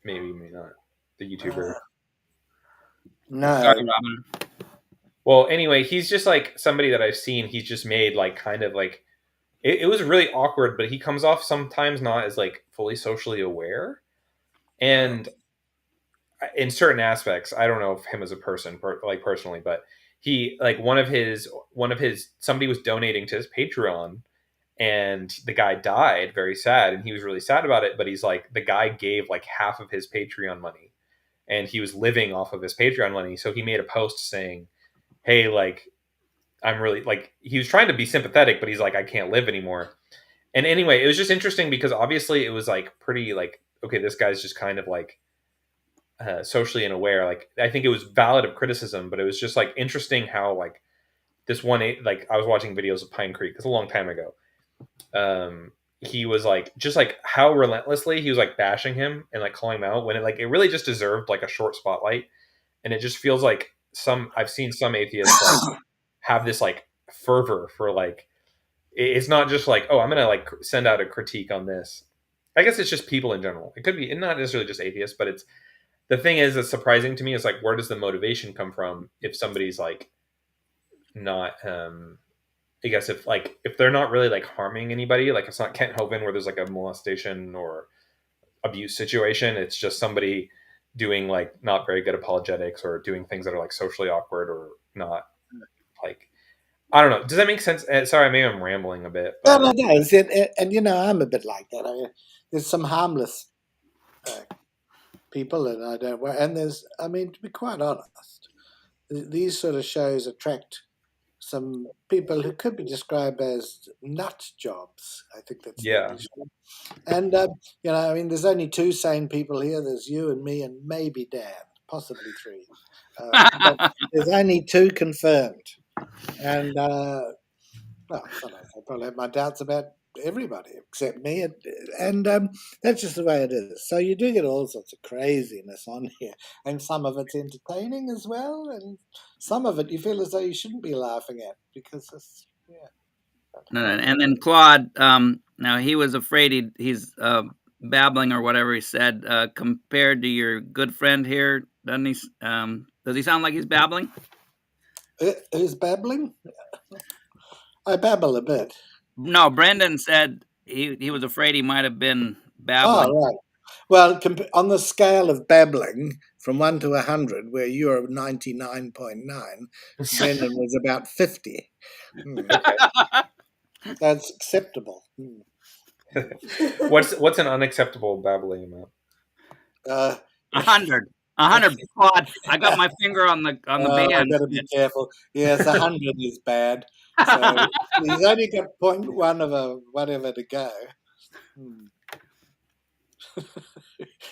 Maybe, maybe not. The YouTuber. No. Sorry, Robin. Well, anyway, he's just somebody that I've seen. He's just made it was really awkward, but he comes off sometimes not as fully socially aware. And in certain aspects, I don't know if him as a person, personally, but he one of his somebody was donating to his Patreon, and the guy died, very sad, and he was really sad about it. But he's the guy gave half of his Patreon money, and he was living off of his Patreon money. So he made a post saying, hey, I'm really he was trying to be sympathetic, but he's I can't live anymore. And anyway, it was just interesting because obviously it was pretty okay, this guy's just kind of socially unaware. I think it was valid of criticism, but it was just interesting how this one, I was watching videos of Pine Creek. It's a long time ago. He was just how relentlessly he was bashing him and calling him out when it really just deserved a short spotlight. And it just feels I've seen some atheists have this fervor for it's not just oh, I'm gonna send out a critique on this. I guess it's just people in general. It could be not necessarily just atheists, but it's the thing is that's surprising to me is where does the motivation come from if somebody's not I guess if they're not really harming anybody, it's not Kent Hovind where there's a molestation or abuse situation. It's just somebody doing not very good apologetics or doing things that are socially awkward or not I don't know. Does that make sense? Sorry, maybe I'm rambling a bit. But... No, no, no. And I'm a bit like that. There's some harmless people, and I don't. And there's, to be quite honest, these sort of shows attract some people who could be described as nut jobs. I think that's the English word. And there's only two sane people here. There's you and me, and maybe Dan, possibly three. But there's only two confirmed. And I probably have my doubts about everybody except me, and that's just the way it is. So you do get all sorts of craziness on here, and some of it's entertaining as well, and some of it you feel as though you shouldn't be laughing at because it's No, and then Claude, now he was afraid he's babbling or whatever he said. Compared to your good friend here, doesn't he? Does he sound like he's babbling? Who's babbling? I babble a bit. No, Brendan said he was afraid he might have been babbling. Oh, right. Well, on the scale of babbling from 1 to 100, where you're 99.9, Brendan was about 50. That's acceptable. What's an unacceptable babbling amount? 100. 100. Claude, I got my finger on the band. I better be careful. Yes, 100 is bad. So he's only got 0.1 of a whatever to go.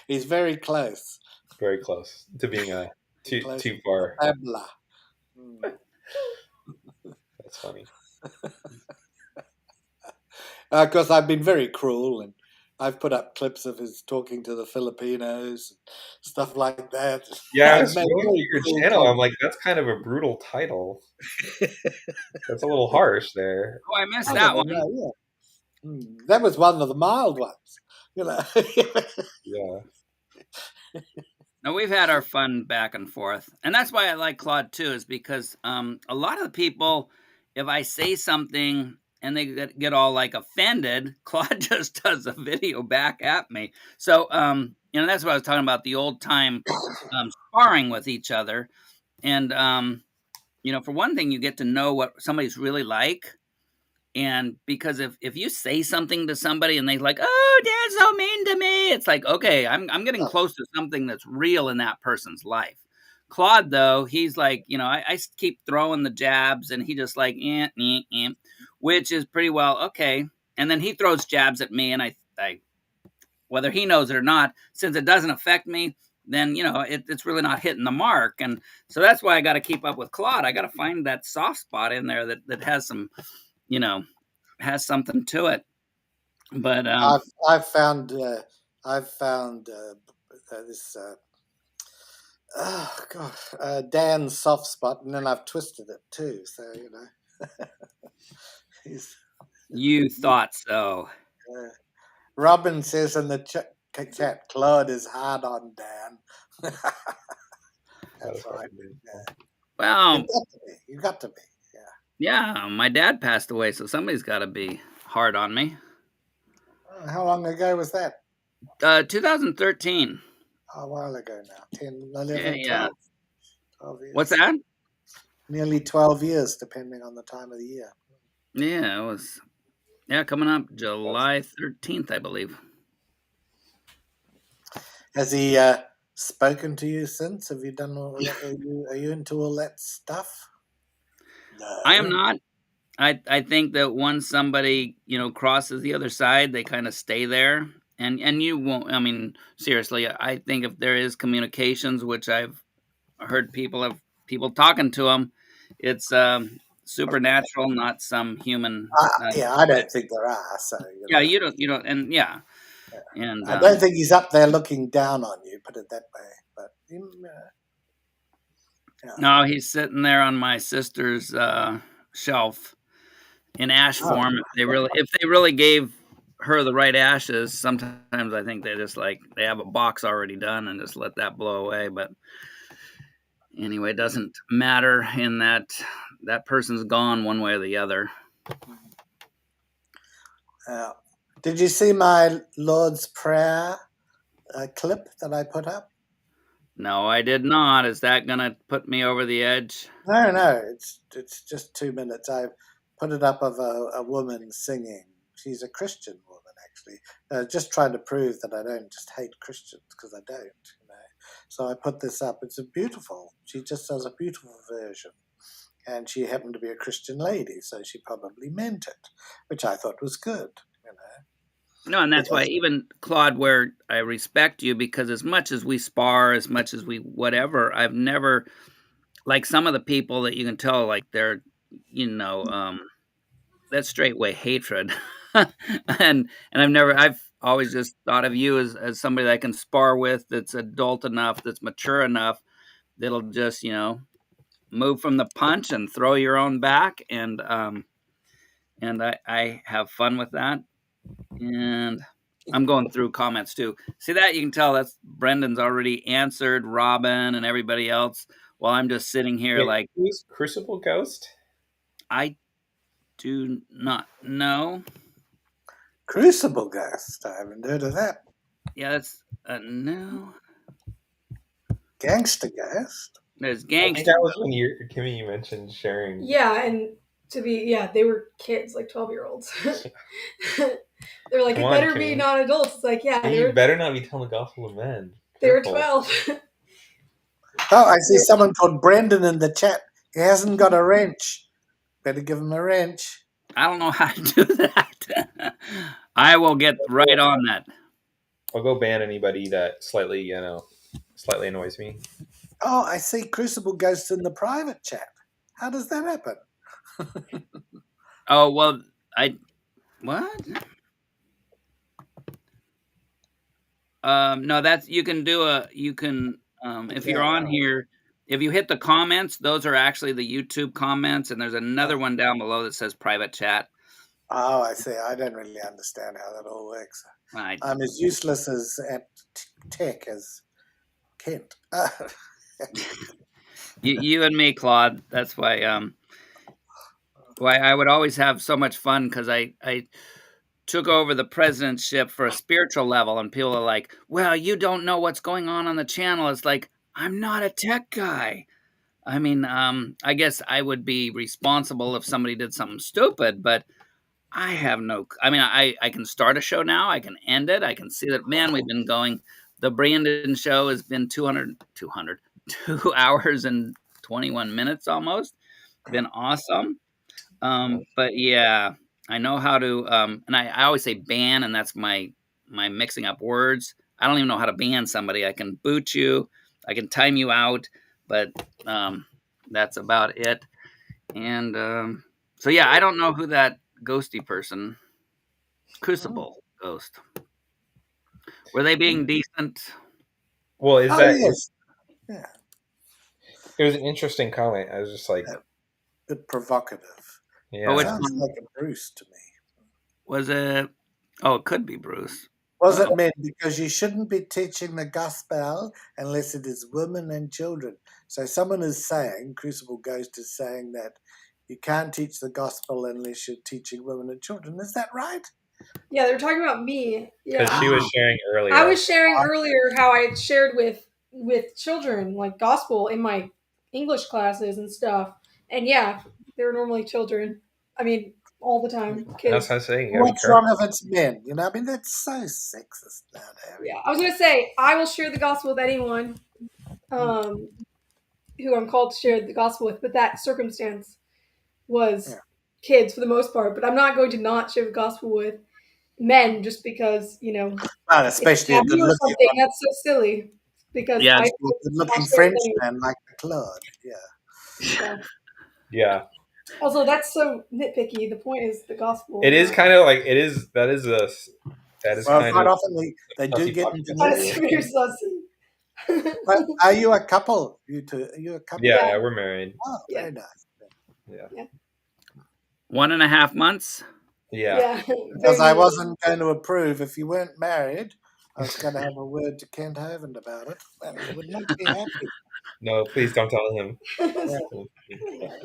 He's very close. Very close to being too far. Babbler. That's funny. Of course, I've been very cruel, and I've put up clips of his talking to the Filipinos, stuff like that. Yeah, I was going to your channel. I'm that's kind of a brutal title. That's a little harsh there. Oh, I missed that one. Yeah. That was one of the mild ones. Yeah. Now, we've had our fun back and forth. And that's why I like Claude, too, is because a lot of the people, if I say something and they get all offended, Claude just does a video back at me. So, that's what I was talking about, the old time sparring with each other. And, for one thing, you get to know what somebody's really like. And because if you say something to somebody and they're like, "Oh, Dad's so mean to me," it's like, okay, I'm getting close to something that's real in that person's life. Claude, though, he's like, I keep throwing the jabs, and he just like, which is pretty well okay. And then he throws jabs at me, and I whether he knows it or not, since it doesn't affect me, then it's really not hitting the mark. And so that's why I got to keep up with Claude. I got to find that soft spot in there that has some, has something to it. But I've found this Dan's soft spot, and then I've twisted it too. So he's. You thought so. Robin says in the chat, Claude is hard on Dan. That's right. Yeah. Well, you got to be. Yeah, my dad passed away, so somebody's got to be hard on me. How long ago was that? 2013. A while ago now. 10, 11, Yeah. 12 years. What's that? Nearly 12 years, depending on the time of the year. Yeah, it was. Yeah, coming up July 13th, I believe. Has he spoken to you since? Have you done all that? Are you into all that stuff? No. I am not. I think that once somebody, crosses the other side, they kind of stay there. And you won't, I mean, seriously, I think if there is communications, which I've heard people talking to them, it's supernatural, not some human. I don't think there are. So yeah, you don't, and yeah. And I don't think he's up there looking down on you. Put it that way. But no, he's sitting there on my sister's shelf in ash form. If they really gave her the right ashes, sometimes I think they just they have a box already done and just let that blow away. But anyway, it doesn't matter in that person's gone one way or the other. Did you see my Lord's Prayer clip that I put up? No, I did not. Is that gonna put me over the edge? No. It's just 2 minutes. I put it up of a woman singing. She's a Christian woman, actually. Just trying to prove that I don't just hate Christians, because I don't. So I put this up. It's she just does a beautiful version. And she happened to be a Christian lady, so she probably meant it, which I thought was good. No, and that's why even Claude, where I respect you, because as much as we spar, as much as we whatever, I've never, like some of the people that you can tell, like they're, that's straightway hatred. and I've always just thought of you as somebody that I can spar with, that's adult enough, that's mature enough, that'll just, move from the punch and throw your own back. And I have fun with that. And I'm going through comments too. See that? You can tell that's Brendan's already answered, Robin and everybody else, while I'm just sitting here. Wait, who's Crucible Ghost? I do not know. Crucible Ghost? I haven't heard of that. Yeah, that's no. Gangster Ghost? There's I gangster. think that was when Kimmy, you mentioned sharing. Yeah, and they were kids, like 12-year-olds. They're like, it better be not adults. It's like, yeah. You better not be telling the gospel to men. They were 12. Oh, I see someone called Brendan in the chat. He hasn't got a wrench. Better give him a wrench. I don't know how to do that. I will get right on that. I'll go ban anybody that slightly annoys me. Oh, I see Crucible Ghost in the private chat. How does that happen? Oh, well, what? No, that's, you can if you're on here, if you hit the comments, those are actually the YouTube comments, and there's another one down below that says private chat. Oh, I see. I don't really understand how that all works. Right. I'm as useless at tech as Kent. you and me, Claude. That's why I would always have so much fun, because I took over the presidentship for a spiritual level, and people are like, well, you don't know what's going on the channel. It's like, I'm not a tech guy. I mean, I guess I would be responsible if somebody did something stupid, but I have no. I mean, I can start a show now. I can end it. I can see that. Man, we've been going. The Brandon show has been 2 hours and 21 minutes almost. Been awesome. But yeah, I know how to. And I always say ban, and that's my mixing up words. I don't even know how to ban somebody. I can boot you. I can time you out, but that's about it. And so yeah, I don't know who that ghosty person, Crucible ghost. Were they being decent? Well, is Oh that yes, yeah, it was an interesting comment. I was just like, a bit provocative. yeah. Oh, which Sounds one like a Bruce to me. was it? Oh, it could be Bruce. Was Oh, it meant because you shouldn't be teaching the gospel unless it is women and children? So someone is saying, Crucible Ghost is saying that you can't teach the gospel unless you're teaching women and children. Is that right? Yeah, they're talking about me. Because Yeah. she was sharing earlier. I was sharing earlier how I had shared with children like gospel in my English classes and stuff. And yeah, they're normally children. I mean, all the time, That's kids. what I say. You gotta be What's careful. wrong if it's men? You know, I mean, that's so sexist nowadays. Yeah, I was gonna say I will share the gospel with anyone who I'm called to share the gospel with, but that circumstance was Yeah. kids for the most part. But I'm not going to not share the gospel with men just because Well, it's especially a taboo or good-looking something. one, That's so silly. Because yeah, I'll good-looking share with anyone. Frenchman like the Claude. Yeah. Yeah. Yeah, Also, that's so nitpicky. The point is the gospel. it is kind of like it is. That is Well, kind quite of often they do sussy get talking. into Kind of nitpicking. severe sussy. But are you a couple? You two? Are you a couple? Yeah, Yeah. yeah, we're married. Oh, Yeah. very nice. Yeah, 1.5 months. yeah. Because I wasn't going to approve if you weren't married. I was going to have a word to Kent Hovind about it, and he would not be happy. No, please don't tell him. Yeah.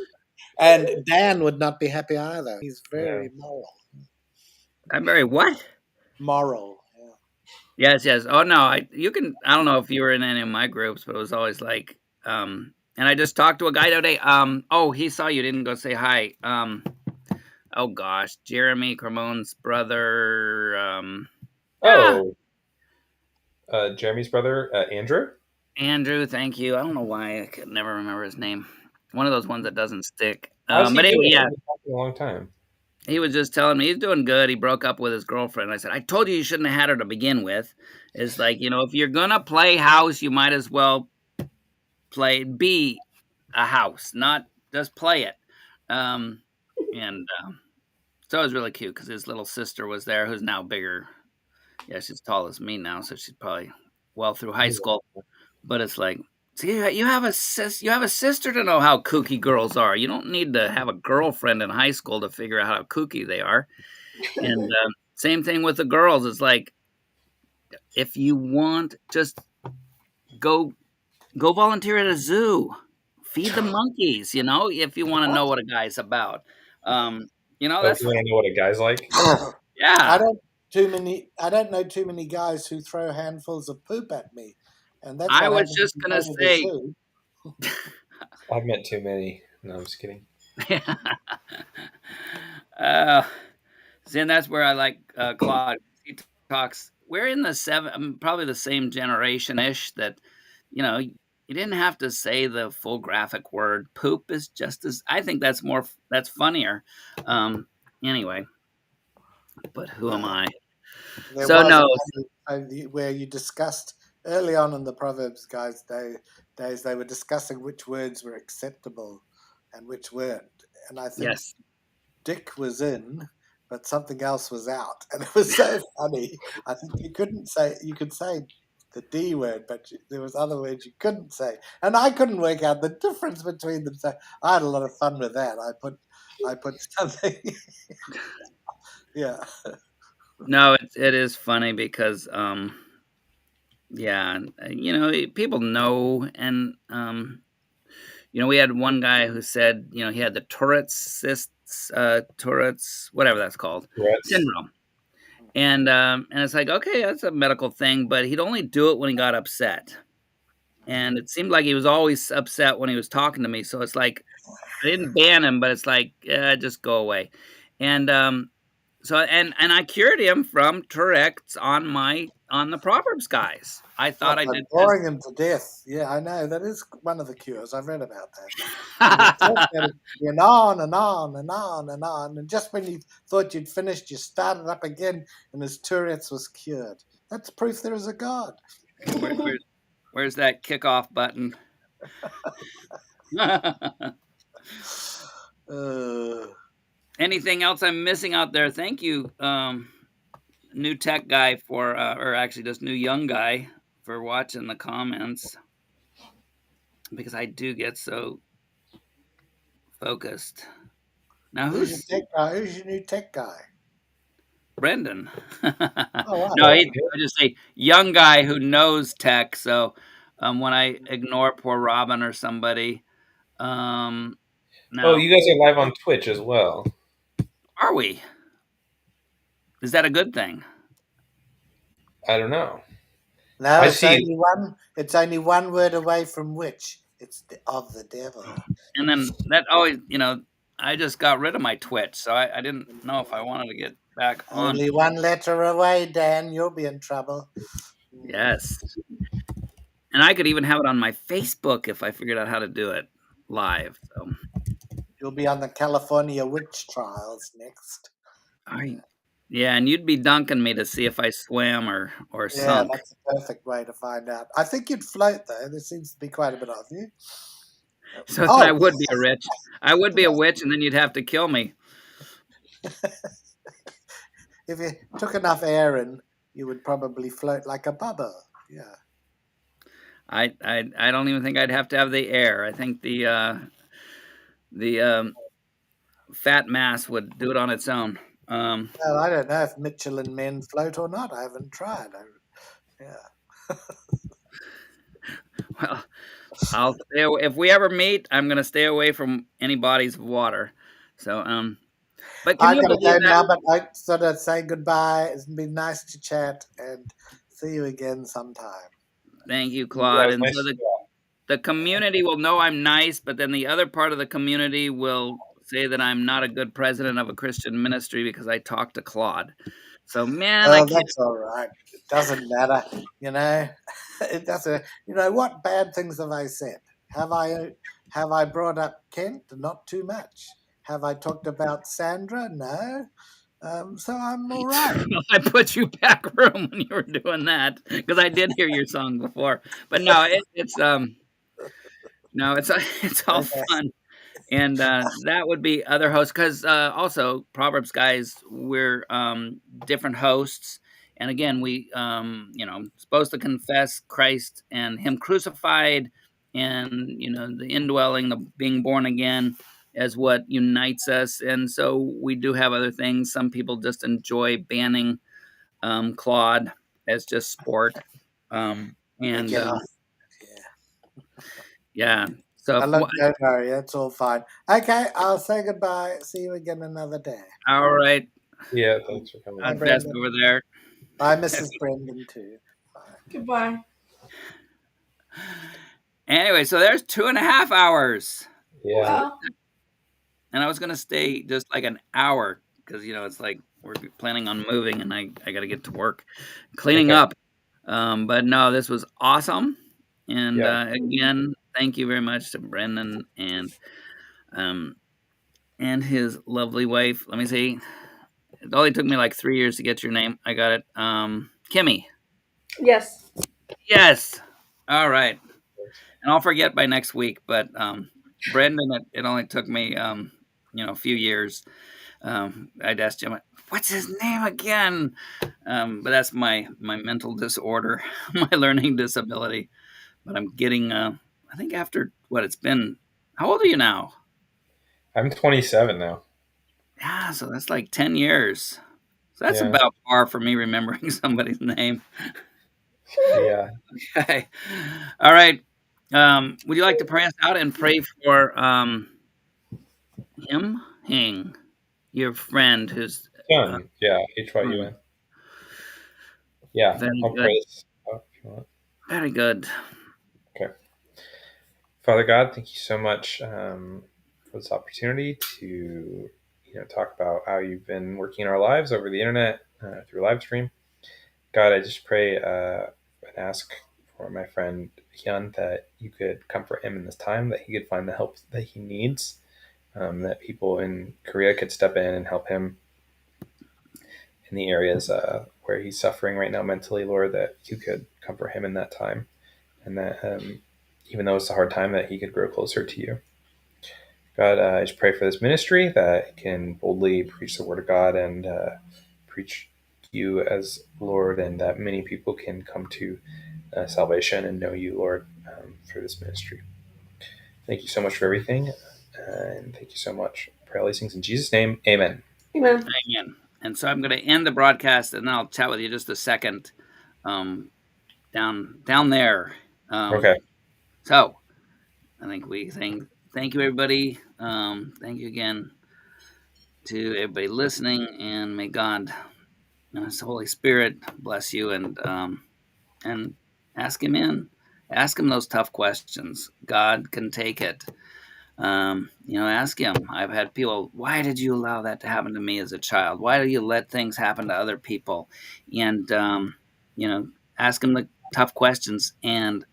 And Dan would not be happy either. He's very moral. I'm very what? Moral. Yeah. Yes. Oh no, you can. I don't know if you were in any of my groups, but it was always like, and I just talked to a guy today. Oh, he saw you, didn't go say hi. Oh gosh, Jeremy Cramone's brother. Oh, Jeremy's brother, Andrew. Andrew, thank you. I don't know why I could never remember his name. One of those ones that doesn't stick. How's he But anyway, doing? yeah, We've been talking a long time. he was just telling me he's doing good. He broke up with his girlfriend. I said, I told you you shouldn't have had her to begin with. It's like, if you're gonna play house, you might as well be a house, not just play it. And so it was really cute because his little sister was there, who's now bigger. Yeah, she's tall as me now, so she's probably well through high school. But it's like, see, you have a sister to know how kooky girls are. You don't need to have a girlfriend in high school to figure out how kooky they are. And same thing with the girls. It's like, if you want, just go volunteer at a zoo, feed the monkeys. If you want to know what a guy's about. Oh, That's you want to know what a guy's like? yeah. I don't know too many guys who throw handfuls of poop at me, and that's. I what was happens just if you gonna go to the say. zoo. I've met too many. No, I'm just kidding. See, and that's where I like Claude. He talks. We're in the probably the same generation-ish that, you didn't have to say the full graphic word. Poop is just as. I think that's funnier. Anyway, but who am I? There So was no. where you discussed early on in the Proverbs Guys days, they were discussing which words were acceptable and which weren't. And I think Yes. Dick was in, but something else was out. And it was so funny. I think you could say the D word, but there was other words you couldn't say. And I couldn't work out the difference between them. So I had a lot of fun with that. I put something. Yeah. No, it is funny because yeah, people know, and we had one guy who said, he had the Tourette's, whatever that's called, syndrome, and it's like, okay, that's a medical thing, but he'd only do it when he got upset, and it seemed like he was always upset when he was talking to me. So it's like I didn't ban him, but it's like, just go away, and So and I cured him from Tourette's on the Proverbs guys. I thought What, I by did this. boring him to death? Yeah, I know. That is one of the cures. I've read about that. You would talk at it and on and on and on and on. And just when you thought you'd finished, you started up again and his Tourette's was cured. That's proof there is a God. Where's that kickoff button? Anything else I'm missing out there? Thank you, new tech guy or actually just new young guy for watching the comments, because I do get so focused. Now Who's your tech guy? Who's your new tech guy? Brendan? Oh, wow. No, I just say young guy who knows tech. So when I ignore poor Robin or somebody, now, Oh, you guys are live on Twitch as well. Are we? Is that a good thing? I don't know. No, it's only one word away from which. It's of the devil. And then that always, I just got rid of my Twitch, so I didn't know if I wanted to get back on. Only one letter away, Dan. You'll be in trouble. Yes. And I could even have it on my Facebook if I figured out how to do it live. So you'll be on the California witch trials next. Yeah, and you'd be dunking me to see if I swam or sunk. Yeah, that's a perfect way to find out. I think you'd float, though. There seems to be quite a bit of you. So I would be a witch. I would be a witch, and then you'd have to kill me. If you took enough air in, you would probably float like a bubble. Yeah. I don't even think I'd have to have the air. I think the fat mass would do it on its own. Well, I don't know if Michelin men float or not. I haven't tried. Yeah. Well, I'll stay away. If we ever meet, I'm going to stay away from any bodies of water. So, but can I you gotta believe go that? now, but I sort of say goodbye. It's been nice to chat, and see you again sometime. Thank you, Claude. And so the community will know I'm nice, but then the other part of the community will say that I'm not a good president of a Christian ministry because I talk to Claude. So, man, I can't. That's all right. It doesn't matter, It doesn't. What bad things have I said? Have I brought up Kent? Not too much. Have I talked about Sandra? No. So I'm all right. I put you back room when you were doing that because I did hear your song before. But no, it's all fun. And that would be other hosts, because also Proverbs Guys, we're different hosts. And again, we supposed to confess Christ and Him crucified, and the indwelling, the being born again, as what unites us. And so we do have other things. Some people just enjoy banning Claude as just sport, and yeah. So don't worry, it's all fine. Okay, I'll say goodbye. See you again another day. All right. Yeah, thanks for coming. God bless over there. Bye, Mrs. Brendan, too. Bye. Goodbye. Anyway, so there's 2.5 hours. Yeah. Well, and I was going to stay just like an hour because, it's like we're planning on moving and I got to get to work cleaning up. But no, this was awesome. And again, thank you very much to Brendan and his lovely wife. Let me see. It only took me like 3 years to get your name. I got it. Kimmy. Yes. Yes. All right. And I'll forget by next week. But Brendan, it only took me, a few years. I'd asked him, what's his name again? But that's my mental disorder, my learning disability. But I'm getting, I think after it's been, how old are you now? I'm 27 now. Yeah, so that's like 10 years. So that's about par for me remembering somebody's name. Yeah. Okay. All right. Would you like to pray us out and pray for Hing, your friend who's John? HYUN. Yeah, I'll pray this out if you want. Very good. Okay. Father God, thank you so much for this opportunity to, talk about how you've been working in our lives over the internet through live stream. God, I just pray and ask for my friend Hyun that you could comfort him in this time, that he could find the help that he needs, that people in Korea could step in and help him in the areas where he's suffering right now mentally, Lord, that you could comfort him in that time, and that even though it's a hard time, that he could grow closer to you. God, I just pray for this ministry that can boldly preach the word of God and preach you as Lord, and that many people can come to salvation and know you, Lord, through this ministry. Thank you so much for everything, and thank you so much. Pray all these things in Jesus' name. Amen. Amen. Amen. And so I'm going to end the broadcast, and then I'll chat with you just a second down there. Okay. So I think we thank you, everybody. Thank you again to everybody listening, and may God and His Holy Spirit bless you, and ask Him in. Ask Him those tough questions. God can take it. Ask Him. I've had people, why did you allow that to happen to me as a child? Why do you let things happen to other people? And, ask Him the tough questions. And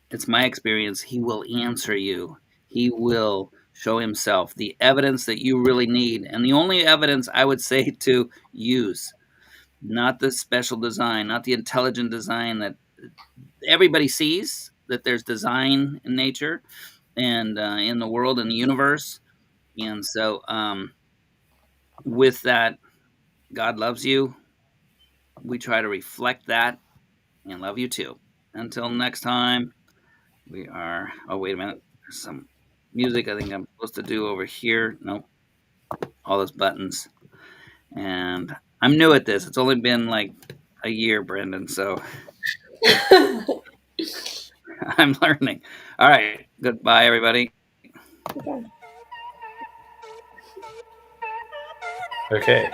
it's my experience, He will answer you. He will show Himself, the evidence that you really need. And the only evidence I would say to use, not the special design, not the intelligent design that everybody sees, that there's design in nature and in the world and the universe. And so with that, God loves you. We try to reflect that and love you too. Until next time, we are, oh, wait a minute. There's some music I think I'm supposed to do over here. Nope. All those buttons. And I'm new at this. It's only been like a year, Brendan. So I'm learning. All right. Goodbye, everybody. Okay. Okay.